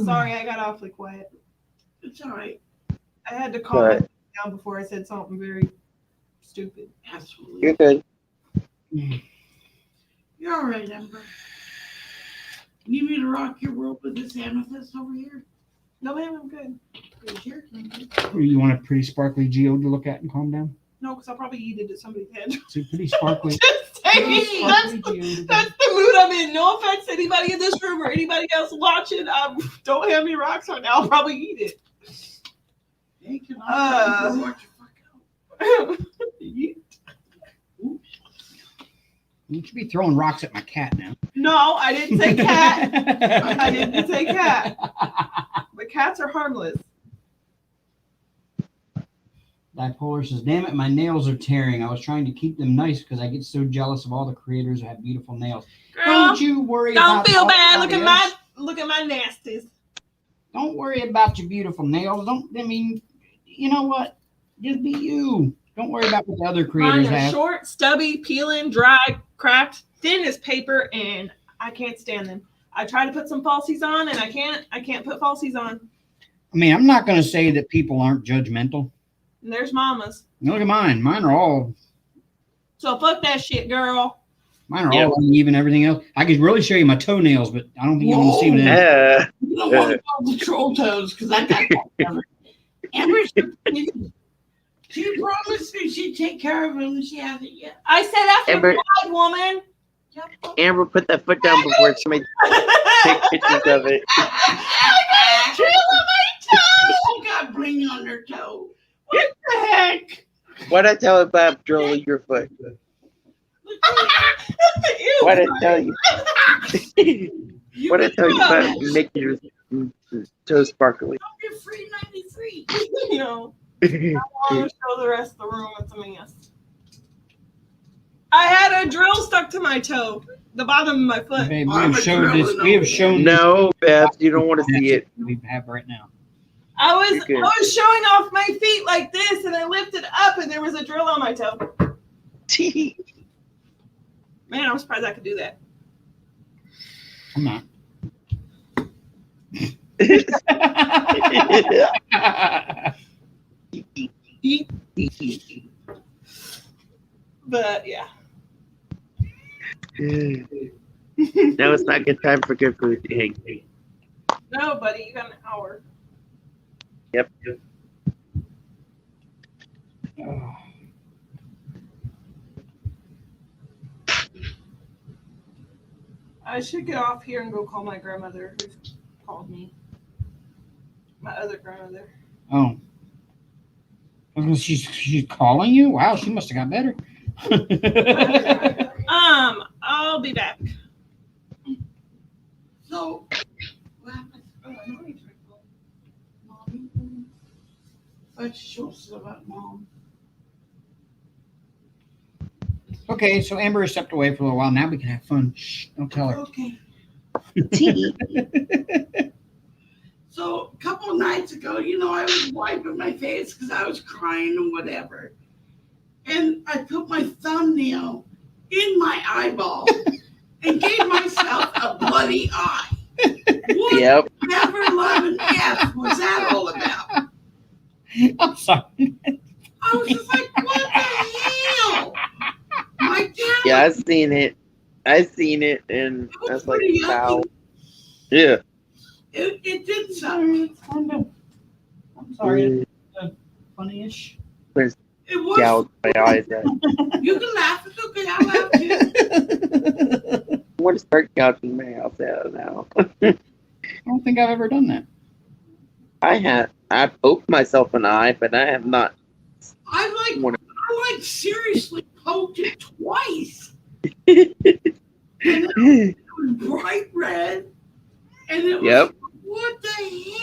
Sorry, I got awfully quiet. It's all right. I had to calm Right. myself down before I said something very stupid. Absolutely. You're good. You're all right, Ember. Need me to rock your world with this amethyst over here? No, ma'am, I'm good. Good, here. You want a pretty sparkly geode to look at and calm down? No, because I'll probably eat it at somebody's head. It's a pretty sparkly. Just saying, that's the mood I'm in. No offense to anybody in this room or anybody else watching. Don't hand me rocks right now. I'll probably eat it. Hey, can I watch your fuck out? You should be throwing rocks at my cat now. No, I didn't say cat. I didn't say cat. But cats are harmless. Bipolar says, damn it, my nails are tearing. I was trying to keep them nice because I get so jealous of all the creators who have beautiful nails. Girl, Don't you worry don't about feel bad. everybody else. Look at my nasties. Don't worry about your beautiful nails. You know what? Just be you. Don't worry about what the other Mine creators are have. short, stubby, peeling, dry, cracked, thin as paper, and I can't stand them. I try to put some falsies on, and I can't put falsies on. I mean, I'm not going to say that people aren't judgmental. And there's mamas. Look at mine. Mine are all So fuck that shit, girl. all uneven, everything else. I could really show you my toenails, but I don't think you want to see them. Yeah. You don't want to call the troll toes because I got that covered. Amber, she promised me she'd take care of him and she hasn't yet. I said after Amber- God, woman. Amber, put that foot down before somebody take pictures of it. She got bling on her toe. What the heck? What'd I tell about drilling your foot? Ew, What'd I tell you? What'd I tell you about making your toes sparkly? You're free 93. You know, I want to show the rest of the room. It's a mess. I had a drill stuck to my toe, the bottom of my foot. Babe, we have shown this. We have shown No, Beth, you don't want to see it. we have right now. I You're good. was showing off my feet like this, and I lifted up, and there was a drill on my toe. Man, I'm surprised I could do that. I'm not. But yeah. No, it's not good time for good food. Hey. No, buddy, you got an hour. Yep. Oh. I should get off here and go call my grandmother who called me. My other grandmother. Oh. She's calling you? Wow, she must have got better. I'll be back. So, what happens? Mommy. Let's show us about mom. Okay, so Amber has stepped away for a little while. Now we can have fun. Shh, don't tell her. Okay. So a couple of nights ago, I was wiping my face because I was crying and whatever. And I put my thumbnail in my eyeball and gave myself a bloody eye. What Yep. never loving F was that all about? I'm sorry. I was just like, what the hell? My talent. Yeah, I've seen it. And I was like, pretty wow. yucky. Yeah. It did something. I'm sorry. Funny-ish. It was. Gouge my eyes out. You can laugh. It's okay. I'll laugh too. I want to start gouging my eyes out now. I don't think I've ever done that. I poked myself in the eye, but I have not. I seriously poked it twice. And it was bright red. And it was Yep. what the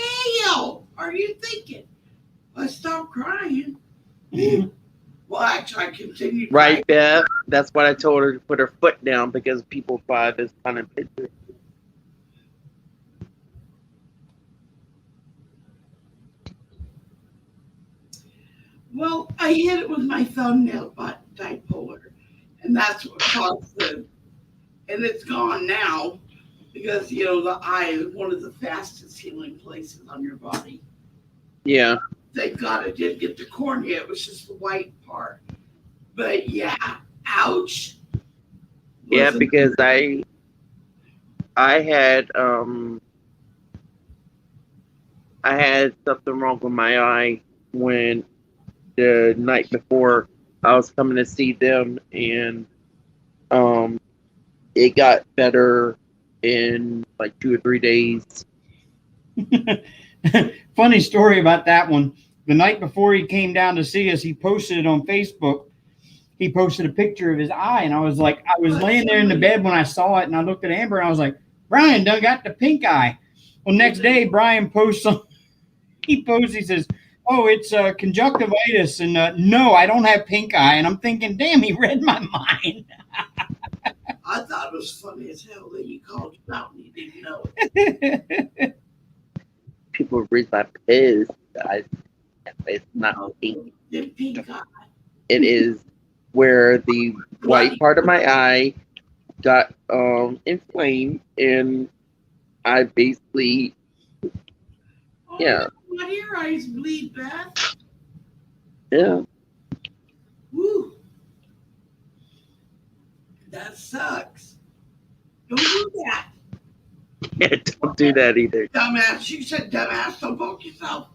hell are you thinking? I stopped crying. Well, actually, I continued crying. Right, Beth. That's what I told her to put her foot down because people buy this kind of picture. Well, I hit it with my thumbnail dipolar, and that's what caused and it's gone now because, the eye is one of the fastest healing places on your body. Yeah. Thank God I did get the cornea. It was just the white part. But yeah, ouch. Yeah, because I had something wrong with my eye when the night before I was coming to see them, and it got better in like 2 or 3 days. Funny story about that one. The night before he came down to see us, he posted it on Facebook. He posted a picture of his eye, and I was laying there in the bed when I saw it, and I looked at Amber, and I was like, Brian done got the pink eye. Well, next day, Brian posts he says, oh, it's conjunctivitis, and no, I don't have pink eye. And I'm thinking, damn, he read my mind. I thought it was funny as hell that you called you out and you didn't know it. People read my piss. It's not pink. The pink eye. It is where the white part of my eye got inflamed, and I basically, yeah. Why do your eyes bleed, Beth? Yeah. Woo. That sucks. Don't do that. Don't do that either. Dumbass. You said dumbass. Don't poke yourself.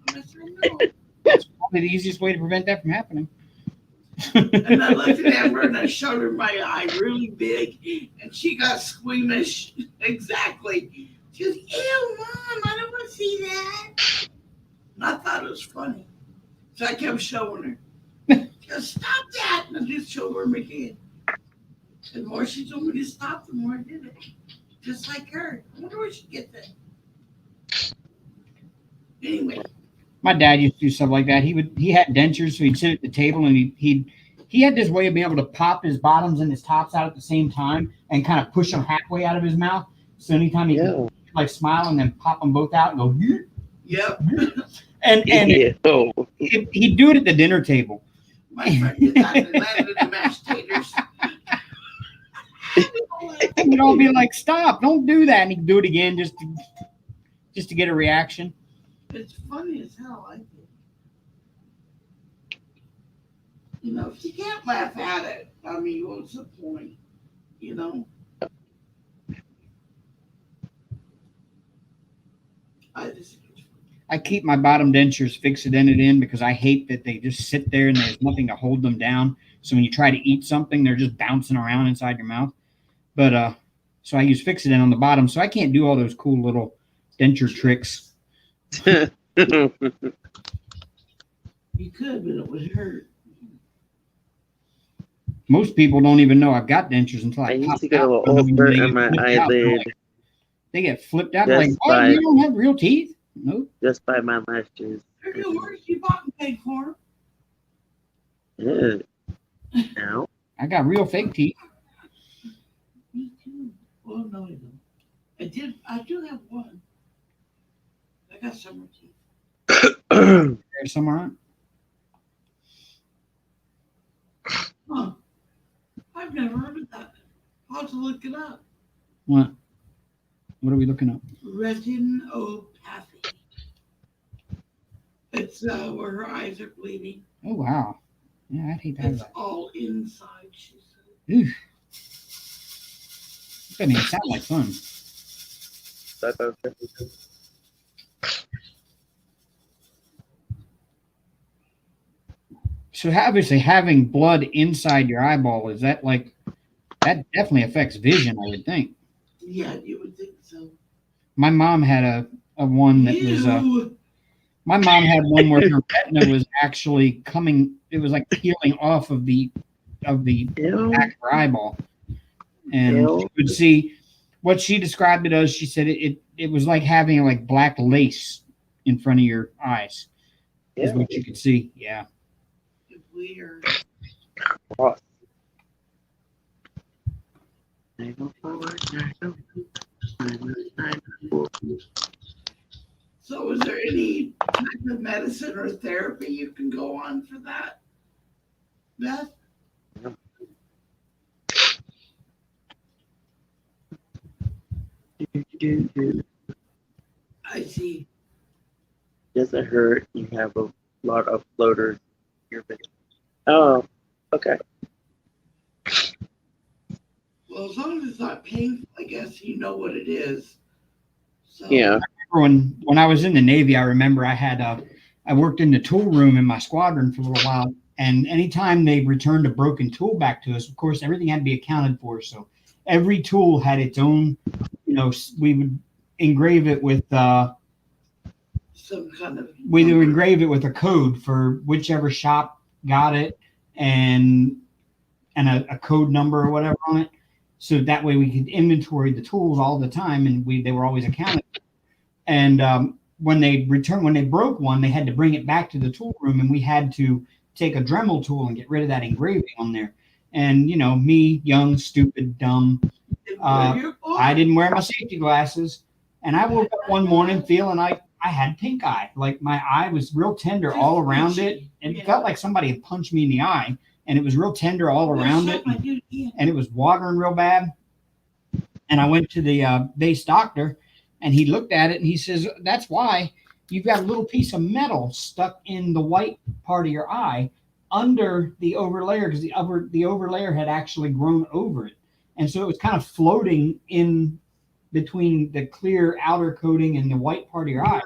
I said no. That's probably the easiest way to prevent that from happening. And I looked at Amber and I showed her my eye really big, and she got squeamish. Exactly. She goes, ew, Mom, I don't want to see that. And I thought it was funny. So I kept showing her. She goes, stop that. And I just showed her again. The more she told me to stop, the more I did it. Just like her. I wonder where she get that. Anyway. My dad used to do stuff like that. He had dentures, so he'd sit at the table and he had this way of being able to pop his bottoms and his tops out at the same time and kind of push them halfway out of his mouth. So anytime he could like smile and then pop them both out and go, yep. and he'd do it at the dinner table. My friend did that and landed in the mashed taters. And we'd all be like, stop, don't do that. And he'd do it again just to get a reaction. It's funny as hell, I think. If you can't laugh at it, I mean, what's the point? I keep my bottom dentures fixadented in because I hate that they just sit there and there's nothing to hold them down. So when you try to eat something, they're just bouncing around inside your mouth. But so I use Fixodent on the bottom, so I can't do all those cool little denture tricks. You could, but it would hurt. Most people don't even know I've got dentures until I I used pop to get a out. little ulcer in my eyelid They get flipped out. Just Like, oh, by- you don't have real teeth? Nope. just by my lashes. They're good work. You bought and paid for Yeah. Now, I got real fake teeth. Me too. Well, no, I don't. I do have one. have summer teeth. There's some aren't. Huh. I've never heard of that. I'll have to look it up. What? What are we looking up? Retinopathy. It's where her eyes are bleeding. Oh wow. Yeah, I'd hate to have It's that. all inside, she said. Ooh. Doesn't even sound like fun. That's okay. So obviously having blood inside your eyeball, is that like, that definitely affects vision, I would think. Yeah, you would think so. My mom had a one that was Ew. my mom had one where her retina was actually coming, it was like peeling off of the Ew. back of her eyeball. And Ew. you would see what she described it as. She said it was like having like black lace in front of your eyes, is Yeah. what you could see. Yeah. Weird. Cross. So is there any type of medicine or therapy you can go on for that, Beth? I see. Doesn't hurt. You have a lot of floaters in your vision. Oh, okay. Well, as long as it's not painful, I guess you know what it is. So, Yeah. When I was in the Navy, I remember I worked in the tool room in my squadron for a little while, and anytime they returned a broken tool back to us, of course, everything had to be accounted for. So every tool had its own, we would engrave it with, some kind of. we would engrave it with a code for whichever shop got it, and a code number or whatever on it. So that way we could inventory the tools all the time, and they were always accounted for. And when they broke one, they had to bring it back to the tool room, and we had to take a Dremel tool and get rid of that engraving on there. And me, young, stupid, dumb, I didn't wear my safety glasses, and I woke up one morning feeling like I had pink eye. Like my eye was real tender all around it, and it felt like somebody had punched me in the eye, and it was real tender all around it, and it was watering real bad. And I went to the base doctor, and he looked at it and he says, "That's why you've got a little piece of metal stuck in the white part of your eye under the overlayer, because the overlayer had actually grown over it, and so it was kind of floating in between the clear outer coating and the white part of your eye,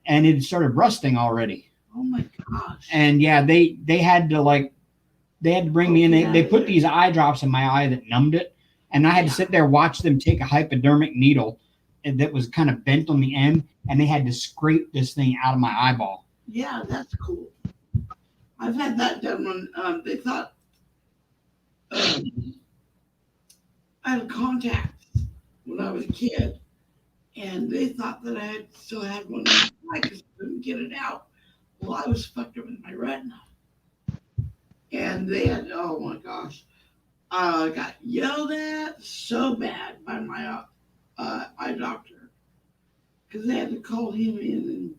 and it started rusting already." Oh my gosh. And yeah, they had to bring me in. They put these eye drops in my eye that numbed it, and I had to sit there watch them take a hypodermic needle that was kind of bent on the end, and they had to scrape this thing out of my eyeball. Yeah, that's cool. I've had that done when they thought I had contacts when I was a kid, and they thought that I still had one in my eye because I couldn't get it out. Well, I was fucked up with my retina, and they had, oh my gosh, I got yelled at so bad by my eye doctor because they had to call him in and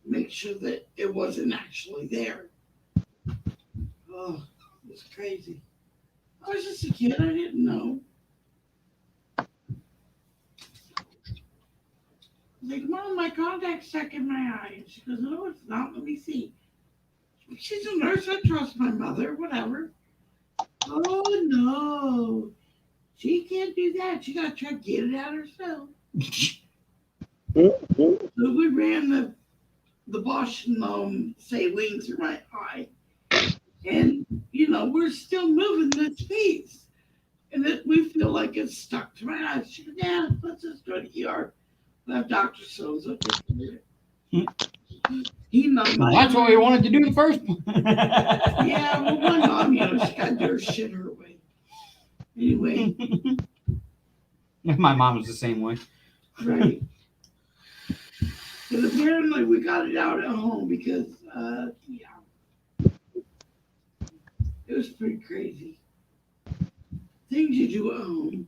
make sure that it wasn't actually there. Oh, it was crazy. I was just a kid. I didn't know. I was like, Mom, my contact's stuck in my eye. And she goes, no, it's not. Let me see. She's a nurse. I trust my mother. Whatever. Oh, no. She can't do that. She got to try to get it out herself. So we ran the Bosch saline through my eye. And, we're still moving this piece. And we feel like it's stuck to my eye. She goes, yeah, let's just go to ER. We'll have Dr. So-and-so take care of it. He knows. Well, that's what we wanted to do the first one. Yeah, well, my mom, she got to do her shit her way. Anyway. My mom was the same way. Right. But apparently we got it out at home because, it was pretty crazy. Things you do at home.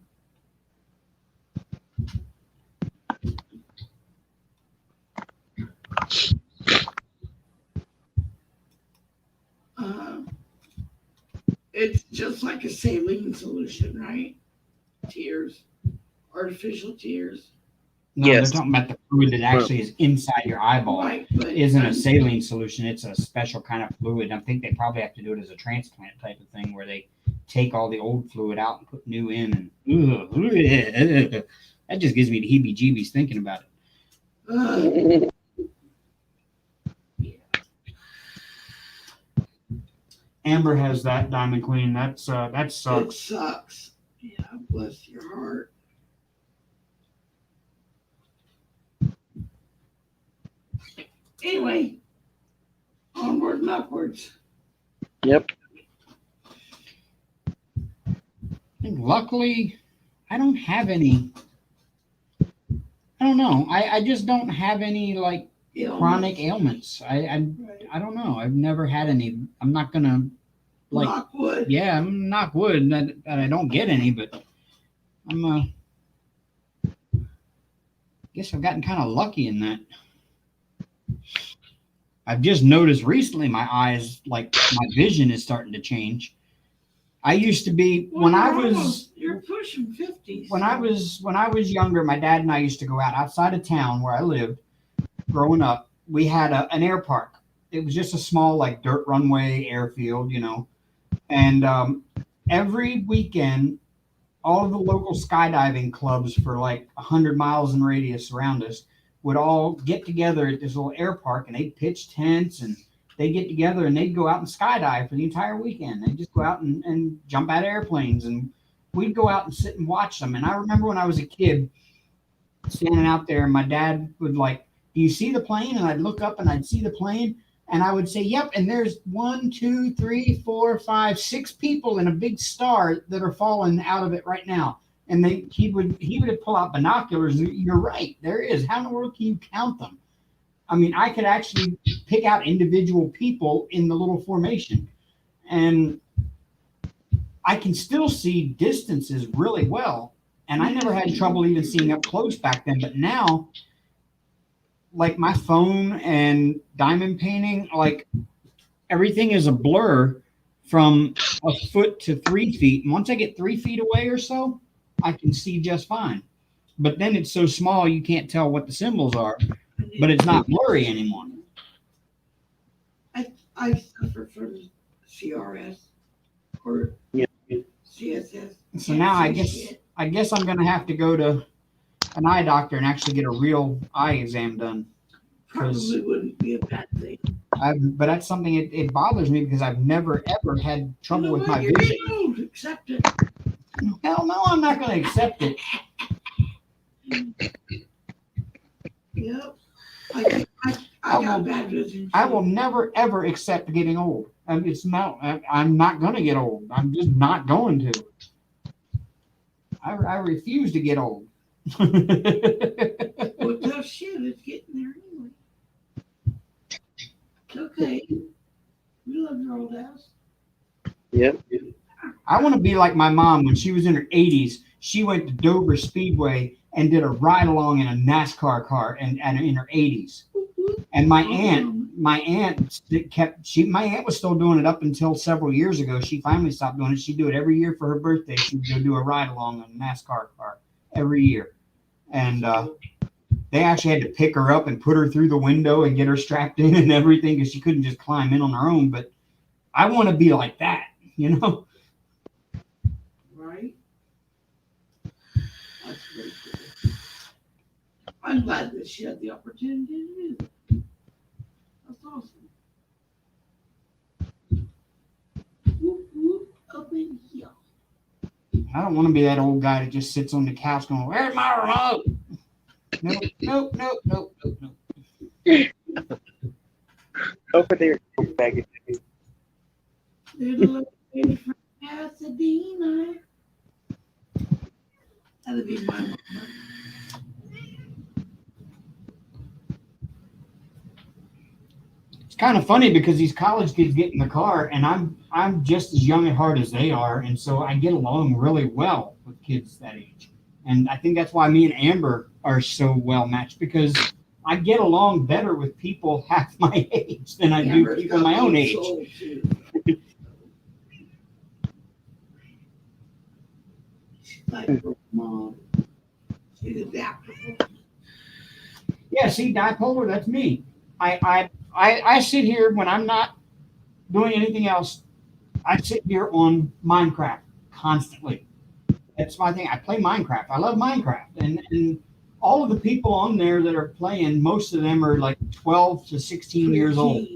just like a saline solution, right? Tears, artificial tears. No, Yes. they're talking about the fluid that actually is inside your eyeball. Right, but It isn't a saline solution. It's a special kind of fluid. I think they probably have to do it as a transplant type of thing where they take all the old fluid out and put new in. And that just gives me the heebie-jeebies thinking about it. Amber has that, Diamond Queen. That it sucks. sucks. Yeah, bless your heart. Anyway, onward and upwards. Yep. And luckily, I don't have any. I don't know. I just don't have any like chronic ailments. I don't know. I've never had any. I'm not gonna like. Knock wood. Yeah, I'm knock wood that I don't get any, but I'm guess I've gotten kind of lucky in that. I've just noticed recently my eyes, like my vision is starting to change. I used to be when I was you're pushing 50. when I was younger, my dad and I used to go out outside of town where I lived growing up. We had an air park. It was just a small like dirt runway airfield, and every weekend all of the local skydiving clubs for like 100 miles in radius around us would all get together at this little air park, and they'd pitch tents and they'd get together and they'd go out and skydive for the entire weekend. They'd just go out and jump out of airplanes, and we'd go out and sit and watch them. And I remember when I was a kid standing out there, and my dad would like, "Do you see the plane?" And I'd look up and I'd see the plane, and I would say, "Yep." And there's 1, 2, 3, 4, 5, 6 people in a big star that are falling out of it right now. And he would pull out binoculars. You're right, there is. How in the world can you count them? I mean, I could actually pick out individual people in the little formation, and I can still see distances really well. And I never had trouble even seeing up close back then. But now, like my phone and diamond painting, like everything is a blur from a foot to 3 feet. And once I get 3 feet away or so, I can see just fine. But then it's so small you can't tell what the symbols are. But it's not blurry anymore. I suffer from CRS or CSS. So now I guess I'm gonna have to go to an eye doctor and actually get a real eye exam done. Probably wouldn't be a bad thing. But that's something it bothers me because I've never ever had trouble with my You're vision. getting old. Accept it. Hell no, I'm not gonna accept it. Yep. I got bad vision. I will never ever accept getting old. I'm not gonna get old. I'm just not going to. I refuse to get old. Well, tough shit. It's getting there anyway. It's okay. We love your old house. Yep. I want to be like my mom when she was in her 80s. She went to Dover Speedway and did a ride along in a NASCAR car and in her 80s. And my aunt was still doing it up until several years ago. She finally stopped doing it. She'd do it every year for her birthday. She'd go do a ride along in a NASCAR car every year. And they actually had to pick her up and put her through the window and get her strapped in and everything because she couldn't just climb in on her own. But I want to be like that, Right? That's very cool. I'm glad that she had the opportunity to do that. That's awesome. Whoop, whoop, up in here. I don't want to be that old guy that just sits on the couch going, "Where's my remote?" Nope. Over there, bag of Little lady from Pasadena. That'd be my mama. It's kind of funny because these college kids get in the car, and I'm just as young at heart as they are, and so I get along really well with kids that age. And I think that's why me and Amber are so well matched, because I get along better with people half my age than I do Amber's people got my own a age. soul, too. like her mom. She's adaptable. Yeah, see, dipolar, that's me. I sit here when I'm not doing anything else. I sit here on Minecraft constantly. That's my thing. I play Minecraft. I love Minecraft. And all of the people on there that are playing, most of them are like 12 to 16 years old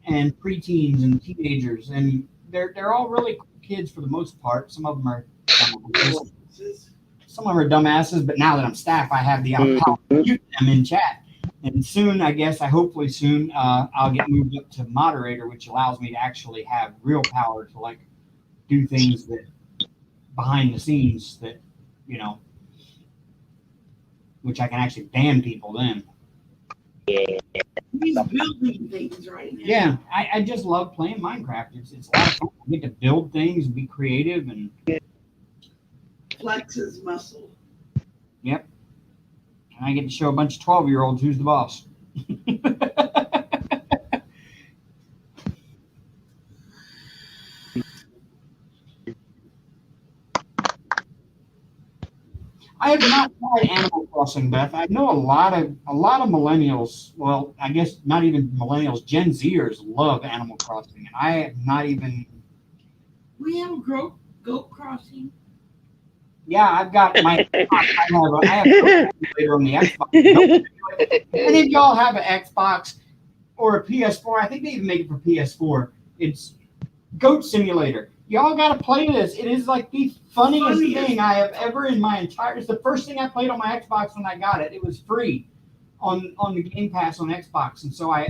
and preteens and teenagers. And they're all really cool kids for the most part. Some of them are dumbasses. Some of them are dumbasses, but now that I'm staff, I have the power to mute them in chat. And soon, hopefully soon, I'll get moved up to moderator, which allows me to actually have real power to like do things that behind the scenes that, which I can actually ban people then. He's building things right now. Yeah, I just love playing Minecraft. It's a lot of fun. I get to build things and be creative and Flex his muscle. yep. And I get to show a bunch of 12-year-olds who's the boss. I have not tried Animal Crossing, Beth. I know a lot of millennials. Well, I guess not even millennials. Gen Zers love Animal Crossing, and I have not even. We have a goat crossing. Yeah, I've got my. I have later on the Xbox. Any of y'all have an Xbox or a PS4? I think they even make it for PS4. It's Goat Simulator. Y'all got to play this. It is like the funniest thing I have ever in my entire. It's the first thing I played on my Xbox when I got it. It was free on the Game Pass on Xbox, and so I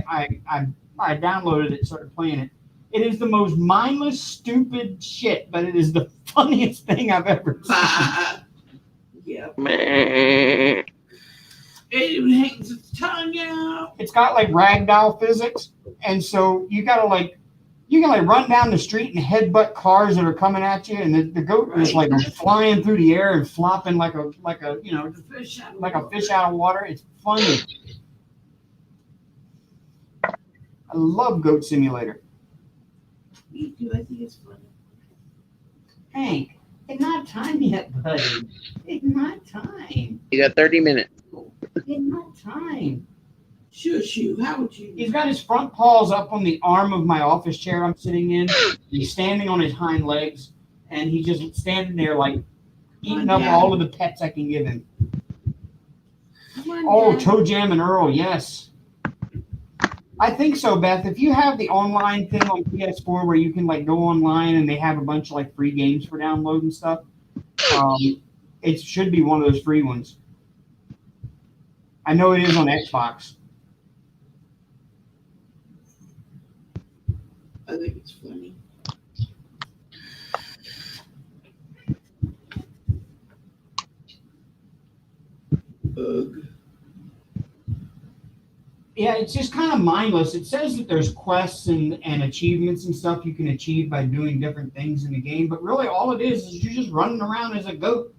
downloaded it and started playing it. It is the most mindless, stupid shit, but it is the funniest thing I've ever seen. Yeah. It even hangs its tongue out. It's got like ragdoll physics, and so you can run down the street and headbutt cars that are coming at you, and the goat is like flying through the air and flopping like a fish out of water. It's funny. I love Goat Simulator. Me too. I think it's funny. Hank, it's not time yet, buddy. It's not time. You got 30 minutes. It's not time. Shush you. How would you? He's got his front paws up on the arm of my office chair I'm sitting in. He's standing on his hind legs, and he's just standing there like eating up all of the pets I can give him. Toe Jam and Earl, yes. I think so, Beth. If you have the online thing on PS4 where you can like go online and they have a bunch of like free games for download and stuff, it should be one of those free ones. I know it is on Xbox. I think it's funny. Ugh. Yeah, it's just kind of mindless. It says that there's quests and achievements and stuff you can achieve by doing different things in the game, but really all it is you're just running around as a goat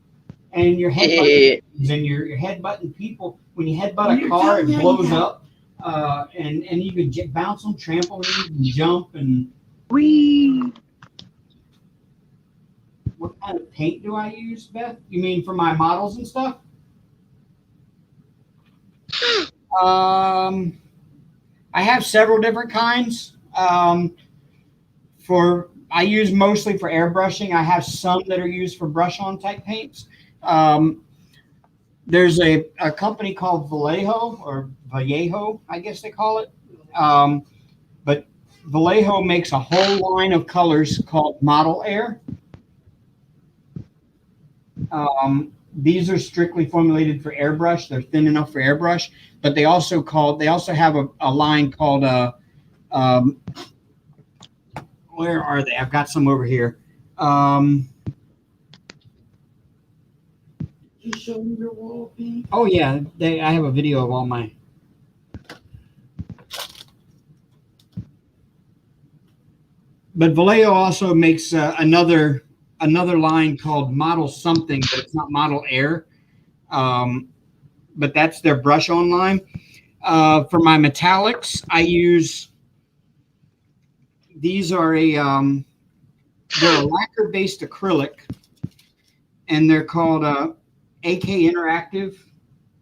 and you're headbutting and you're headbutting people. When you headbutt a car, it blows up, and you can bounce on trampolines and jump and. Whee! What kind of paint do I use, Beth? You mean for my models and stuff? I have several different kinds. I use mostly for airbrushing. I have some that are used for brush-on type paints. There's a company called Vallejo, I guess they call it. But Vallejo makes a whole line of colors called Model Air. These are strictly formulated for airbrush. They're thin enough for airbrush, but they also have a line called where are they? I've got some over here. You show me your wall paint? Oh yeah, I have a video of all my. But Vallejo also makes another line called Model Something, but it's not Model Air. But that's their brush on line. For my metallics, I use these are they're a lacquer based acrylic, and they're called AK Interactive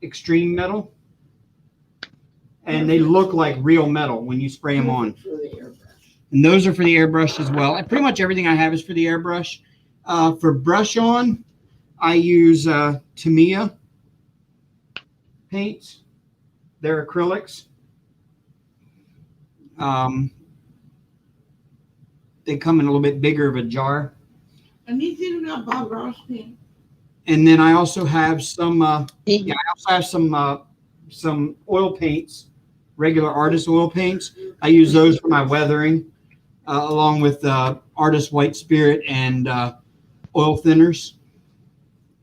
Extreme Metal, and they look like real metal when you spray them on. For the airbrush. And those are for the airbrush as well. Pretty much everything I have is for the airbrush. For brush on, I use Tamiya paints. They're acrylics. They come in a little bit bigger of a jar. Anything about Bob Ross paint? And then I also have some. I also have some oil paints, regular artist oil paints. I use those for my weathering, along with artist white spirit and oil thinners.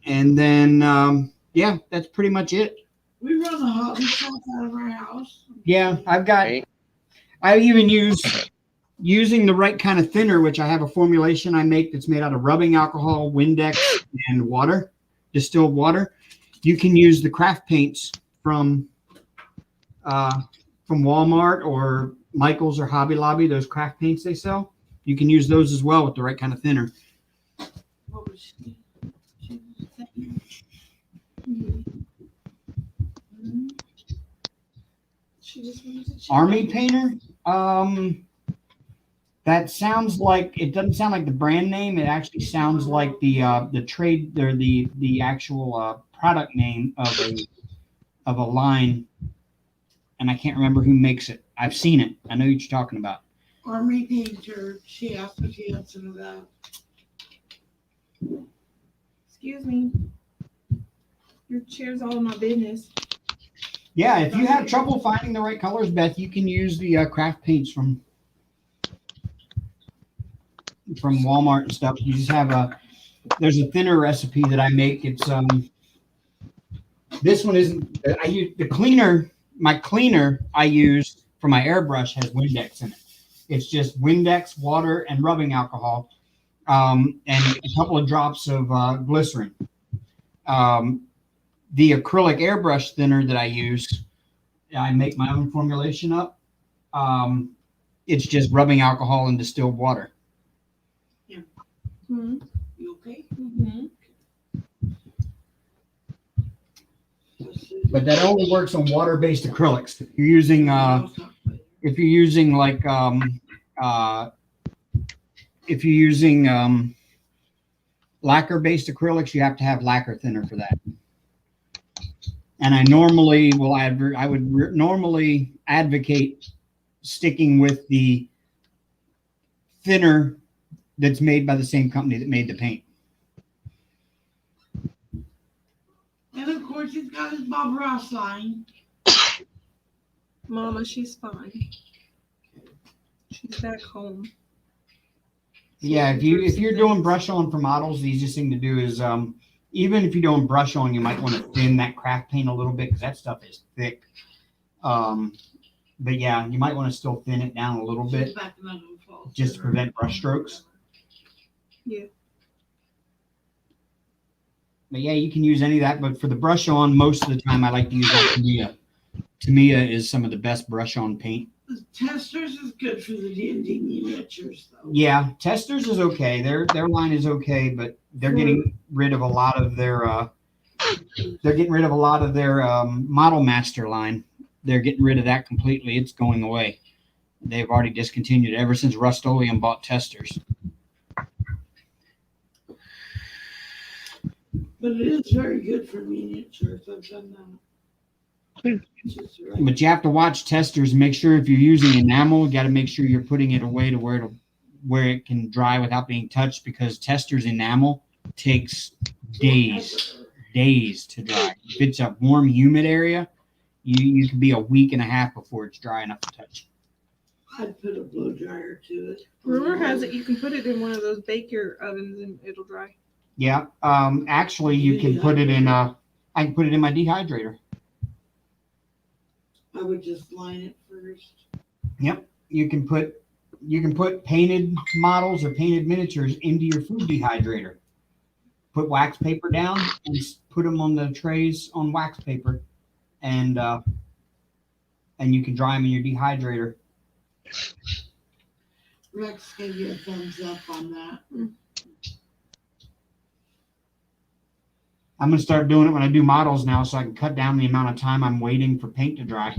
And then yeah, that's pretty much it. We run the hobby shop out of our house. Yeah, I even use using the right kind of thinner, which I have a formulation I make that's made out of rubbing alcohol, Windex, and water, distilled water. You can use the craft paints from Walmart or Michael's or Hobby Lobby, those craft paints they sell. You can use those as well with the right kind of thinner. What was she? She just wanted to check. Army painter. That sounds like, it doesn't sound like the brand name. It actually sounds like the trade or the actual product name of a line, and I can't remember who makes it. I've seen it. I know what you're talking about. Army painter. She asked if she had some of that. Excuse me. Your chair's all in my business. Yeah, if you have trouble finding the right colors, Beth, you can use the craft paints from Walmart and stuff. You just have there's a thinner recipe that I make. It's this one isn't. I use the cleaner. My cleaner I use for my airbrush has Windex in it. It's just Windex, water, and rubbing alcohol, and a couple of drops of glycerin. The acrylic airbrush thinner that I use, I make my own formulation up. It's just rubbing alcohol and distilled water. Mm-hmm. You okay? Mm-hmm. But that only works on water-based acrylics. If you're using lacquer-based acrylics, you have to have lacquer thinner for that. And I normally would normally advocate sticking with the thinner that's made by the same company that made the paint. And of course, he's got his Bob Ross line. Mama, she's fine. She's back home. Yeah, if you're doing brush on for models, the easiest thing to do is even if you're doing brush on, you might want to thin that craft paint a little bit because that stuff is thick. But yeah, you might want to still thin it down a little bit just to prevent brush strokes. Yeah. But yeah, you can use any of that. But for the brush on, most of the time I like to use that Tamiya. Tamiya is some of the best brush on paint. The Testers is good for the D&D miniatures, though. Yeah, Testers is okay. Their line is okay, but they're getting rid of a lot of their Model Master line. They're getting rid of that completely. It's going away. They've already discontinued it ever since Rust-Oleum bought Testers. But it is very good for miniatures. I've done that. But you have to watch Testers and make sure if you're using enamel, you got to make sure you're putting it away to where it can dry without being touched, because Testers enamel takes days to dry. If it's a warm, humid area, you could be a week and a half before it's dry enough to touch. I'd put a blow dryer to it. Rumor has it you can put it in one of those baker ovens and it'll dry. Yeah. Actually, you can put it in I can put it in my dehydrator. I would just line it first. Yep. You can put painted models or painted miniatures into your food dehydrator. Put wax paper down and put them on the trays on wax paper, and you can dry them in your dehydrator. Rex gave you a thumbs up on that. I'm gonna start doing it when I do models now, so I can cut down the amount of time I'm waiting for paint to dry.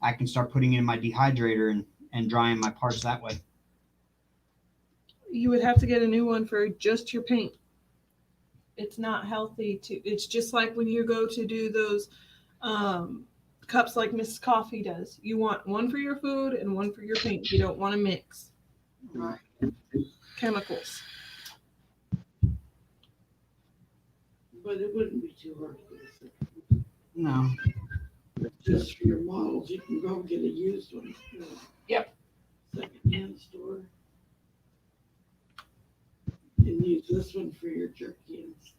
I can start putting it in my dehydrator and drying my parts that way. You would have to get a new one for just your paint. It's not healthy to. It's just like when you go to do those cups like Mrs. Coffee does. You want one for your food and one for your paint. You don't want to mix Right. chemicals. But it wouldn't be too hard to get a second. No. Just for your models, you can go get a used one. Yep. Second-hand store. And use this one for your jerky and stuff.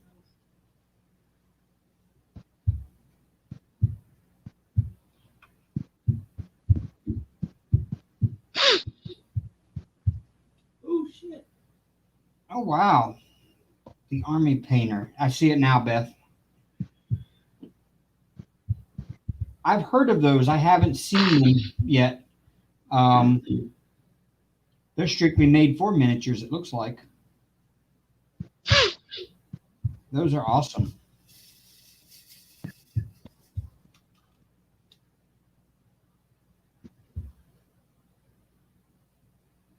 Oh shit. Oh wow. The Army painter. I see it now, Beth. I've heard of those. I haven't seen them yet. They're strictly made for miniatures, it looks like. Those are awesome.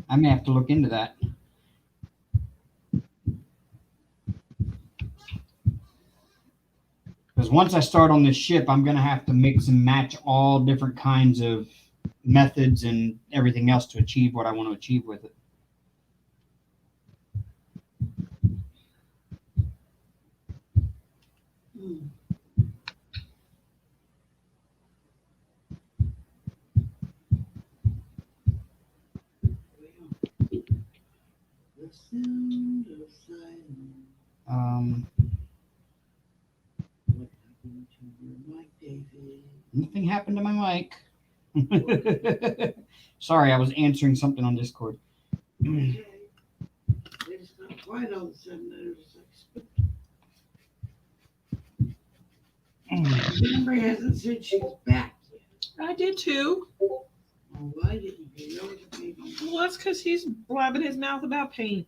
I may have to look into that. Because once I start on this ship, I'm going to have to mix and match all different kinds of methods and everything else to achieve what I want to achieve with it. The sound of silence. What happened to your mic, David? Nothing happened to my mic. Sorry, I was answering something on Discord. Okay. They just got quiet all of a sudden. It was like, Amber hasn't said she's back yet. I did too. Oh, why didn't you know the baby? Well, that's because he's blabbing his mouth about paint.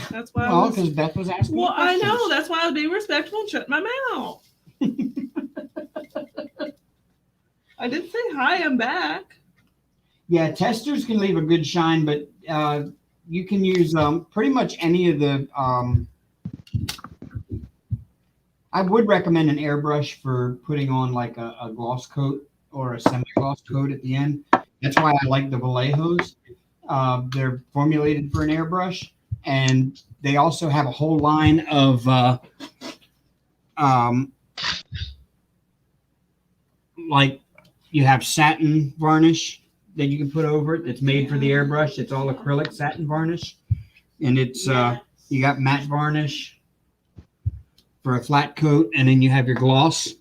That's why. Well, because Beth was asking. Well, I know. questions. That's why I was being respectful and shut my mouth. I did say hi. I'm back. Yeah, testers can leave a good shine, but you can use pretty much any of the. I would recommend an airbrush for putting on like a gloss coat or a semi-gloss coat at the end. That's why I like the Vallejos. They're formulated for an airbrush, and they also have a whole line of like you have satin varnish that you can put over it. That's made for the airbrush. It's all acrylic satin varnish, and it's you got matte varnish for a flat coat, and then you have your gloss.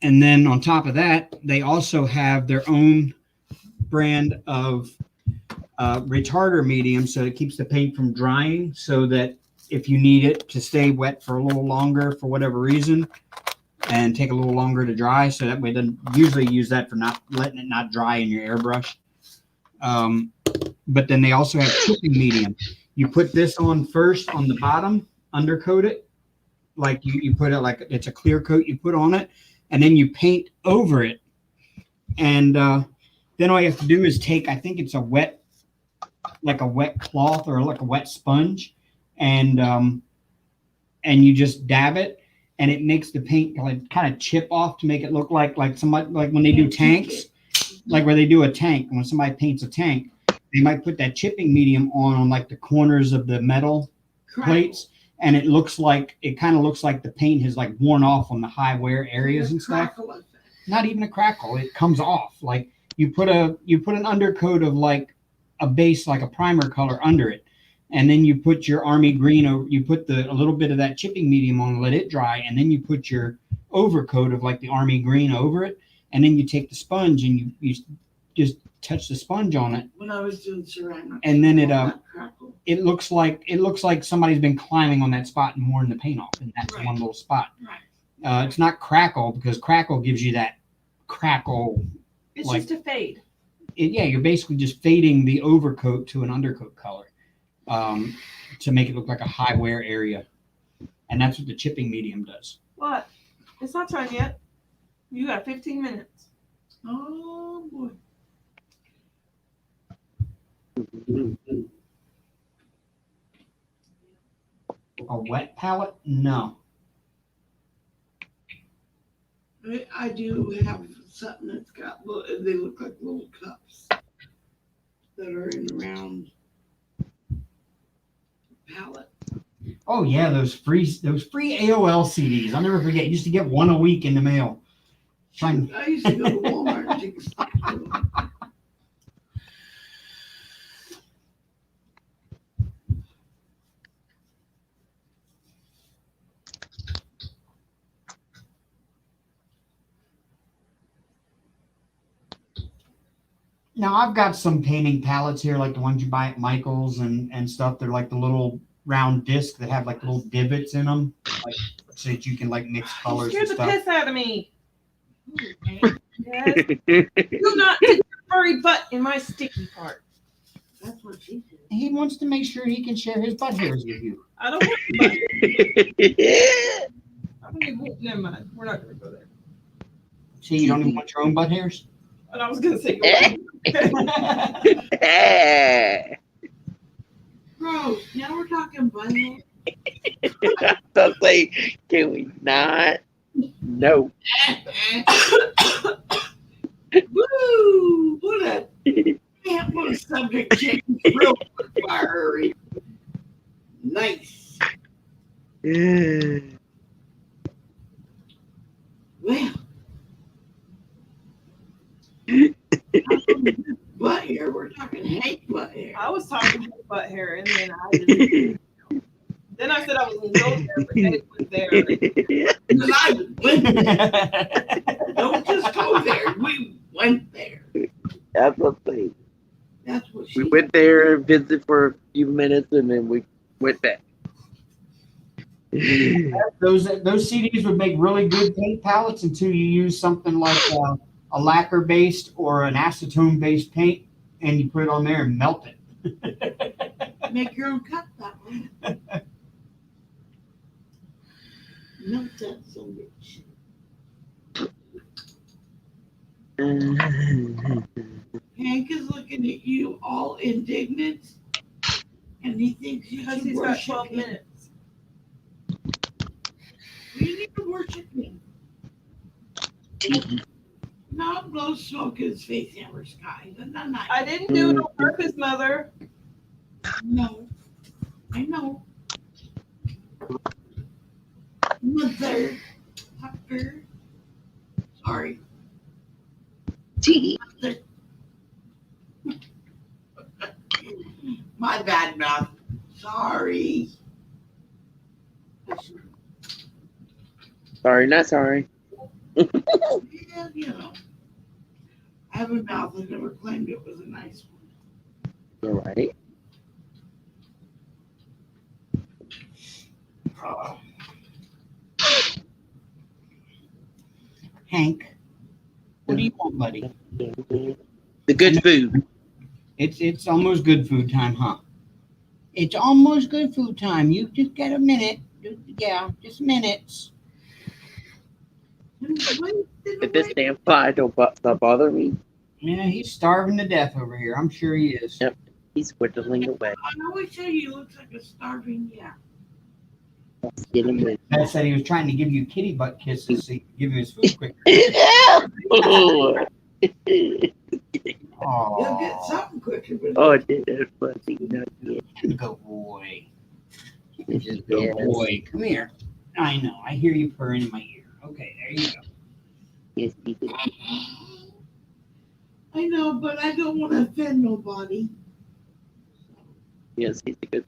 And then on top of that, they also have their own brand of retarder medium, so it keeps the paint from drying, so that if you need it to stay wet for a little longer for whatever reason and take a little longer to dry, so that way then usually use that for not letting it not dry in your airbrush. But then they also have chipping medium. You put this on first on the bottom, undercoat it, like you put it like it's a clear coat you put on it, and then you paint over it. And then all you have to do is take, I think it's a wet cloth or like a wet sponge, and you just dab it, and it makes the paint like kind of chip off to make it look like somebody, like when they do tanks, like where they do a tank. When somebody paints a tank, they might put that chipping medium on like the corners of the metal plates, and it kind of looks like the paint has like worn off on the high wear areas and stuff. Not even a crackle. It comes off. Like you put an undercoat of like a base, like a primer color under it, and then you put your army green, or you put a little bit of that chipping medium on, let it dry, and then you put your overcoat of like the army green over it, and then you take the sponge and you just touch the sponge on it. When I was doing ceramic, and then it looks like somebody's been climbing on that spot and worn the paint off in that one little spot. Right. It's not crackle, because crackle gives you that crackle. It's like, just a fade. you're basically just fading the overcoat to an undercoat color. to make it look like a high wear area. And that's what the chipping medium does. What? It's not time yet. You got 15 minutes. Oh boy. A wet palette? No. I do have something that's got, they look like little cups that are in a round palette. Oh yeah, those free AOL CDs. I'll never forget. I used to get one a week in the mail. I used to go to Walmart and take a stick to them. Now I've got some painting palettes here, like the ones you buy at Michael's and stuff. They're like the little round discs that have like little divots in them, like so that you can like mix You colors scared and the stuff. piss out of me. Yes. Do not stick your furry butt in my sticky part. That's what she did. He wants to make sure he can share his butt hairs with you. I don't want butt. I don't even, never mind. We're not going to go there. See, you don't even want your own butt hairs? And I was going to say, Bro, now we're talking bunny. So say, can we not? No. Woo! What a subject change real quick, fiery. Nice. Well. Butt hair, we're talking Hank butt hair. I was talking about butt hair, and then I said I was going to go there, but Eddie was there. Because I went there. Don't just go there. We went there. That's the thing. That's what she We went there and visited for a few minutes, and then we went back. Those CDs would make really good paint palettes until you use something like a lacquer based or an acetone based paint, and you put it on there and melt it. make your own cup that way. Melt that so much. Hank is looking at you all indignant, and he thinks you Because should he's got worship 12 him. minutes. You need to worship me. Not blow smoke in his face, Amber Sky. That's not nice. I didn't do it on purpose, Mother. No. I know. Mother. Tucker. Sorry. Mother. My bad mouth. Sorry. Sorry, not sorry. Yeah, you know. I have a mouth that never claimed it was a nice one. All right. Hank, what do you want, buddy? The good food. It's almost good food time, huh? It's almost good food time. You just get a minute. Yeah, just minutes. If this damn fly don't bother me, Yeah, he's starving to death over here. I'm sure he is. Yep. he's whittling away. I always tell you he looks like a starving yak. Get him in. Dad said he was trying to give you kitty butt kisses so he could give him his food quicker. Oh, He'll get Oh, something quicker, but oh, that's fuzzy. Not yet. good boy. Just good Yes. boy. Come here. I know. I hear you purring in my ear. Okay, there you go. Yes, he did. I know, but I don't want to offend nobody. Yes, he's a good.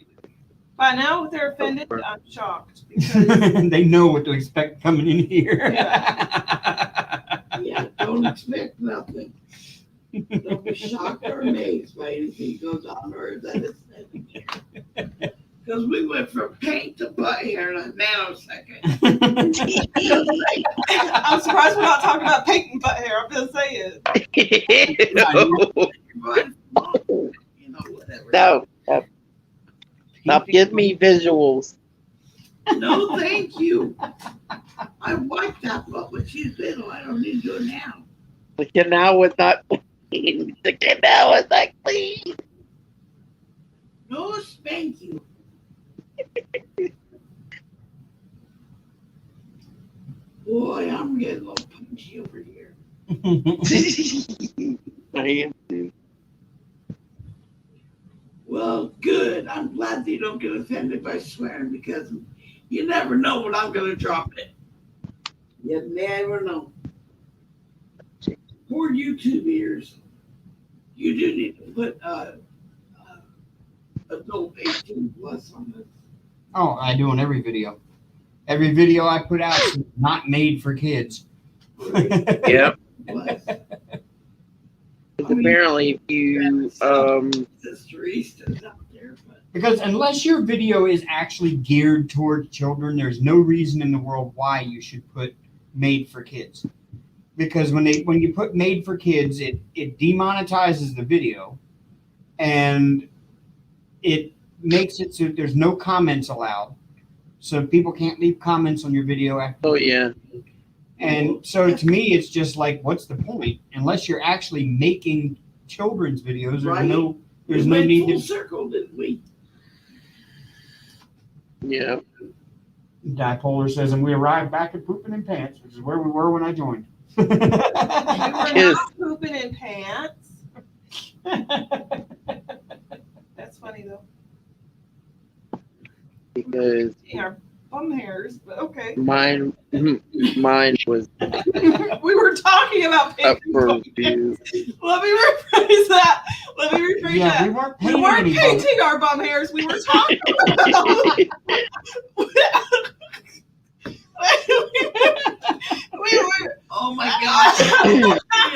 By now, if they're offended, I'm shocked. Because They know what to expect coming in here. Yeah, don't expect nothing. Don't be shocked or amazed by anything goes on or that is said here. Because we went from paint to butt hair in a nanosecond. I'm surprised we're not talking about paint and butt hair. I'm just saying. No. But, you know, whatever. No. Stop giving me visuals. No, thank you. I wiped that butt when she's little. I don't need to do it now. The canal was not clean. The canal was not clean. No, spank you. Boy, I'm getting a little punchy over here. I am too. Well, good. I'm glad you don't get offended by swearing because you never know when I'm going to drop it. You never know. Poor YouTube ears. You do need to put adult 18 plus on this. Oh, I do on every video. Every video I put out is not made for kids. Yep. Plus. Apparently, if you Sister Easton's out there, but Because unless your video is actually geared toward children, there's no reason in the world why you should put made for kids. Because when you put made for kids, it demonetizes the video, and it makes it so there's no comments allowed. So people can't leave comments on your video after. oh yeah, And so to me, it's just like, what's the point? Unless you're actually making children's videos, Right. there's we no went need full to. circle, didn't we? yeah. Dipolar says, and we arrived back at pooping in pants, which is where we were when I joined. You were Yes. not pooping in pants. That's funny though. Because Our bum hairs, but okay. mine was We were talking about up painting. for bum review. hairs. Let me rephrase that. Let me rephrase Yeah, that. we weren't We painting weren't any bum. painting our bum hairs. We were talking about. we were. Oh my gosh. She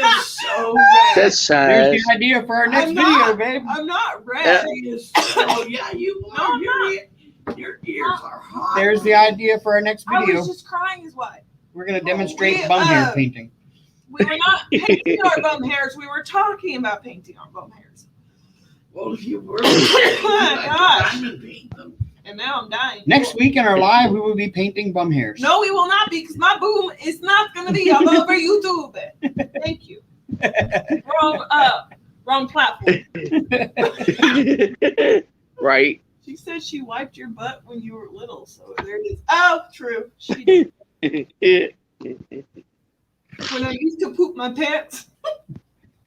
is so red. That's sad. There's the idea for our next I'm video, not- babe. I'm not red. She is so, yeah, you No, are. I'm not. Your ears are hot. There's the idea for our next I video. was just crying, is why. We're going to demonstrate we, bum hair painting. We were not painting our bum hairs. We were talking about painting our bum hairs. Well, if you were, Oh my gosh. diamond paint them. And now I'm dying. Next week in our live, we will be painting bum hairs. No, we will not be, because my boom is not going to be all over YouTube. Thank you. Wrong platform. Right. She said she wiped your butt when you were little, so there it is. Oh, true. She did. When I used to poop my pants.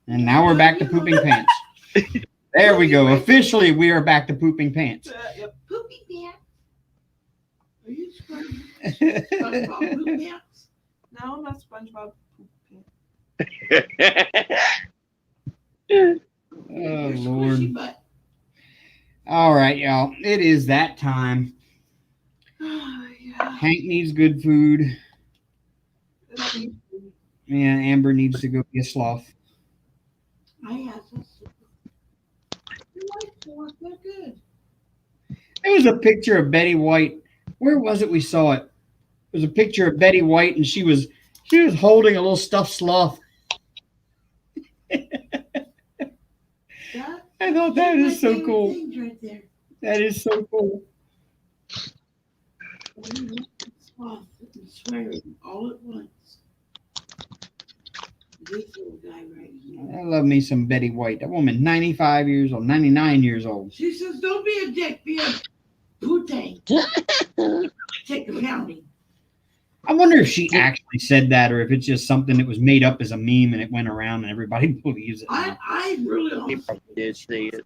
And now we're back to pooping pants. There we go. Officially, we are back to pooping pants. Yep. Poopy pants. Are you SpongeBob poop pants? No, I'm not SpongeBob poop Oh, Your Lord. squishy butt. All right, y'all. It is that time. pants. Yeah. Hank needs good food. Yeah, Amber needs to go be a sloth. I have some. You like pork? They're good. There was a picture of Betty White. Where was it we saw it? It was a picture of Betty White, and she was holding a little stuffed sloth. That, I thought that my is so favorite cool. things right there. That is so cool. Sloth and swearing all at once. This little guy right here. I love me some Betty White. That woman, 95 years old, 99 years old. She says, "Don't be a dick, be a poontang." Take the pounding. I wonder if she actually said that, or if it's just something that was made up as a meme and it went around and everybody believes it. I really She honestly probably did say it.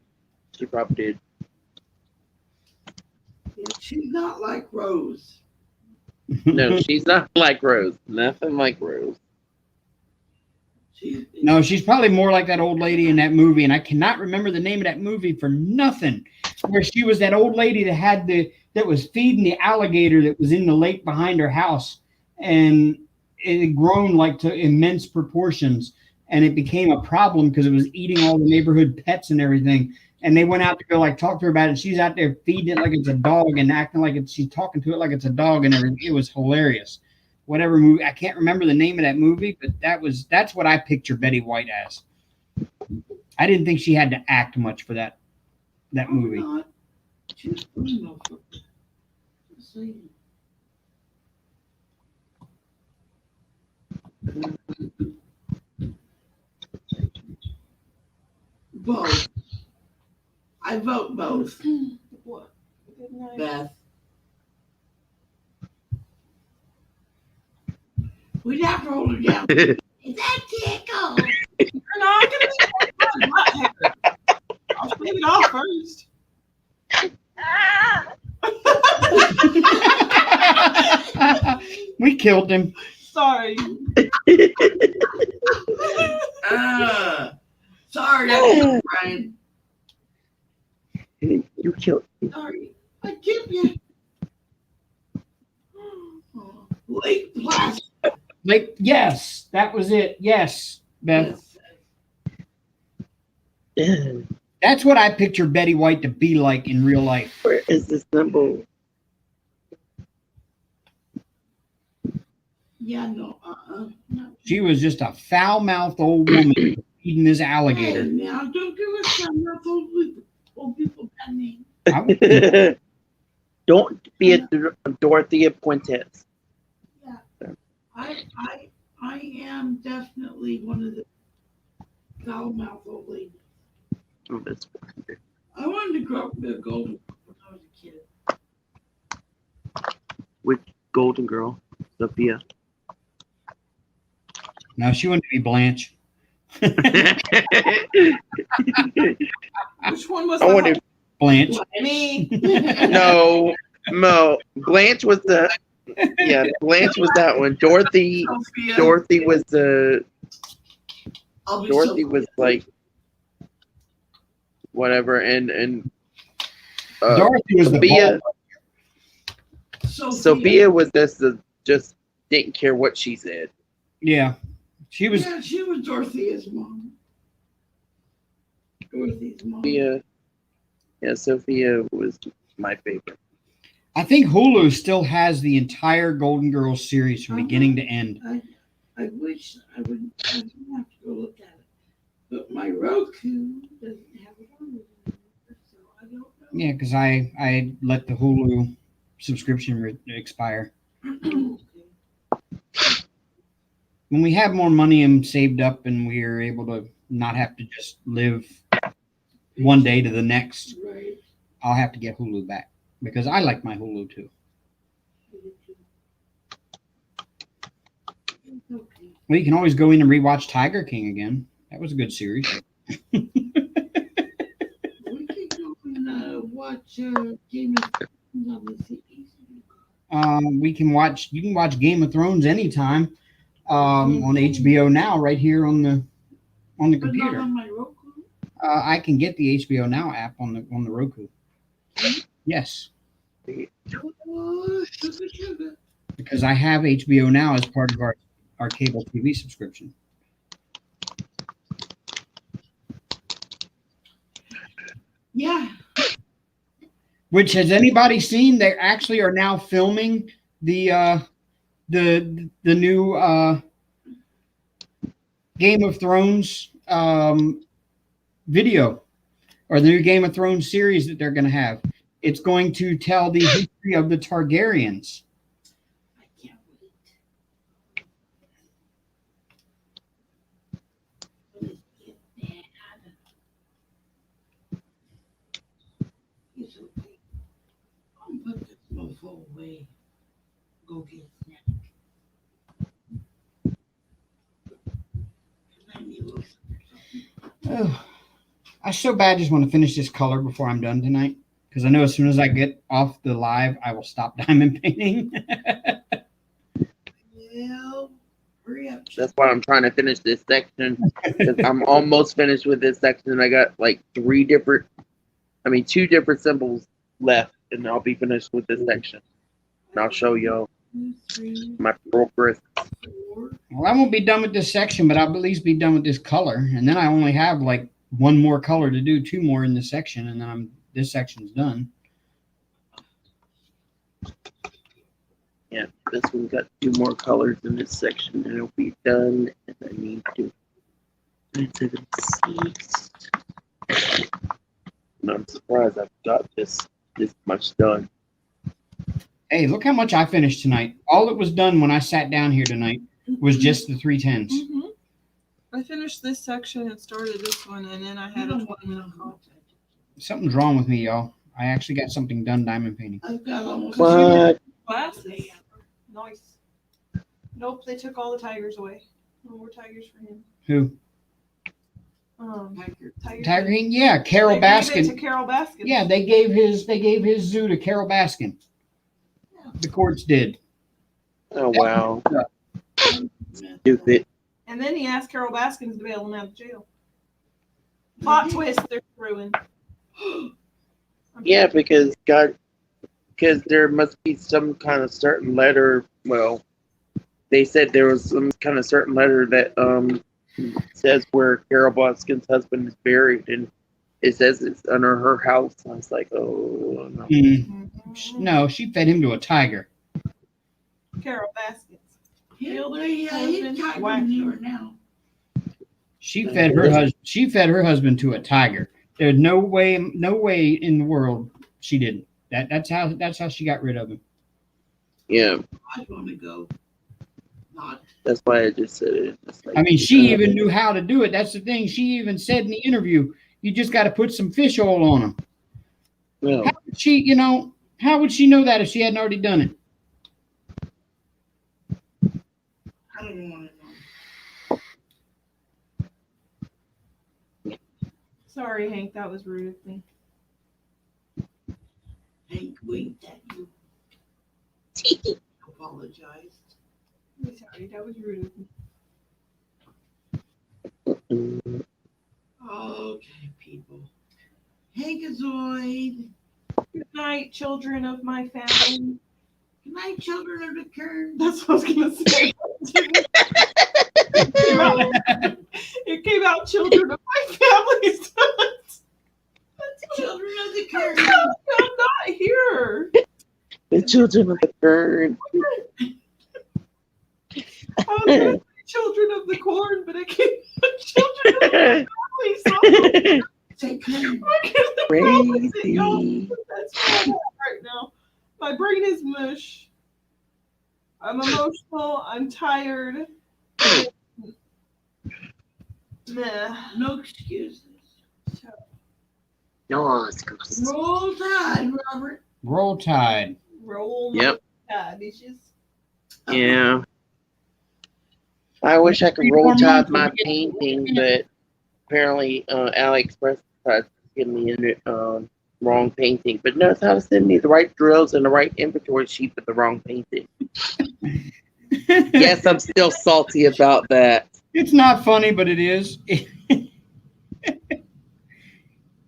She probably did. she's not like Rose. No, she's not like Rose. Nothing like Rose. She's No, she's probably more like that old lady in that movie, and I cannot remember the name of that movie for nothing. Where she was that old lady that was feeding the alligator that was in the lake behind her house, and it had grown like to immense proportions, and it became a problem because it was eating all the neighborhood pets and everything. And they went out to go like talk to her about it. She's out there feeding it like it's a dog and acting like she's talking to it like it's a dog and everything. It was hilarious. Whatever movie, I can't remember the name of that movie, but that's what I picture Betty White as. I didn't think she had to act much for that movie. not. She's funny, motherfucker. Just saying. Both. I vote both. What? Good night. Beth. We'd have to hold her down. Is that tickle? You're not gonna be my butt hair. I'll shave it off first. We killed him. Sorry. Sorry, that's Brian. You killed me. Sorry. I give you. Late plastic. Like, yes, that was it. Yes, Beth. That's what I picture Betty White to be like in real life. Where is the symbol? Yeah, no, no. She was just a foul-mouthed old woman feeding this alligator. Now, don't give us some old people bad name. I would- Don't be a Dorothea Puentes. I am definitely one of the foul-mouthed old ladies. Oh, that's wonderful. I wanted to grow up to be a golden when I was a kid. Which Golden Girl? Sophia. No, she wanted to be Blanche. Which one was I the wanted Blanche. me? no. Blanche was the Blanche was that one. Dorothy was the Dorothy was like whatever and Dorothy was Sophia the Sophia was just didn't care what she said. Yeah. She was Dorothea's mom. Dorothy's mom. Sophia was my favorite. I think Hulu still has the entire Golden Girls series from beginning to end. I wish I would have to go look at it. But my Roku doesn't have it on it anymore, so I don't know. Yeah, because I let the Hulu subscription expire. When we have more money and saved up and we are able to not have to just live one day to the next, Right. I'll have to get Hulu back because I like my Hulu too. Okay. Well, you can always go in and rewatch Tiger King again. That was a good series. We can go and watch Game of Thrones on the CEC. You can watch Game of Thrones anytime on HBO Now right here on the But not computer. on my Roku. I can get the HBO Now app on the Roku. Yes, Oh, sugar. because I have HBO Now as part of our cable TV subscription. Yeah. Which has anybody seen? They actually are now filming the new Game of Thrones video or the new Game of Thrones series that they're going to have. It's going to tell the history of the Targaryens. I can't wait. Let's get that. It's okay. I'll put this mofo away. Go get a snack. I need a little something. Ugh. I so bad just want to finish this color before I'm done tonight because I know as soon as I get off the live, I will stop diamond painting. Well, hurry up. That's why I'm trying to finish this section. 'Cause I'm almost finished with this section. I got like two different symbols left, and I'll be finished with this section. And I'll show y'all 2, 3, my progress. 4. Well, I won't be done with this section, but I'll at least be done with this color. And then I only have like one more color to do, 2 more in this section, and then this section's done. Yeah, this one got 2 more colors in this section, and it'll be done. And I need to. And I'm surprised I've got this this much done. Hey, look how much I finished tonight. All that was done when I sat down here tonight was just the 310s. Mm-hmm. I finished this section and started this one, and then I had a 20-minute call. Something's wrong with me, y'all. I actually got something done diamond painting. I've got almost What? Glasses. Nice. Nope, they took all the tigers away. No more tigers for him. Who? Tiger Tiger King? Yeah, Carol They gave it to Baskin. Carol Baskin. Yeah, they gave his zoo to Carol Baskin. The courts did. Oh wow. Stupid. And then he asked Carol Baskins to bail him out of jail. Plot twist, they're ruined. Yeah, because there must be some kind of certain letter. Well, they said there was some kind of certain letter that says where Carol Baskin's husband is buried, and it says it's under her house. I was like, oh no. No, she fed him to a tiger. Carol Baskins. He's tiger newer now. She fed her husband to a tiger. There's no way in the world she didn't. That's how she got rid of him. Yeah, I want to go. Not. that's why I just said it. Like, I mean, she even knew how to do it. That's the thing. She even said in the interview, "You just got to put some fish oil on them." No. How would she know that if she hadn't already done it? I don't want to know. Sorry, Hank, that was rude of me. Hank winked at you. Apologized. I'm sorry, that was rude of me. Okay, people. Hankazoid. Good night, children of my family. Good night, children of the kern. That's what I was gonna say. It came out, children of my family. Children of the kern. I'm not here. The children of the bird. I was gonna say children of the corn, but it came out children of the family. So Say kern. Crazy. That's right now. My brain is mush. I'm emotional. I'm tired. Nah. No excuses. No excuses. Roll Tide, Robert. Roll Tide. Roll Yep. my dishes. Yeah. I wish I could roll tide my painting, but apparently AliExpress tried to give me a wrong painting. But knows how to send me the right drills and the right inventory sheet with the wrong painting. Yes, I'm still salty about that. It's not funny, but it is.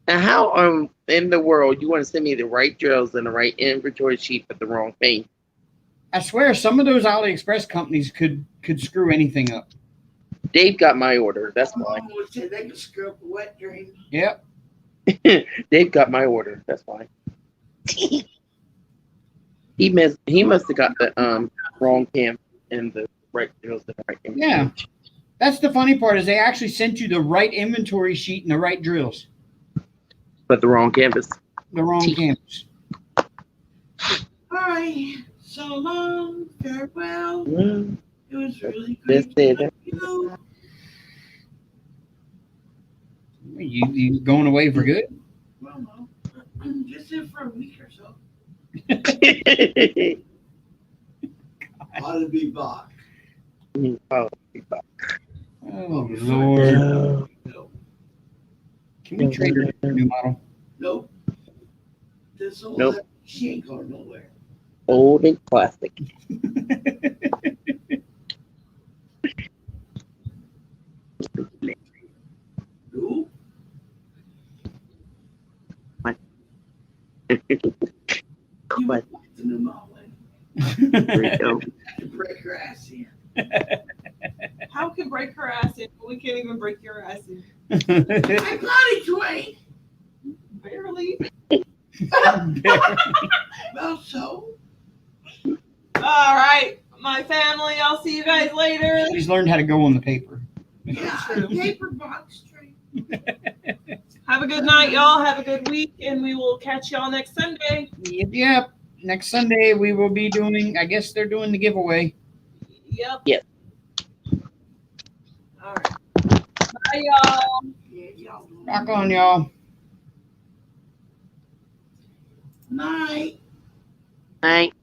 Now, how in the world you want to send me the right drills and the right inventory sheet with the wrong paint? I swear, some of those AliExpress companies could screw anything up. Dave got my order. That's why. Mom would say they could screw up a wet dream. Yep. Dave got my order. That's why. He must have got the wrong cam and the right drills and the right inventory. Yeah. That's the funny part is they actually sent you the right inventory sheet and the right drills. But the wrong canvas. The wrong canvas. All right. So long. Farewell. Mm, It was really that's great. it. You going away for good? Well, no. Just in for a week or so. Ought to be back. Oh, Oh, Lord. no. No. Can we trade her a new model? Nope. This old Nope. she ain't going nowhere. Old and classic. Nope. You But walked in the mall there you go. to break her ass in. How can break her ass in? We can't even break your ass in. I bloody Twain. Barely. Well, so. All right, my family. I'll see you guys later. She's learned how to go on the paper. Yeah, True. paper box train. Have a good night, y'all. Have a good week, and we will catch y'all next Sunday. Yep. Next Sunday we will be doing. I guess they're doing the giveaway. Yep. Yep. All right. Bye, y'all. Yeah, y'all. Rock on, y'all. Night. Night.